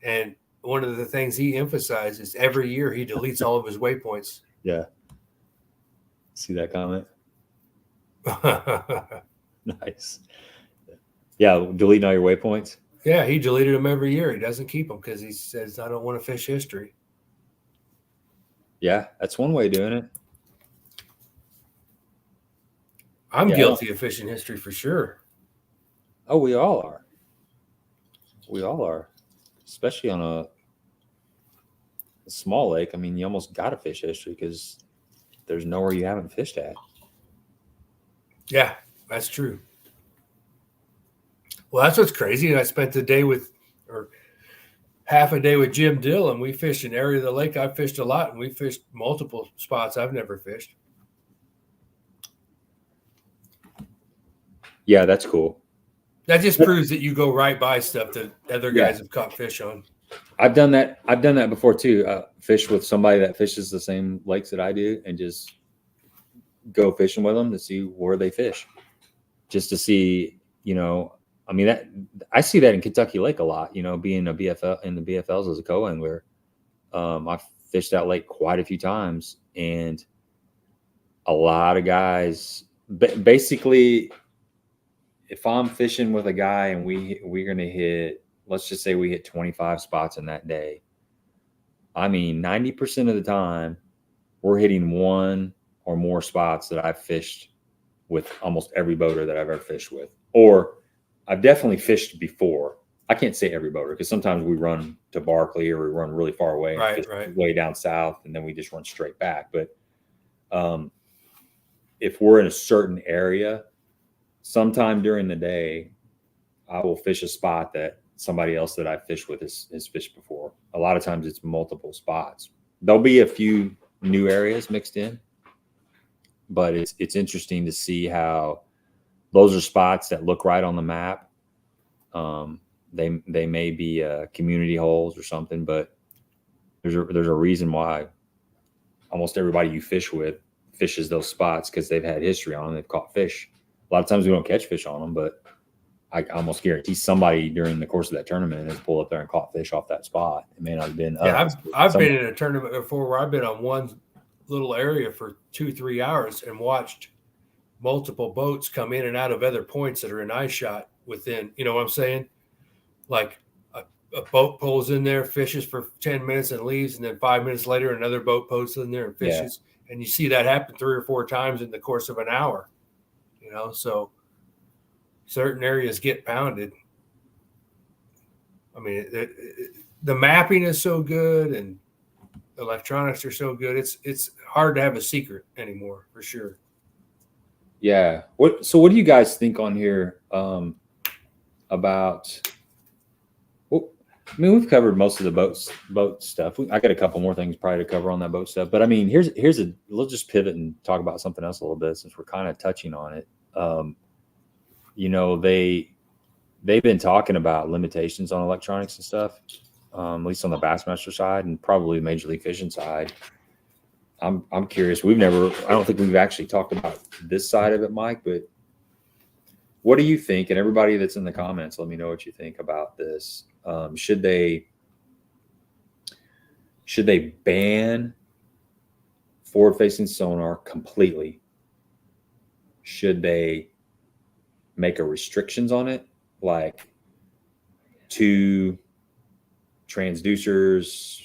And one of the things he emphasizes every year, he deletes all of his waypoints. Yeah. See that comment? Nice. Yeah. Deleting all your waypoints. Yeah. He deleted them every year. He doesn't keep them because he says, I don't want to fish history. Yeah. That's one way of doing it. I'm guilty of fishing history for sure. Oh, we all are. We all are, especially on a small lake. You almost got to fish history because there's nowhere you haven't fished at. Yeah, that's true. Well, that's what's crazy. I spent half a day with Jim Dillon. We fished an area of the lake I've fished a lot, and we fished multiple spots I've never fished. Yeah, that's cool. That just proves that you go right by stuff that other guys have caught fish on. I've done that before too. Fish with somebody that fishes the same lakes that I do, and just go fishing with them to see where they fish, just to see. That I see that in Kentucky Lake a lot. Being a BFL in the BFLs as a co-angler, I fished that lake quite a few times, and a lot of guys basically. If I'm fishing with a guy and we're going to hit, let's just say we hit 25 spots in that day. 90% of the time we're hitting one or more spots that I've fished with almost every boater that I've ever fished with, or I've definitely fished before. I can't say every boater because sometimes we run to Barkley or we run really far away, way down south, and then we just run straight back. But if we're in a certain area, sometime during the day, I will fish a spot that somebody else that I've fished with has fished before. A lot of times it's multiple spots. There'll be a few new areas mixed in, but it's interesting to see how those are spots that look right on the map. They may be community holes or something, but there's a reason why almost everybody you fish with fishes those spots, because they've had history on them. They've caught fish. A lot of times we don't catch fish on them, but I almost guarantee somebody during the course of that tournament has pulled up there and caught fish off that spot. It may not have been. I've been in a tournament before where I've been on one little area for 2-3 hours and watched multiple boats come in and out of other points that are in eye shot within. You know what I'm saying? Like a boat pulls in there, fishes for 10 minutes and leaves, and then 5 minutes later another boat pulls in there and fishes. Yeah. And you see that happen 3 or 4 times in the course of an hour. So certain areas get pounded. The mapping is so good and the electronics are so good. It's hard to have a secret anymore, for sure. Yeah. What do you guys think on here about? Well, we've covered most of the boat stuff. I got a couple more things probably to cover on that boat stuff. But we'll just pivot and talk about something else a little bit since we're kind of touching on it. They've been talking about limitations on electronics and stuff, at least on the Bassmaster side and probably Major League Fishing side. I'm curious. I don't think we've actually talked about this side of it, Mike, but what do you think? And everybody that's in the comments, let me know what you think about this. Should they ban forward-facing sonar completely? Should they make a restrictions on it, like 2 transducers,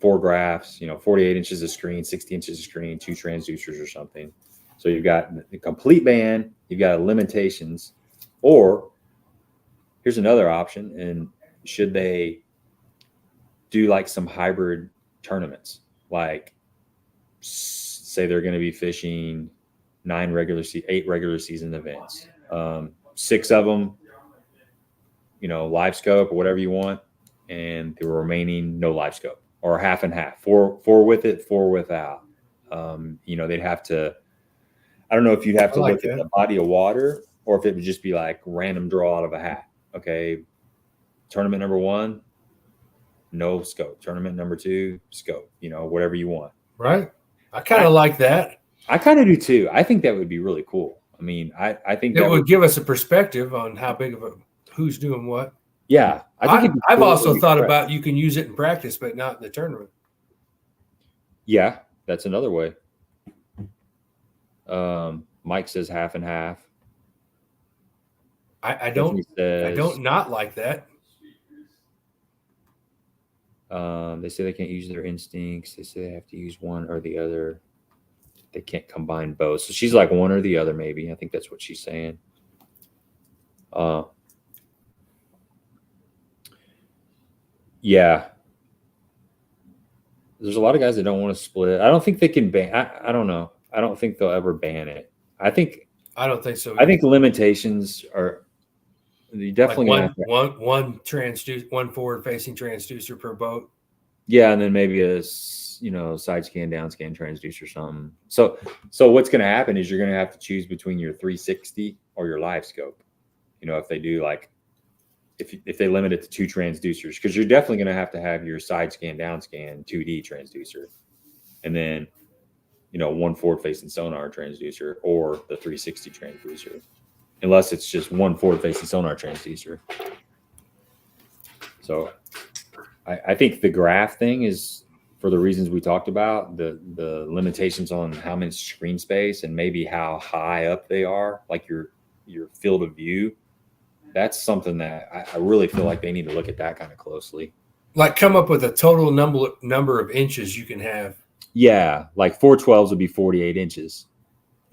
4 graphs, 48 inches of screen, 60 inches of screen, 2 transducers or something? So you've got the complete ban, you've got limitations, or here's another option. And should they do like some hybrid tournaments, like say they're going to be fishing 8 regular season events. 6 of them, live scope or whatever you want, and the remaining no live scope, or half and half, 4 with it, 4 without. They'd have to. I don't know if you'd have to look at the body of water, or if it would just be like random draw out of a hat. Okay, tournament number 1, no scope. Tournament number 2, scope. Whatever you want. Right. I kind of like that. I kind of do too. I think that would be really cool. I mean, I think that would give us a perspective on how big of who's doing what. Yeah, I've also thought about you can use it in practice, but not in the tournament. Yeah, that's another way. Mike says half and half. I don't not like that. They say they can't use their instincts. They say they have to use one or the other. They can't combine both. So she's like one or the other, maybe. I think that's what she's saying. Yeah. There's a lot of guys that don't want to split. I don't think they can ban. I don't know. I don't think they'll ever ban it. I don't think so. I think limitations are. You definitely like one forward facing transducer per boat. Yeah, and then maybe a side scan, down scan transducer or something. So what's going to happen is you're going to have to choose between your 360 or your live scope. If they do if they limit it to 2 transducers, because you're definitely going to have your side scan, down scan 2D transducer, and then one forward facing sonar transducer or the 360 transducer, unless it's just one forward facing sonar transducer. So I think the graph thing is, for the reasons we talked about, the limitations on how much screen space and maybe how high up they are, like your field of view. That's something that I really feel like they need to look at that kind of closely. Like come up with a total number of inches you can have. Yeah, like 412s would be 48 inches.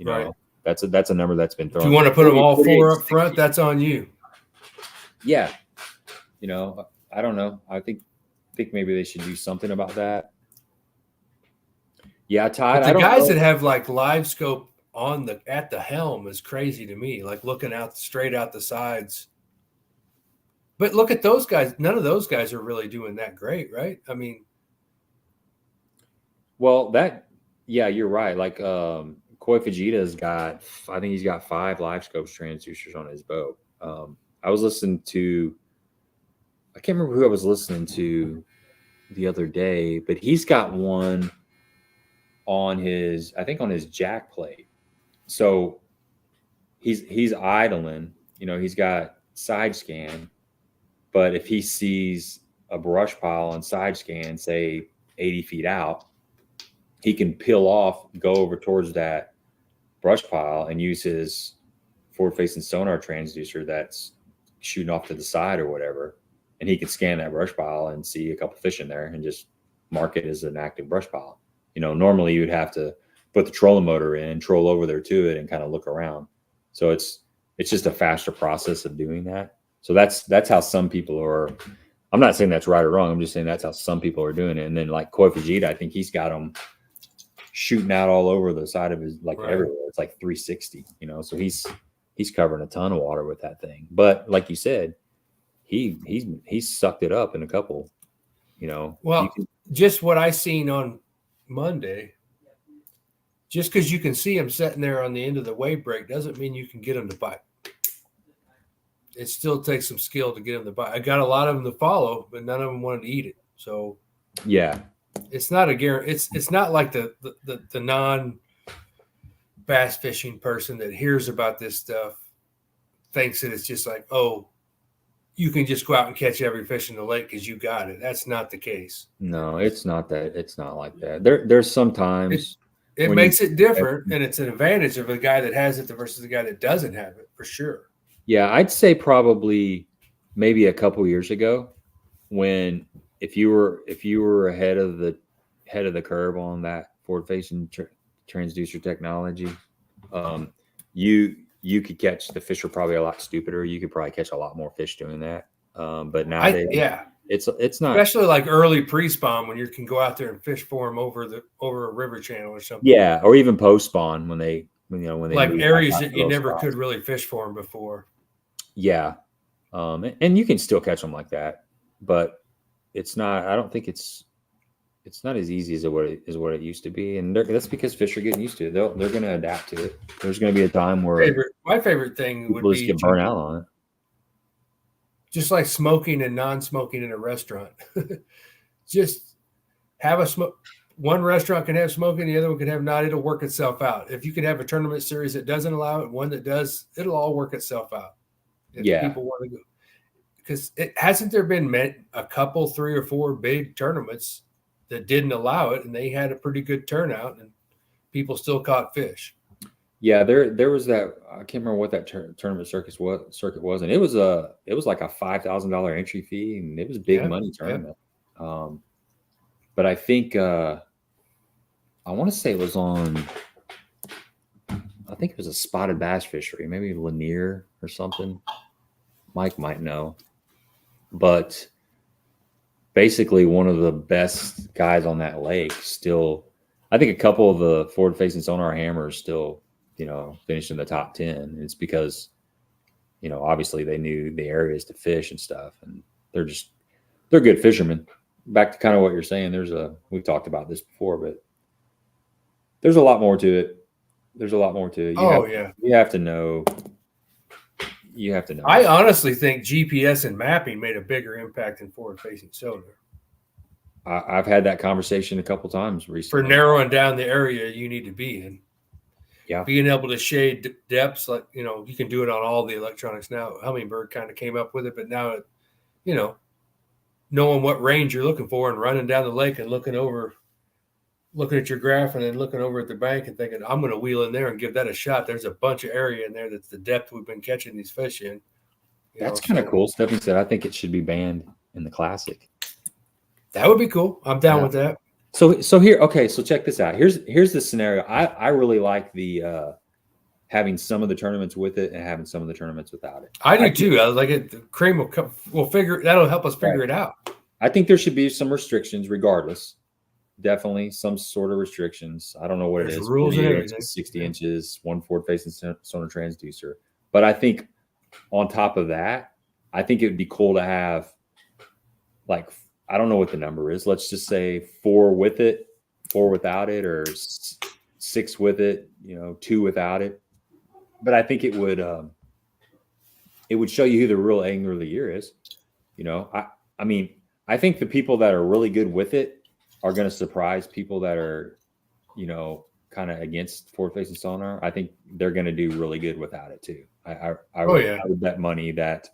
Right. That's a number that's been thrown. If you want to put them all 4 up front, that's on you. Yeah. I don't know. I think maybe they should do something about that. Yeah, Todd. But the guys that have like live scope at the helm is crazy to me. Like looking out straight out the sides. But look at those guys. None of those guys are really doing that great, right? I mean, well, you're right. Like Koi Fujita's got, I think he's got 5 live scopes transducers on his boat. I was listening to, I can't remember who I was listening to the other day, but he's got one on his jack plate. So he's idling, he's got side scan, but if he sees a brush pile on side scan, say 80 feet out, he can peel off, go over towards that brush pile and use his forward-facing sonar transducer that's shooting off to the side or whatever, and he can scan that brush pile and see a couple fish in there and just mark it as an active brush pile. Normally you'd have to put the trolling motor in, troll over there to it, and kind of look around. So it's just a faster process of doing that. So that's how some people are. I'm not saying that's right or wrong. I'm just saying that's how some people are doing it. And then like Koi Fujita, I think he's got them shooting out all over the side of his, like everywhere. It's like 360, so he's covering a ton of water with that thing. But like you said, he's sucked it up in a couple, Well, just what I seen on Monday, just because you can see him sitting there on the end of the wave break doesn't mean you can get him to bite. It still takes some skill to get him to bite. I got a lot of them to follow, but none of them wanted to eat it. So yeah, it's not a guarantee. It's not like the non bass fishing person that hears about this stuff thinks that it's just like, oh, you can just go out and catch every fish in the lake because you got it. That's not the case. No, it's not that. It's not like that. There's sometimes it makes it different, and it's an advantage of a guy that has it versus the guy that doesn't have it, for sure. Yeah, I'd say probably maybe a couple years ago, when if you were ahead of the curve on that forward-facing transducer technology, you could catch, the fish are probably a lot stupider. You could probably catch a lot more fish doing that. But nowadays, It's not, especially like early pre-spawn when you can go out there and fish for them over a river channel or something. yeah, or even post spawn when they like move areas that you those never spots. could really fish for them before. Yeah, and you can still catch them like that, but it's not. I don't think it's not as easy as what it used to be, and that's because fish are getting used to it. They're going to adapt to it. There's going to be a time where My favorite thing would people just be get burnt out on it. Just like smoking and non-smoking in a restaurant. Just have one restaurant can have smoking, the other one can have not. It'll work itself out. If you could have a tournament series that doesn't allow it, one that does, it'll all work itself out. If people want to go, because hasn't there been a couple, 3 or 4 big tournaments that didn't allow it, and they had a pretty good turnout, and people still caught fish. Yeah, there was that. I can't remember what that tournament circuit was, and it was like a $5,000 entry fee, and it was a big money tournament. Yeah. But I think I want to say it was on. I think it was a spotted bass fishery, maybe Lanier or something. Mike might know, but basically one of the best guys on that lake still. I think a couple of the forward-facing sonar hammers still, finished in the top 10. And it's because, obviously they knew the areas to fish and stuff, and they're good fishermen. Back to kind of what you're saying, we've talked about this before, but there's a lot more to it. You have to know. You have to know. I honestly think GPS and mapping made a bigger impact than forward-facing sonar. I've had that conversation a couple times recently. For narrowing down the area you need to be in. Yeah. Being able to shade depths, like, you can do it on all the electronics now. Humminbird kind of came up with it, but now, knowing what range you're looking for and running down the lake and looking at your graph and then looking over at the bank and thinking, I'm going to wheel in there and give that a shot. There's a bunch of area in there that's the depth we've been catching these fish in. That's kind of cool. Stephanie said, I think it should be banned in the Classic. That would be cool. I'm down with that. So here, okay. So check this out. Here's the scenario. I really like the having some of the tournaments with it and having some of the tournaments without it. I do too. I like it. The cream will figure. That'll help us figure it out. I think there should be some restrictions, regardless. Definitely some sort of restrictions. I don't know what it is. Rules and everything. 60 inches, one forward-facing sonar transducer. But I think on top of that, I think it would be cool to have, like, I don't know what the number is. Let's just say 4 with it, 4 without it, or 6 with it, 2 without it. But I think it would show you who the real angler of the year is. I mean, I think the people that are really good with it are going to surprise people that are, kind of against forward-facing sonar. I think they're going to do really good without it too. I would bet money that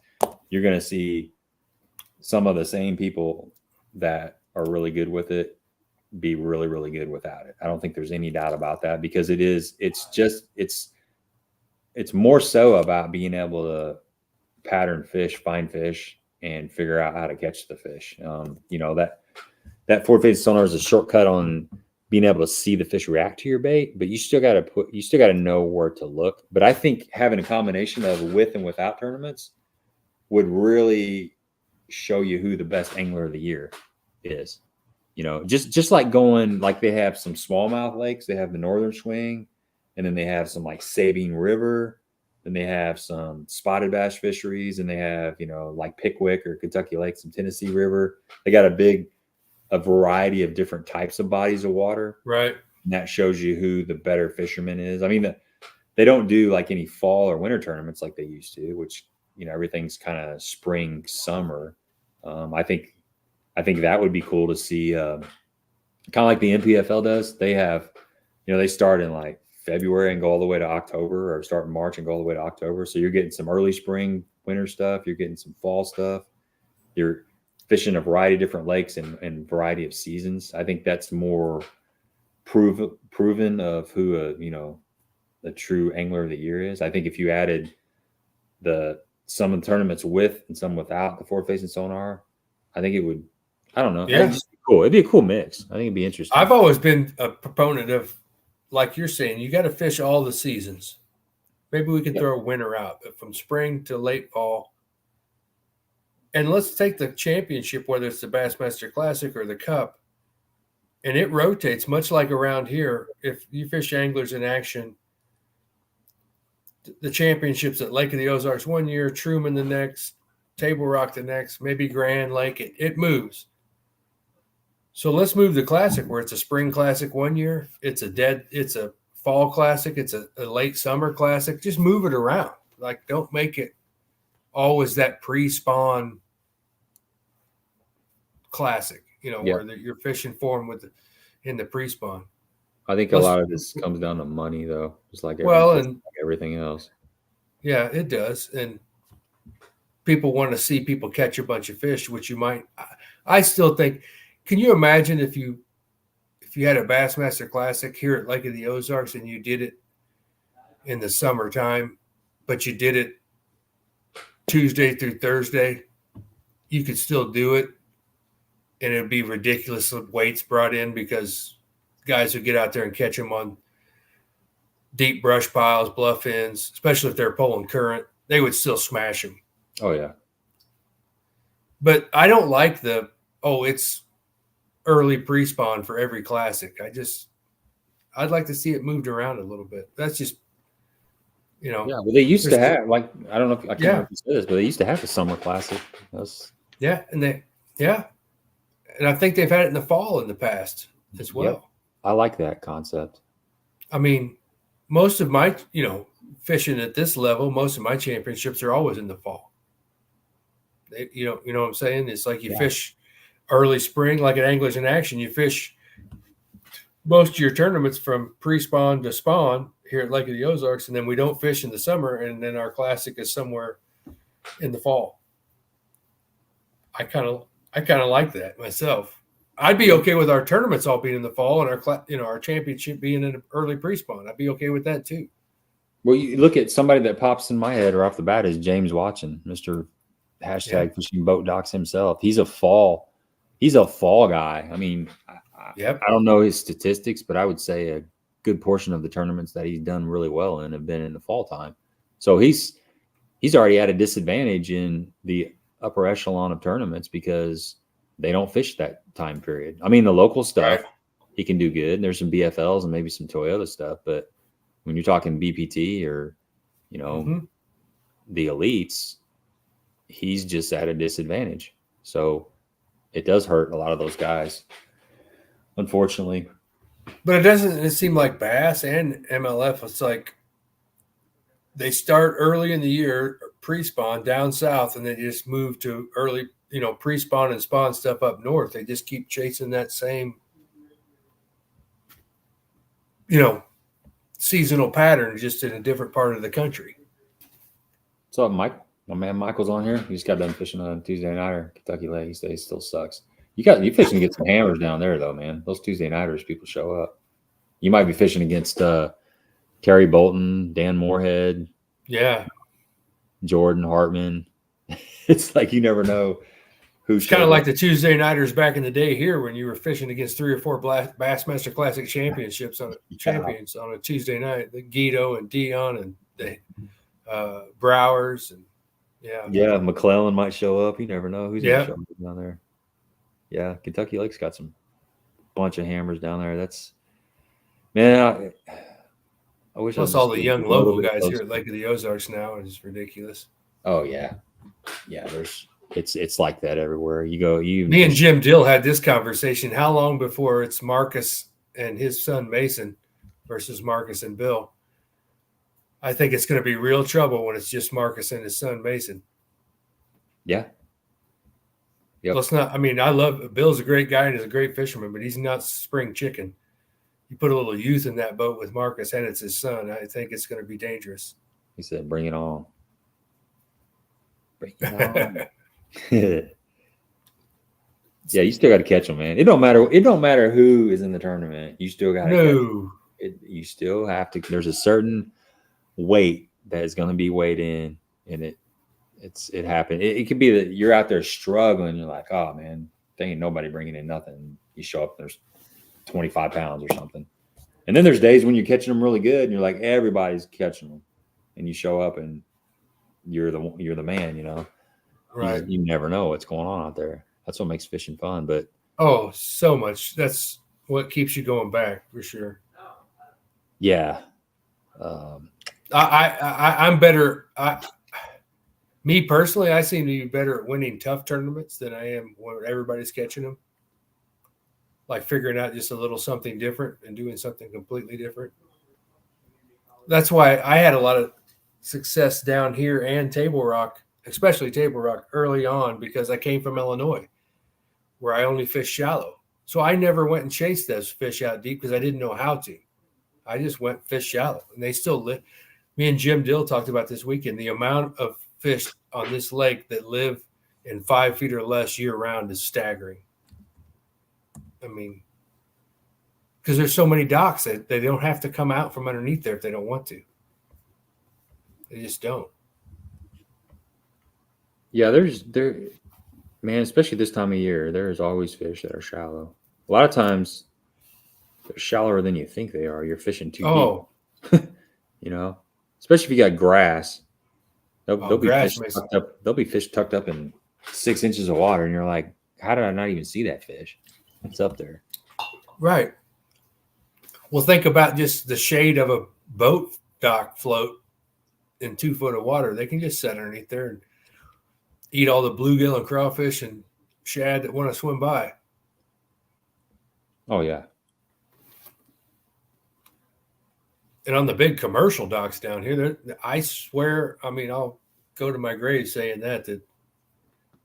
you're going to see some of the same people that are really good with it be really, really good without it. I don't think there's any doubt about that, because it's more so about being able to pattern fish, find fish, and figure out how to catch the fish. That forward-facing sonar is a shortcut on being able to see the fish react to your bait, but you still got to know where to look. But I think having a combination of with and without tournaments would really show you who the best angler of the year is. Just like going, like they have some smallmouth lakes, they have the Northern Swing, and then they have some like Sabine River, then they have some spotted bass fisheries, and they have, like Pickwick or Kentucky Lake, some Tennessee River. They got a variety of different types of bodies of water. Right. And that shows you who the better fisherman is. I mean, they don't do like any fall or winter tournaments like they used to, which, everything's kind of spring, summer. I think that would be cool to see, kind of like the NPFL does. They have, they start in like February and go all the way to October, or start in March and go all the way to October. So you're getting some early spring, winter stuff. You're getting some fall stuff. You're fishing a variety of different lakes and variety of seasons. I think that's more proven of who the true angler of the year is. I think if you added some of the tournaments with and some without the forward-facing sonar, I think it would. I don't know. Yeah, it'd be cool. It'd be a cool mix. I think it'd be interesting. I've always been a proponent of, like you're saying, you got to fish all the seasons. Maybe we could throw winter out, but from spring to late fall, And let's take the championship, whether it's the Bassmaster Classic or the Cup, and it rotates much like around here. If you fish Anglers in Action, the championships at Lake of the Ozarks one year, Truman the next, Table Rock the next, maybe Grand Lake. It moves. So let's move the Classic where it's a spring Classic one year, it's a fall Classic, it's a late summer Classic. Just move it around. Like, don't make it always that pre-spawn Classic, where you're fishing for them in the pre-spawn. I think a lot of this comes down to money, though. Just like everything else. Yeah, it does. And people want to see people catch a bunch of fish, which you might. I still think. Can you imagine if you had a Bassmaster Classic here at Lake of the Ozarks and you did it in the summertime, but you did it Tuesday through Thursday? You could still do it, and it'd be ridiculous weights brought in because guys would get out there and catch them on deep brush piles, bluff ends, especially if they're pulling current. They would still smash them. Oh, yeah. But I don't like it's early pre-spawn for every Classic. I'd like to see it moved around a little bit. That's just, Yeah, well, they used to have, I don't know if I can't remember if you said this, but they used to have the Summer Classic. And I think they've had it in the fall in the past as well. Yep. I like that concept. I mean, most of my, fishing at this level, most of my championships are always in the fall. You know what I'm saying? It's like you fish early spring, like at Anglers in Action. You fish most of your tournaments from pre-spawn to spawn here at Lake of the Ozarks, and then we don't fish in the summer, and then our Classic is somewhere in the fall. I kind of like that myself. I'd be okay with our tournaments all being in the fall and our championship being in an early pre-spawn. I'd be okay with that too. Well, you look at somebody that pops in my head right off the bat is James Watson, Mr. #Fishing Boat Docks himself. He's a fall guy. I mean, I don't know his statistics, but I would say a good portion of the tournaments that he's done really well in have been in the fall time. So he's already at a disadvantage in the upper echelon of tournaments because they don't fish that time period. I mean, the local stuff, he can do good. There's some BFLs and maybe some Toyota stuff, but when you're talking BPT or, the elites, he's just at a disadvantage. So it does hurt a lot of those guys, unfortunately. But it seem like Bass and MLF, it's like they start early in the year, pre-spawn down south, and they just move to early, pre-spawn and spawn stuff up north. They just keep chasing that same, seasonal pattern, just in a different part of the country. What's up, Mike? My man Michael's on here. He just got done fishing on Tuesday nighter, Kentucky Lake. He says it still sucks. You fishing to get some hammers down there, though, man. Those Tuesday nighters, people show up. You might be fishing against Terry Bolton, Dan Moorhead, Jordan Hartman. It's like you never know who's. It's kind of like the Tuesday nighters back in the day here when you were fishing against 3 or 4 Bassmaster Classic championships on a Tuesday night. The Guido and Dion and the Browers and McClellan might show up. You never know who's going to show up down there. Yeah, Kentucky Lake's got some bunch of hammers down there. That's I wish. Plus all the young local guys here at Lake of the Ozarks now is ridiculous. Oh yeah. It's like that everywhere you go. Me and Jim Dill had this conversation. How long before it's Marcus and his son Mason versus Marcus and Bill? I think it's going to be real trouble when it's just Marcus and his son Mason. Yeah. Yep. Let's not. I mean, Bill's a great guy and is a great fisherman, but he's not spring chicken. You put a little youth in that boat with Marcus, and it's his son. I think it's going to be dangerous. He said, "Bring it on." Bring it on. Yeah, you still got to catch them, man. It don't matter who is in the tournament. You still got to. No. You still have to. There's a certain weight that is going to be weighed in, and it happened. It could be that you're out there struggling. You're like, oh man, there ain't nobody bringing in nothing. You show up, there's 25 pounds or something. And then there's days when you're catching them really good, and you're like, everybody's catching them, and you show up and you're the man, Right. You never know what's going on out there. That's what makes fishing fun. But oh, so much. That's what keeps you going back for sure. yeah, I'm better. Me personally, I seem to be better at winning tough tournaments than I am when everybody's catching them. Like figuring out just a little something different and doing something completely different. That's why I had a lot of success down here and Table Rock, especially Table Rock early on, because I came from Illinois where I only fish shallow. So I never went and chased those fish out deep because I didn't know how to. I just went fish shallow, and they still live. Me and Jim Dill talked about this weekend. The amount of fish on this lake that live in 5 feet or less year round is staggering. I mean, because there's so many docks that they don't have to come out from underneath there if they don't want to. They just don't. Yeah, man, especially this time of year, there's always fish that are shallow. A lot of times they're shallower than you think they are. You're fishing too deep. You know, especially if you got grass. There'll be fish tucked up. There'll be fish tucked up in 6 inches of water, and you're like, how did I not even see that fish? It's up there. Right. Well, think about just the shade of a boat dock float in 2 foot of water. They can just sit underneath there and eat all the bluegill and crawfish and shad that want to swim by. Oh, yeah. And on the big commercial docks down here, I swear, I mean, I'll go to my grave saying that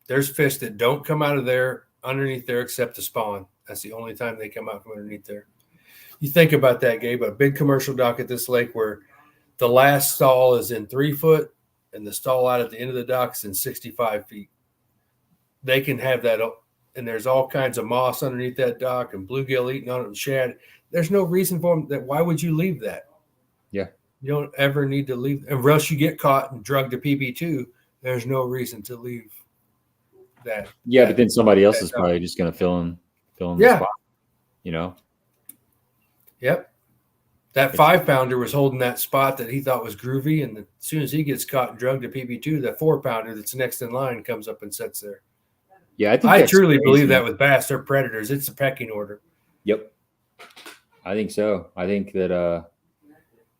there's fish that don't come out of there underneath there except to spawn. That's the only time they come out from underneath there. You think about that, Gabe, a big commercial dock at this lake where the last stall is in 3 foot and the stall out at the end of the dock is in 65 feet. They can have that, and there's all kinds of moss underneath that dock and bluegill eating on it and shad. There's no reason for them that. Why would you leave that? Yeah. You don't ever need to leave. And else you get caught and drugged to PB2, there's no reason to leave that. Yeah, but then somebody else is probably just going to fill in the spot, you know? Yep. That 5-pounder was holding that spot that he thought was groovy, and as soon as he gets caught and drugged to PB2, the 4-pounder that's next in line comes up and sits there. Yeah, I truly believe that with bass. They're predators. It's a pecking order. Yep. I think so. I think that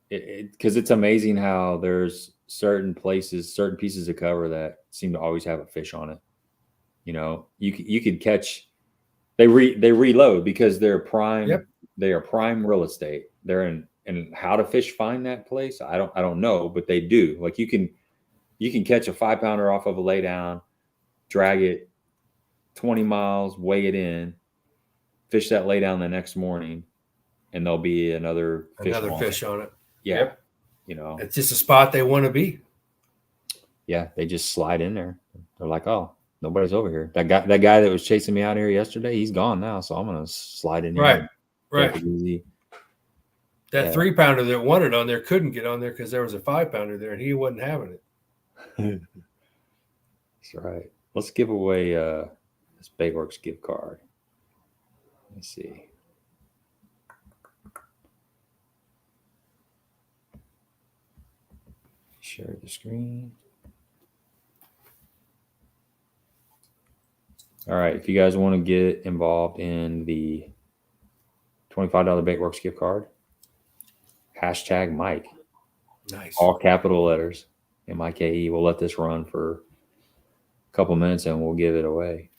because it's amazing how there's certain places, certain pieces of cover that seem to always have a fish on it. You know, you could catch. They reload because they're prime. Yep. They are prime real estate. They're in. And how to fish find that place, I don't know, but they do. Like you can catch a 5-pounder off of a laydown, drag it 20 miles, weigh it in, fish that laydown the next morning, and there'll be another fish on it. Yeah. Yep. You know, it's just a spot they want to be. Yeah. They just slide in there. They're like, oh, nobody's over here. That guy that was chasing me out here yesterday, he's gone now. So I'm going to slide in here. Right. That 3-pounder that wanted on there couldn't get on there because there was a 5-pounder there and he wasn't having it. That's right. Let's give away this Baitworks gift card. Let's see. Share the screen. All right. If you guys want to get involved in the $25 Baitworks gift card, hashtag Mike. Nice. All capital letters. MIKE. We'll let this run for a couple minutes and we'll give it away.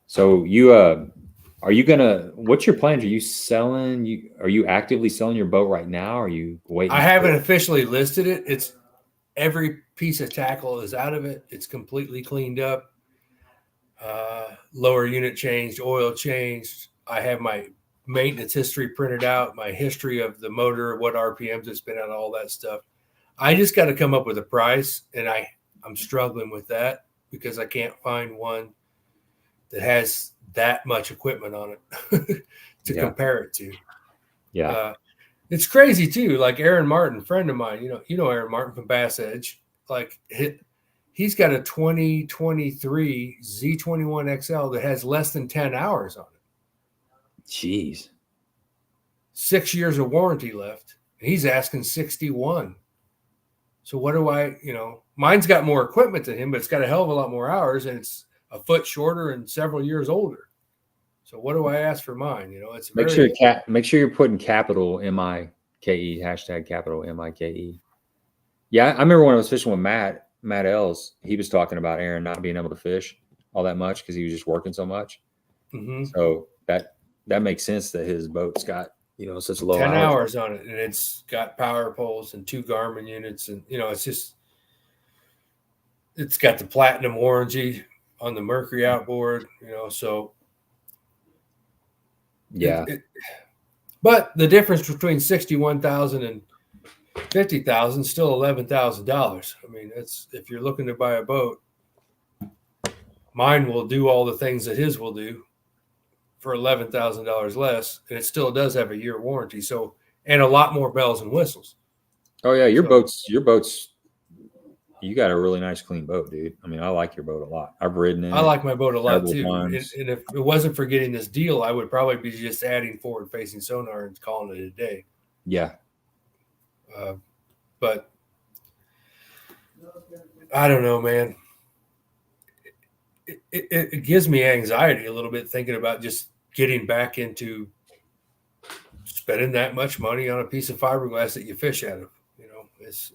So you are you gonna? What's your plans? Are you selling? Are you actively selling your boat right now? Or are you waiting? I haven't officially listed it. It's every piece of tackle is out of it. It's completely cleaned up. Lower unit changed, oil changed. I have my maintenance history printed out, my history of the motor, what RPMs it's been at, all that stuff. I just got to come up with a price, and I'm struggling with that because I can't find one that has that much equipment on it to compare it to. Yeah. It's crazy too. Like Aaron Martin, friend of mine, you know Aaron Martin from Bass Edge, like he's got a 2023 Z21 XL that has less than 10 hours on it. Jeez. 6 years of warranty left. And he's asking 61. So what do I, mine's got more equipment than him, but it's got a hell of a lot more hours, and it's a foot shorter and several years older. So what do I ask for mine? It's make sure you're putting capital MIKE, hashtag capital MIKE. Yeah, I remember when I was fishing with Matt Els, he was talking about Aaron not being able to fish all that much because he was just working so much. Mm-hmm. So that makes sense that his boat's got such low 10 hours on it, and it's got power poles and 2 Garmin units, and it's got the platinum warranty on the Mercury outboard, so yeah. But the difference between 61,000 and 50,000 is still $11,000. I mean, if you're looking to buy a boat, mine will do all the things that his will do for $11,000 less, and it still does have a year warranty. So, and a lot more bells and whistles. Oh yeah, your boat's. You got a really nice, clean boat, dude. I mean, I like your boat a lot. I've ridden it. I like my boat a lot too. And if it wasn't for getting this deal, I would probably be just adding forward-facing sonar and calling it a day. Yeah. But I don't know, man. It gives me anxiety a little bit thinking about just getting back into spending that much money on a piece of fiberglass that you fish out of. It's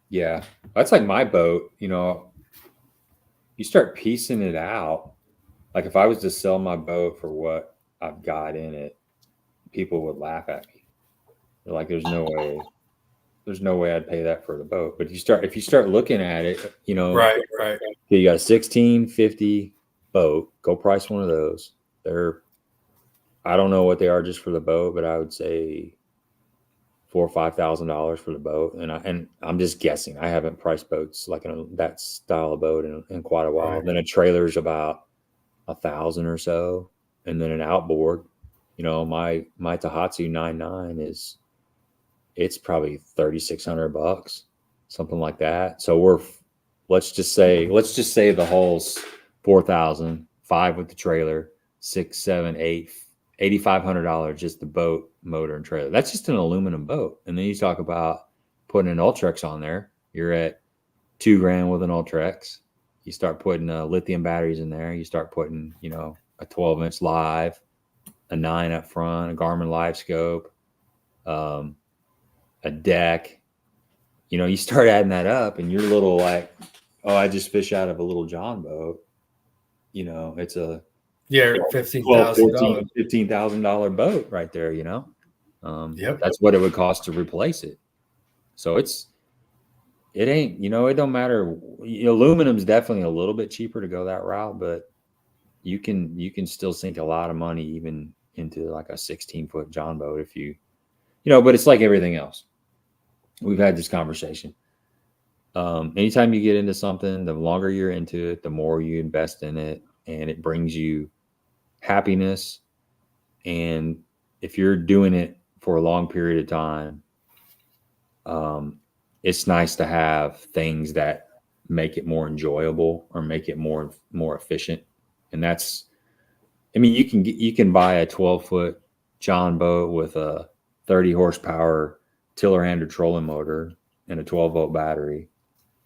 yeah, that's like my boat. You start piecing it out. Like if I was to sell my boat for what I've got in it, people would laugh at me. They're like, there's no way I'd pay that for the boat. But if you start looking at it, right. You got a 1650 boat, go price one of those. I don't know what they are just for the boat, but I would say $4,000 or $5,000 for the boat. And I'm just guessing. I haven't priced boats like that style of boat in quite a while. Right. Then a trailer's about $1,000 or so. And then an outboard, my Tohatsu 9.9 it's probably $3,600, something like that. So let's just say the hull's $4,000, 5 with the trailer, 6, 7, 8, $8,500 just the boat, motor, and trailer. That's just an aluminum boat. And then you talk about putting an Ultrex on there. You're at $2,000 with an Ultrex. You start putting lithium batteries in there. You start putting, a 12-inch live, a 9 up front, a Garmin live scope, a deck. You start adding that up, and you're a little like, oh, I just fish out of a little John boat. It's a $15,000, $15,000 boat right there. Yep. That's what it would cost to replace it. So it ain't. It don't matter. Aluminum's definitely a little bit cheaper to go that route, but you can still sink a lot of money even into like a 16-foot John boat if you. But it's like everything else. We've had this conversation. Anytime you get into something, the longer you're into it, the more you invest in it, and it brings you happiness. And if you're doing it for a long period of time, it's nice to have things that make it more enjoyable or make it more efficient. And you can buy a 12-foot John boat with a 30 horsepower tiller handle trolling motor and a 12-volt battery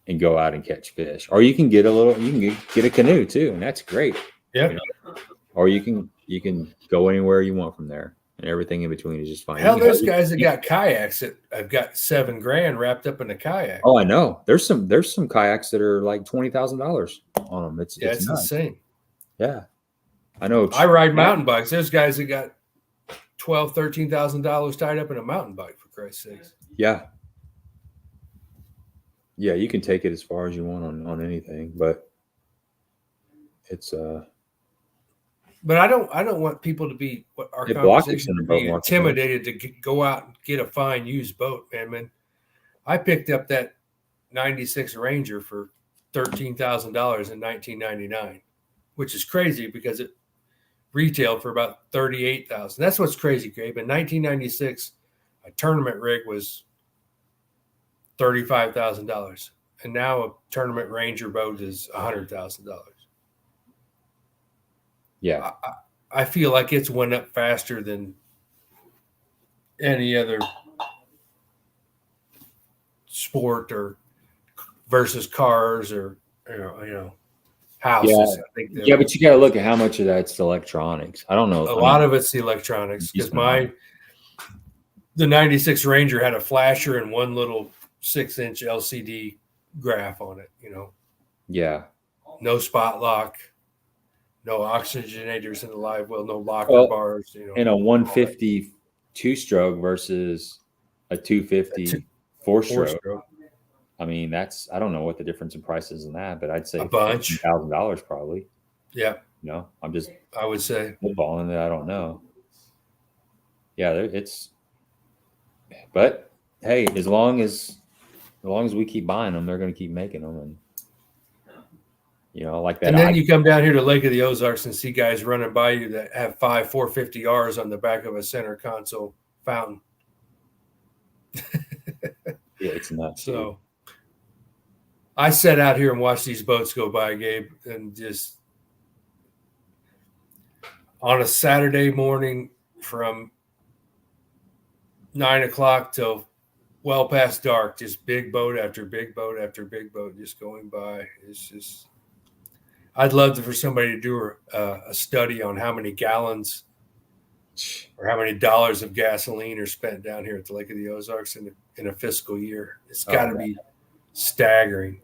and go out and catch fish. Or you can get a canoe too, and that's great. Yeah. Or you can go anywhere you want from there, and everything in between is just fine. Hell, there's guys that got kayaks that have got $7,000 wrapped up in a kayak. Oh, I know. There's some kayaks that are like $20,000 on them. It's insane. Yeah, I know. I ride mountain bikes. There's guys that got $12,000-$13,000 tied up in a mountain bike, for Christ's sakes. Yeah, you can take it as far as you want on anything, but it's But I don't want people to be intimidated to go out and get a fine used boat, man. I picked up that '96 Ranger for $13,000 in 1999, which is crazy because it retailed for about $38,000. That's what's crazy, Gabe. In 1996, a tournament rig was $35,000, and now a tournament Ranger boat is $100,000. Yeah, I feel like it's went up faster than any other sport or versus cars or houses. Yeah, I think yeah, but you got to look at how much of that's electronics. I don't know. A lot of it's the electronics because the 96 Ranger had a flasher and one little 6-inch LCD graph on it, Yeah. No spot lock, no oxygenators in the live well, no locker bars, And a 150 2-stroke versus a 250 4-stroke. I mean, I don't know what the difference in price is in that, but I'd say a bunch. $1,000 probably. Yeah. I would say footballing that I don't know. Yeah, but hey, as long as we keep buying them, they're going to keep making them, and like that. And then you come down here to Lake of the Ozarks and see guys running by you that have 5 450Rs on the back of a center console fountain. Yeah, it's nuts. So I sat out here and watched these boats go by, Gabe, and just on a Saturday morning from 9 o'clock till well past dark, just big boat after big boat after big boat just going by. It's just, I'd love for somebody to do a study on how many gallons or how many dollars of gasoline are spent down here at the Lake of the Ozarks in a fiscal year. It's got to be staggering.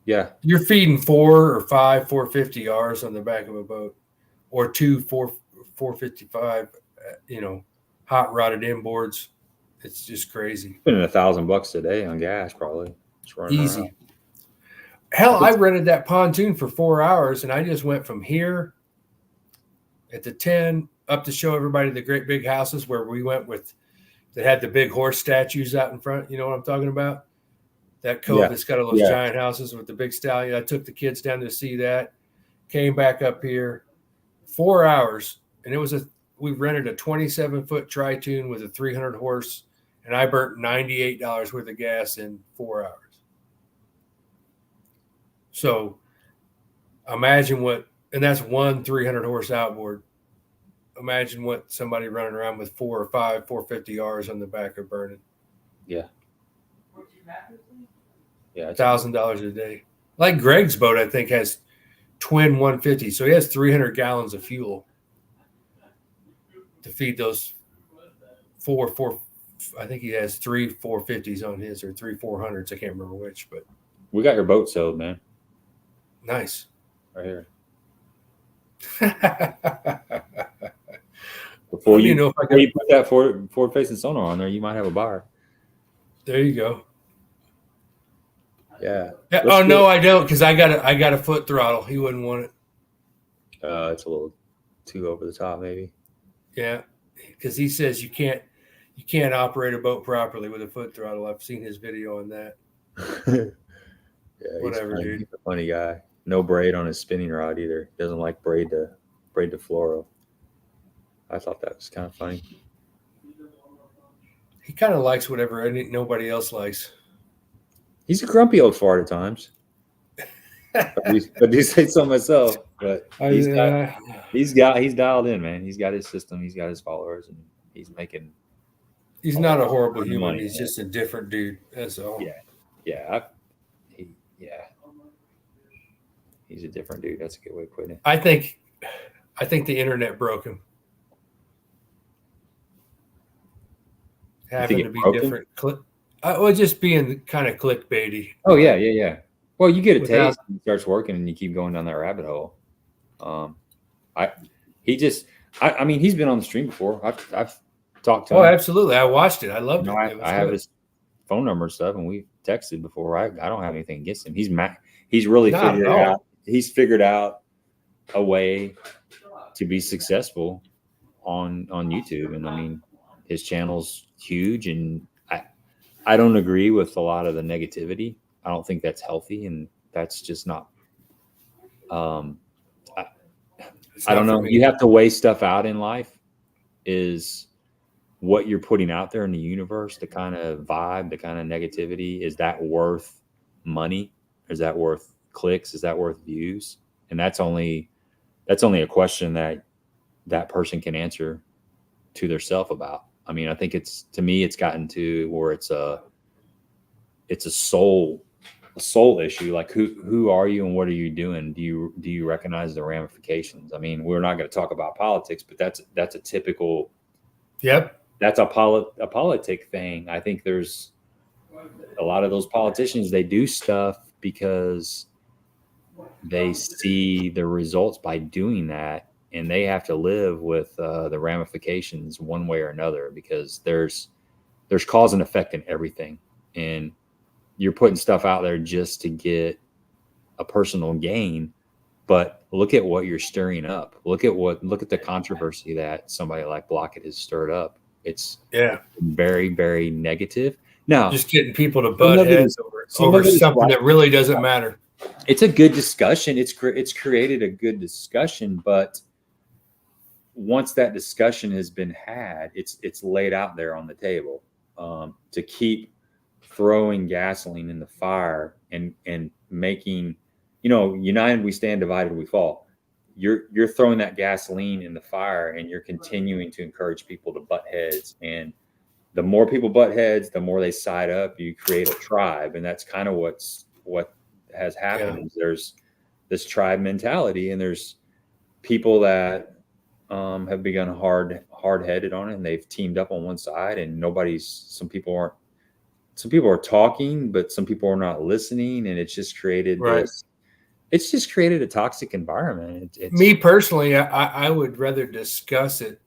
Yeah. You're feeding 4 or 5 450Rs on the back of a boat or 2 455, hot rodded inboards. It's just crazy. Spending $1,000 a day on gas, probably. Easy. Around. Hell, I rented that pontoon for 4 hours, and I just went from here at the 10 up to show everybody the great big houses where we went that had the big horse statues out in front. You know what I'm talking about? That cove that's got all those giant houses with the big stallion. I took the kids down to see that. Came back up here, 4 hours, and we rented a 27-foot tri-tune with a 300 horse, and I burnt $98 worth of gas in 4 hours. So imagine and that's one 300 horse outboard. Imagine what somebody running around with 4 or 5 450Rs on the back are burning. Yeah. Yeah. $1,000 a day. Like Greg's boat, I think, has twin 150. So he has 300 gallons of fuel to feed those four. I think he has 3 450s on his or 3 400s. I can't remember which, but we got your boat sold, man. Nice. Right here. Before you put that forward facing sonar on there, you might have a buyer. There you go. Yeah. No, I don't, because I got a foot throttle. He wouldn't want it. It's a little too over the top, maybe. Yeah, because he says you can't operate a boat properly with a foot throttle. I've seen his video on that. Yeah, whatever, dude. He's a funny guy. No braid on his spinning rod either. Doesn't like braid to fluoro. I thought that was kind of funny. He kind of likes whatever nobody else likes. He's a grumpy old fart at times. I do say so myself. But he's dialed in, man. He's got his system. He's got his followers, and he's making. He's not a horrible human. He's just a different dude. That's all. Yeah. He's a different dude. That's a good way of putting it. I think the internet broke him. Having to be different. Just being kind of clickbaity. Oh yeah. Well, you get a taste and it starts working, and you keep going down that rabbit hole. He's been on the stream before. I've talked to him. Oh, absolutely. I watched it. I loved it. I have his phone number and stuff, and we've texted before. I don't have anything against him. He's really figured out. He's figured out a way to be successful on YouTube, and I mean, his channel's huge, and I don't agree with a lot of the negativity. I don't think that's healthy, and that's just not. I don't know. You have to weigh stuff out in life. Is what you're putting out there in the universe, the kind of vibe, the kind of negativity, is that worth money? Is that worth clicks? Is that worth views? And that's only a question that person can answer to theirself about. I mean, I think to me, it's gotten to where it's a soul issue. Like who are you and what are you doing? Do you recognize the ramifications? I mean, we're not going to talk about politics, but that's a typical, that's a politic thing. I think there's a lot of those politicians, they do stuff because they see the results by doing that, and they have to live with the ramifications one way or another, because there's cause and effect in everything. And you're putting stuff out there just to get a personal gain, but look at what you're stirring up. Look at the controversy that somebody like Blockett has stirred up. It's very, very negative. Now, just getting people to butt heads over something that really doesn't matter. It's a good discussion. It's created a good discussion, but once that discussion has been had, it's laid out there on the table. To keep throwing gasoline in the fire and making, united we stand, divided we fall. You're throwing that gasoline in the fire, and you're continuing to encourage people to butt heads. And the more people butt heads, the more they side up. You create a tribe, and that's kind of what has happened. Yeah. There's this tribe mentality, and there's people that have begun hard-headed on it, and they've teamed up on one side, and some people are talking, but some people are not listening, and it's just created it's just created a toxic environment. Me personally, I would rather discuss it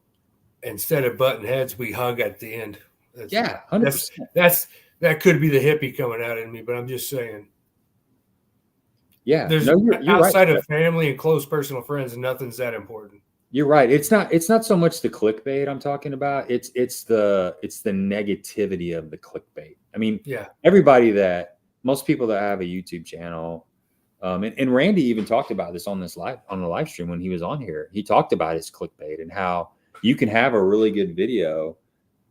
instead of butting heads. We hug at the end. 100%. That could be the hippie coming out in me, but I'm just saying. Yeah, you're outside of family and close personal friends, nothing's that important. You're right. It's not so much the clickbait I'm talking about. It's the negativity of the clickbait. I mean, most people that have a YouTube channel, and Randy even talked about this on the live stream when he was on here. He talked about his clickbait and how you can have a really good video,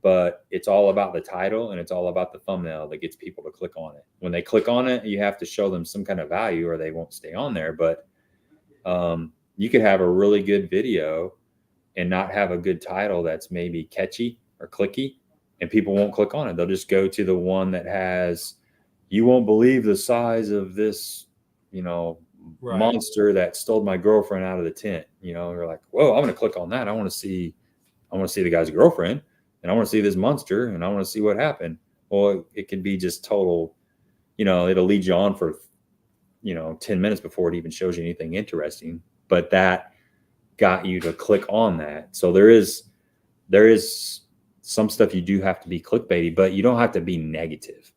but it's all about the title and it's all about the thumbnail that gets people to click on it. When they click on it, you have to show them some kind of value or they won't stay on there. But you could have a really good video and not have a good title that's maybe catchy or clicky, and people won't click on it. They'll just go to the one that has, you won't believe the size of this, monster that stole my girlfriend out of the tent. You're like, whoa, I'm going to click on that. I want to see the guy's girlfriend, and I want to see this monster, and I want to see what happened. Well, it could be just total, it'll lead you on for, 10 minutes before it even shows you anything interesting. But that got you to click on that. So there is some stuff you do have to be clickbaity, but you don't have to be negative.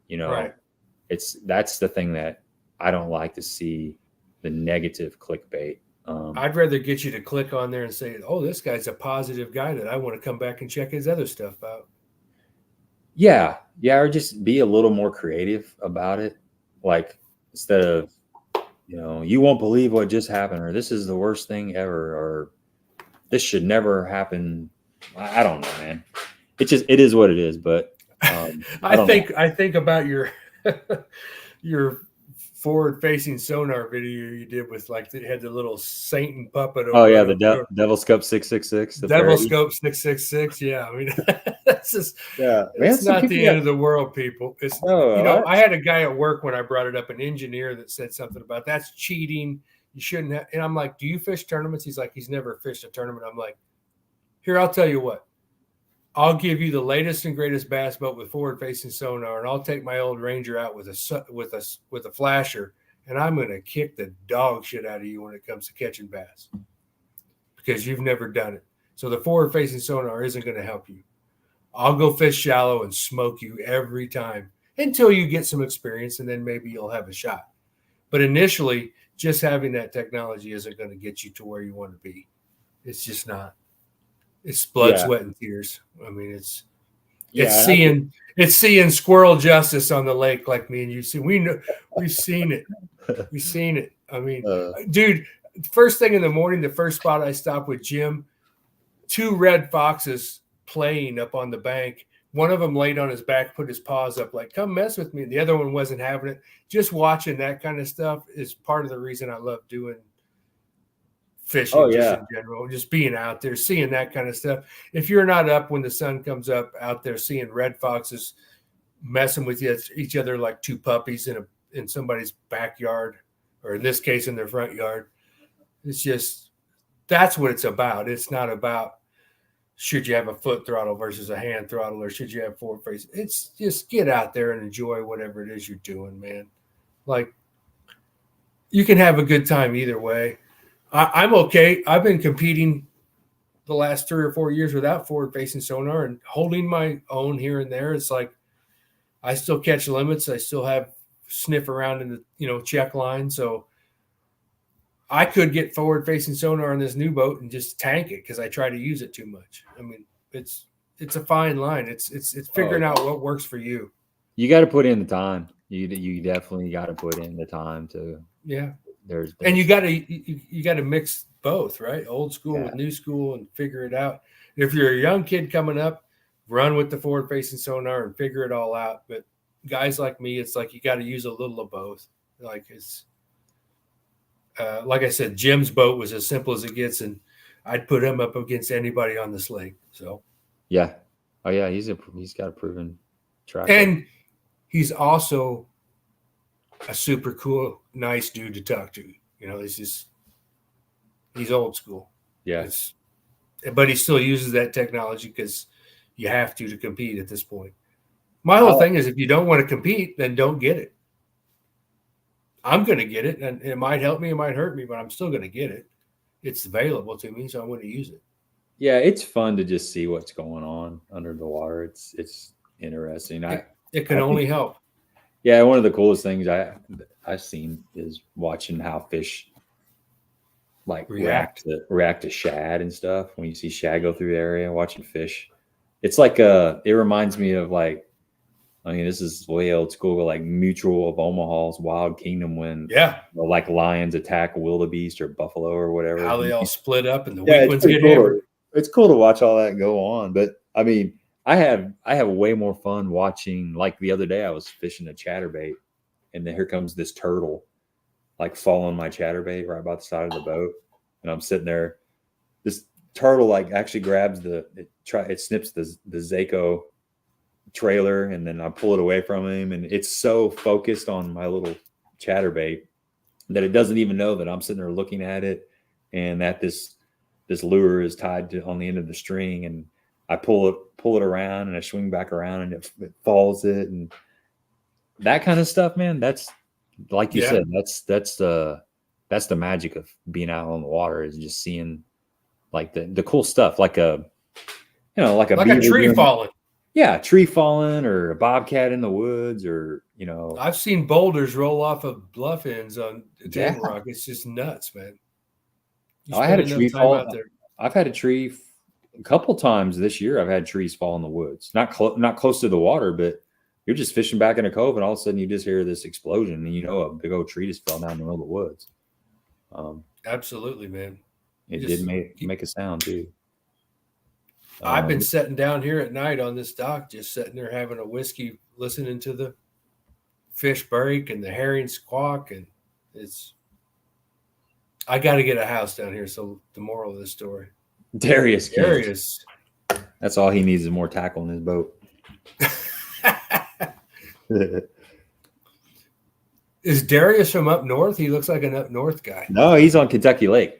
That's the thing that I don't like to see, the negative clickbait. I'd rather get you to click on there and say, oh, this guy's a positive guy that I want to come back and check his other stuff out. Yeah. Or just be a little more creative about it. Like, instead of, you won't believe what just happened, or this is the worst thing ever, or this should never happen. I don't know, man. It is what it is. But I think about your forward-facing sonar video you did with, like, it had the little Satan puppet. The Devil Scope 666. Devil Scope 666. Yeah, I mean, that's just it's not the end of the world, people. It's I had a guy at work when I brought it up, an engineer, that said something about that's cheating. You shouldn't have. And I'm like, do you fish tournaments? He's like, he's never fished a tournament. I'm like, here, I'll tell you what. I'll give you the latest and greatest bass boat with forward-facing sonar, and I'll take my old Ranger out with a flasher, and I'm going to kick the dog shit out of you when it comes to catching bass, because you've never done it. So the forward-facing sonar isn't going to help you. I'll go fish shallow and smoke you every time until you get some experience, and then maybe you'll have a shot. But initially, just having that technology isn't going to get you to where you want to be. It's just not. It's blood, sweat, and tears. I mean, it's seeing squirrel justice on the lake, like me and you see. We've seen it. We've seen it. I mean, dude, first thing in the morning, the first spot I stopped with Jim, 2 red foxes playing up on the bank. One of them laid on his back, put his paws up, like, come mess with me. The other one wasn't having it. Just watching that kind of stuff is part of the reason I love doing fishing just in general, just being out there, seeing that kind of stuff. If you're not up when the sun comes up out there, seeing red foxes messing with each other like two puppies in somebody's backyard, or in this case, in their front yard, it's just, that's what it's about. It's not about should you have a foot throttle versus a hand throttle, or should you have forward face. It's just get out there and enjoy whatever it is you're doing, man. Like, you can have a good time either way. I'm okay. I've been competing the last 3 or 4 years without forward-facing sonar and holding my own here and there. It's like I still catch limits. I still have sniff around in the check line. So I could get forward-facing sonar on this new boat and just tank it because I try to use it too much. I mean, it's a fine line. It's figuring out what works for you. You got to put in the time. You definitely got to put in the time to. Yeah. There's and you got to mix both, right? Old school with new school, and figure it out. If you're a young kid coming up, run with the forward-facing sonar and figure it all out. But guys like me, it's like you got to use a little of both. Like it's like I said, Jim's boat was as simple as it gets, and I'd put him up against anybody on this lake. So yeah, oh yeah, he's got a proven track, and he's also a super cool, nice dude to talk to. He's old school. Yes. But he still uses that technology because you have to compete at this point. My whole thing is, if you don't want to compete, then don't get it. I'm going to get it, and it might help me, it might hurt me, but I'm still going to get it. It's available to me, so I'm going to use it. Yeah, it's fun to just see what's going on under the water. It's interesting. It can only help. Yeah, one of the coolest things I've seen is watching how fish like react to shad and stuff. When you see shad go through the area, watching fish, it's like it reminds me of like, I mean, this is way old school, but like Mutual of Omaha's Wild Kingdom, when like lions attack a wildebeest or buffalo or whatever. How they all split up and the weak ones get hammered. It's cool to watch all that go on, but I mean, I have way more fun watching. Like the other day, I was fishing a chatterbait, and then here comes this turtle, like following my chatterbait right by the side of the boat, and I'm sitting there. This turtle like actually grabs it snips the Zaco trailer, and then I pull it away from him, and it's so focused on my little chatterbait that it doesn't even know that I'm sitting there looking at it, and that this lure is tied on the end of the string, and I pull it around, and I swing back around, and it falls it, and that kind of stuff, man. That's like you said. That's the magic of being out on the water, is just seeing like the cool stuff, like a tree falling. Yeah, tree falling, or a bobcat in the woods, or I've seen boulders roll off of bluff ends on Table Rock. It's just nuts, man. I had a tree fall out there. I've had a tree. A couple times this year, I've had trees fall in the woods, not close to the water, but you're just fishing back in a cove, and all of a sudden you just hear this explosion, and a big old tree just fell down in the middle of the woods. Absolutely, man. It did make a sound too. I've been sitting down here at night on this dock, just sitting there having a whiskey, listening to the fish break and the herring squawk, and I got to get a house down here. So the moral of the story. Darius. That's all he needs is more tackle in his boat. Is Darius from up north? He looks like an up north guy. No, he's on Kentucky Lake.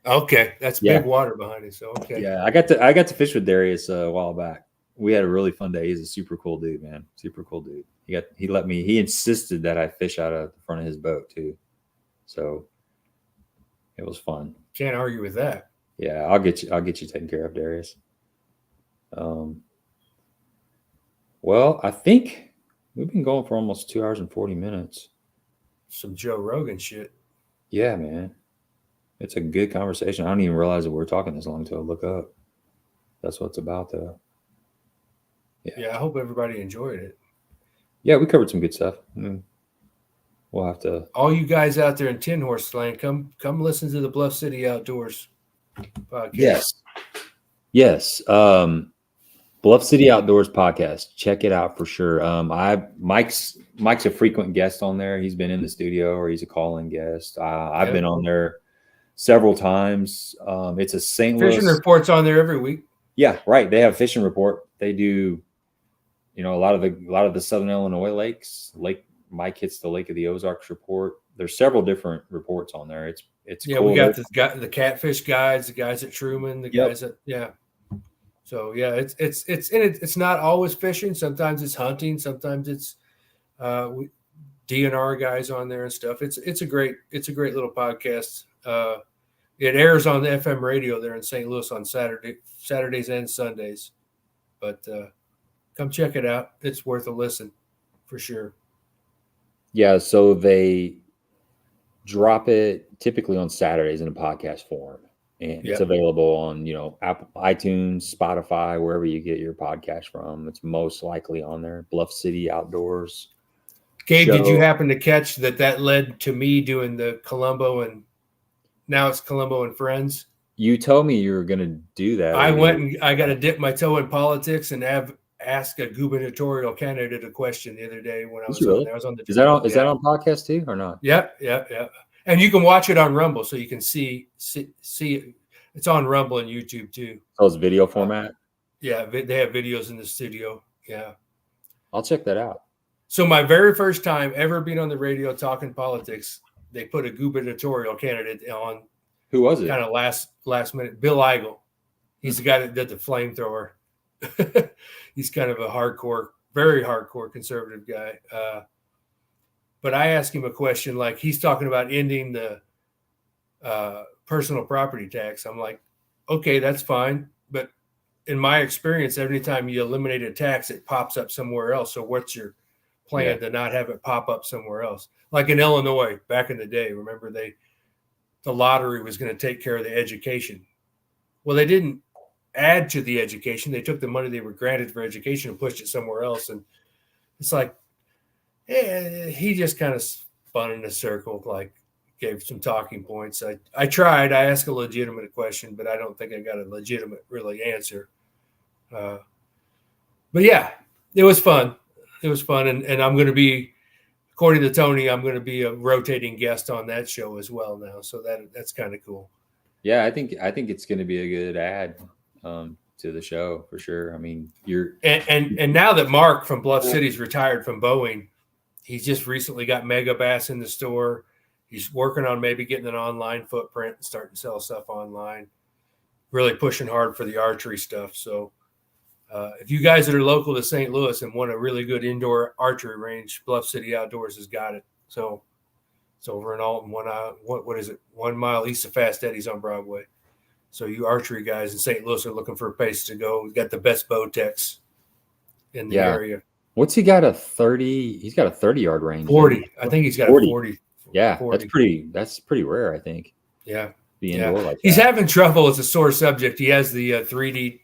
Okay, that's big water behind him. So okay. Yeah, I got to fish with Darius a while back. We had a really fun day. He's a super cool dude, man. Super cool dude. He insisted that I fish out of the front of his boat too. So it was fun. Can't argue with that. Yeah, I'll get you taken care of, Darius. Well, I think we've been going for almost 2 hours and 40 minutes. Some Joe Rogan shit. Yeah, man. It's a good conversation. I don't even realize that we're talking this long until I look up. That's what it's about, though. Yeah, I hope everybody enjoyed it. Yeah, we covered some good stuff. We'll have to. All you guys out there in Tin Horse Land, come listen to the Bluff City Outdoors podcast. Yes. Bluff City Outdoors podcast. Check it out for sure. Mike's a frequent guest on there. He's been in the studio, or he's a call-in guest. I've been on there several times. It's a St. Louis fishing reports on there every week. Yeah, right. They have fishing report. They do, a lot of the Southern Illinois lakes. Lake Mike hits the Lake of the Ozarks report. There's several different reports on there. It's yeah. cool. We got the catfish guides, the guys at Truman, the guys at So yeah, it's not always fishing. Sometimes it's hunting. Sometimes it's DNR guys on there and stuff. It's a great little podcast. It airs on the FM radio there in St. Louis on Saturdays and Sundays. But come check it out. It's worth a listen for sure. Yeah, so they drop it typically on Saturdays in a podcast form. And it's available on, Apple, iTunes, Spotify, wherever you get your podcast from. It's most likely on there. Bluff City Outdoors. Gabe, did you happen to catch that led to me doing the Columbo, and now it's Columbo and Friends? You told me you were going to do that. I went and I got to dip my toe in politics and ask a gubernatorial candidate a question the other day when I was on there. I was on the. Is that on podcast too or not? Yeah. And you can watch it on Rumble, so you can see it. It's on Rumble and YouTube too. Oh, it's video format? Yeah, they have videos in the studio. Yeah. I'll check that out. So my very first time ever being on the radio talking politics, they put a gubernatorial candidate on. Who was it? Kind of last minute. Bill Eigel. He's the guy that did the flamethrower. He's kind of a very hardcore conservative guy. But I asked him a question like he's talking about ending the personal property tax. I'm like, okay, that's fine. But in my experience, every time you eliminate a tax, it pops up somewhere else. So what's your plan to not have it pop up somewhere else? Like in Illinois back in the day, remember the lottery was going to take care of the education. Well, they didn't add to the education. They took the money they were granted for education and pushed it somewhere else. And it's like, he just kind of spun in a circle, like gave some talking points. I tried. I asked a legitimate question, but I don't think I got a legitimate really answer. But yeah, it was fun. It was fun. And I'm going to be, according to Tony, I'm going to be a rotating guest on that show as well now. So that's kind of cool. Yeah, I think it's going to be a good add to the show for sure. I mean, and now that Mark from Bluff City's retired from Boeing, he's just recently got Mega Bass in the store. He's working on maybe getting an online footprint and starting to sell stuff online. Really pushing hard for the archery stuff. So if you guys that are local to St. Louis and want a really good indoor archery range, Bluff City Outdoors has got it. So it's over in Alton, 1 mile east of Fast Eddie's on Broadway. So you archery guys in St. Louis are looking for a place to go. We've got the best bow techs in the area. What's he got? 30? He's got a 30-yard range. 40. I think he's got 40. A 40. Yeah, 40. That's pretty rare, I think. Yeah. The indoor like he's that. having trouble. It's a sore subject. He has the 3D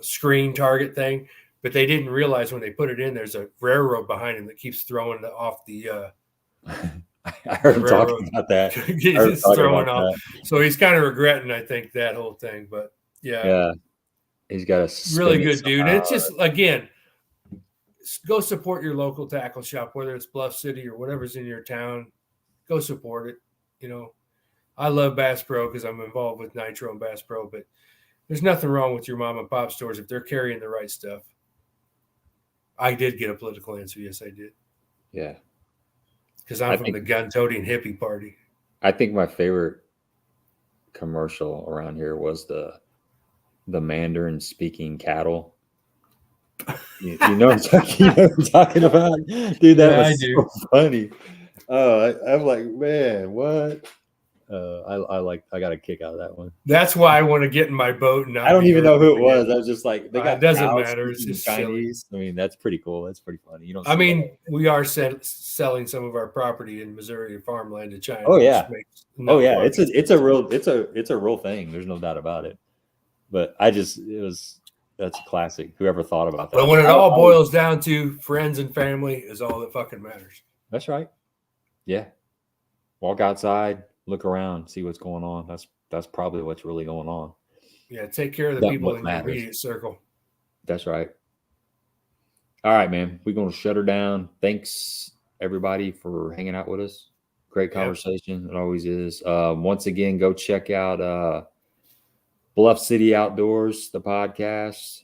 screen target thing, but they didn't realize when they put it in, there's a railroad behind him that keeps throwing off the I heard him talking about that. He's throwing off. So he's kind of regretting, I think, that whole thing. But yeah. He's got a really good dude. It's just, again, go support your local tackle shop, whether it's Bluff City or whatever's in your town. Go support it. I love Bass Pro because I'm involved with Nitro and Bass Pro, but there's nothing wrong with your mom and pop stores if they're carrying the right stuff. I did get a political answer. Yes, I did. Yeah. Because I'm from the gun-toting hippie party. I think my favorite commercial around here was the Mandarin speaking cattle. You know what I'm talking about? Dude, that was so funny. I'm like, man, what? I got a kick out of that one. That's why I want to get in my boat. And I don't even know who it was. I was just like, they got it doesn't matter. It's just Chinese. Silly. I mean, that's pretty cool. That's pretty funny. We are selling some of our property in Missouri farmland to China. Oh yeah. It's a real thing. There's no doubt about it. But that's classic. Whoever thought about that. But when it all boils down to friends and family is all that fucking matters. That's right. Yeah. Walk outside, look around, see what's going on. That's probably what's really going on. Yeah, take care of the people in your immediate circle. That's right. All right, man. We're going to shut her down. Thanks, everybody, for hanging out with us. Great conversation. It always is. Once again, go check out Bluff City Outdoors, the podcast.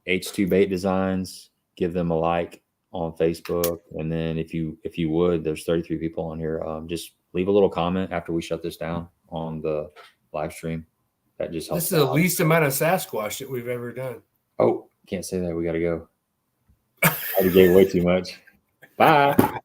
H2 Bait Designs. Give them a like on Facebook, and then if you would, there's 33 people on here. Just leave a little comment after we shut this down on the live stream. That just helps. This is the least amount of Sasquatch that we've ever done. Oh, can't say that. We got to go. I gave way too much. Bye.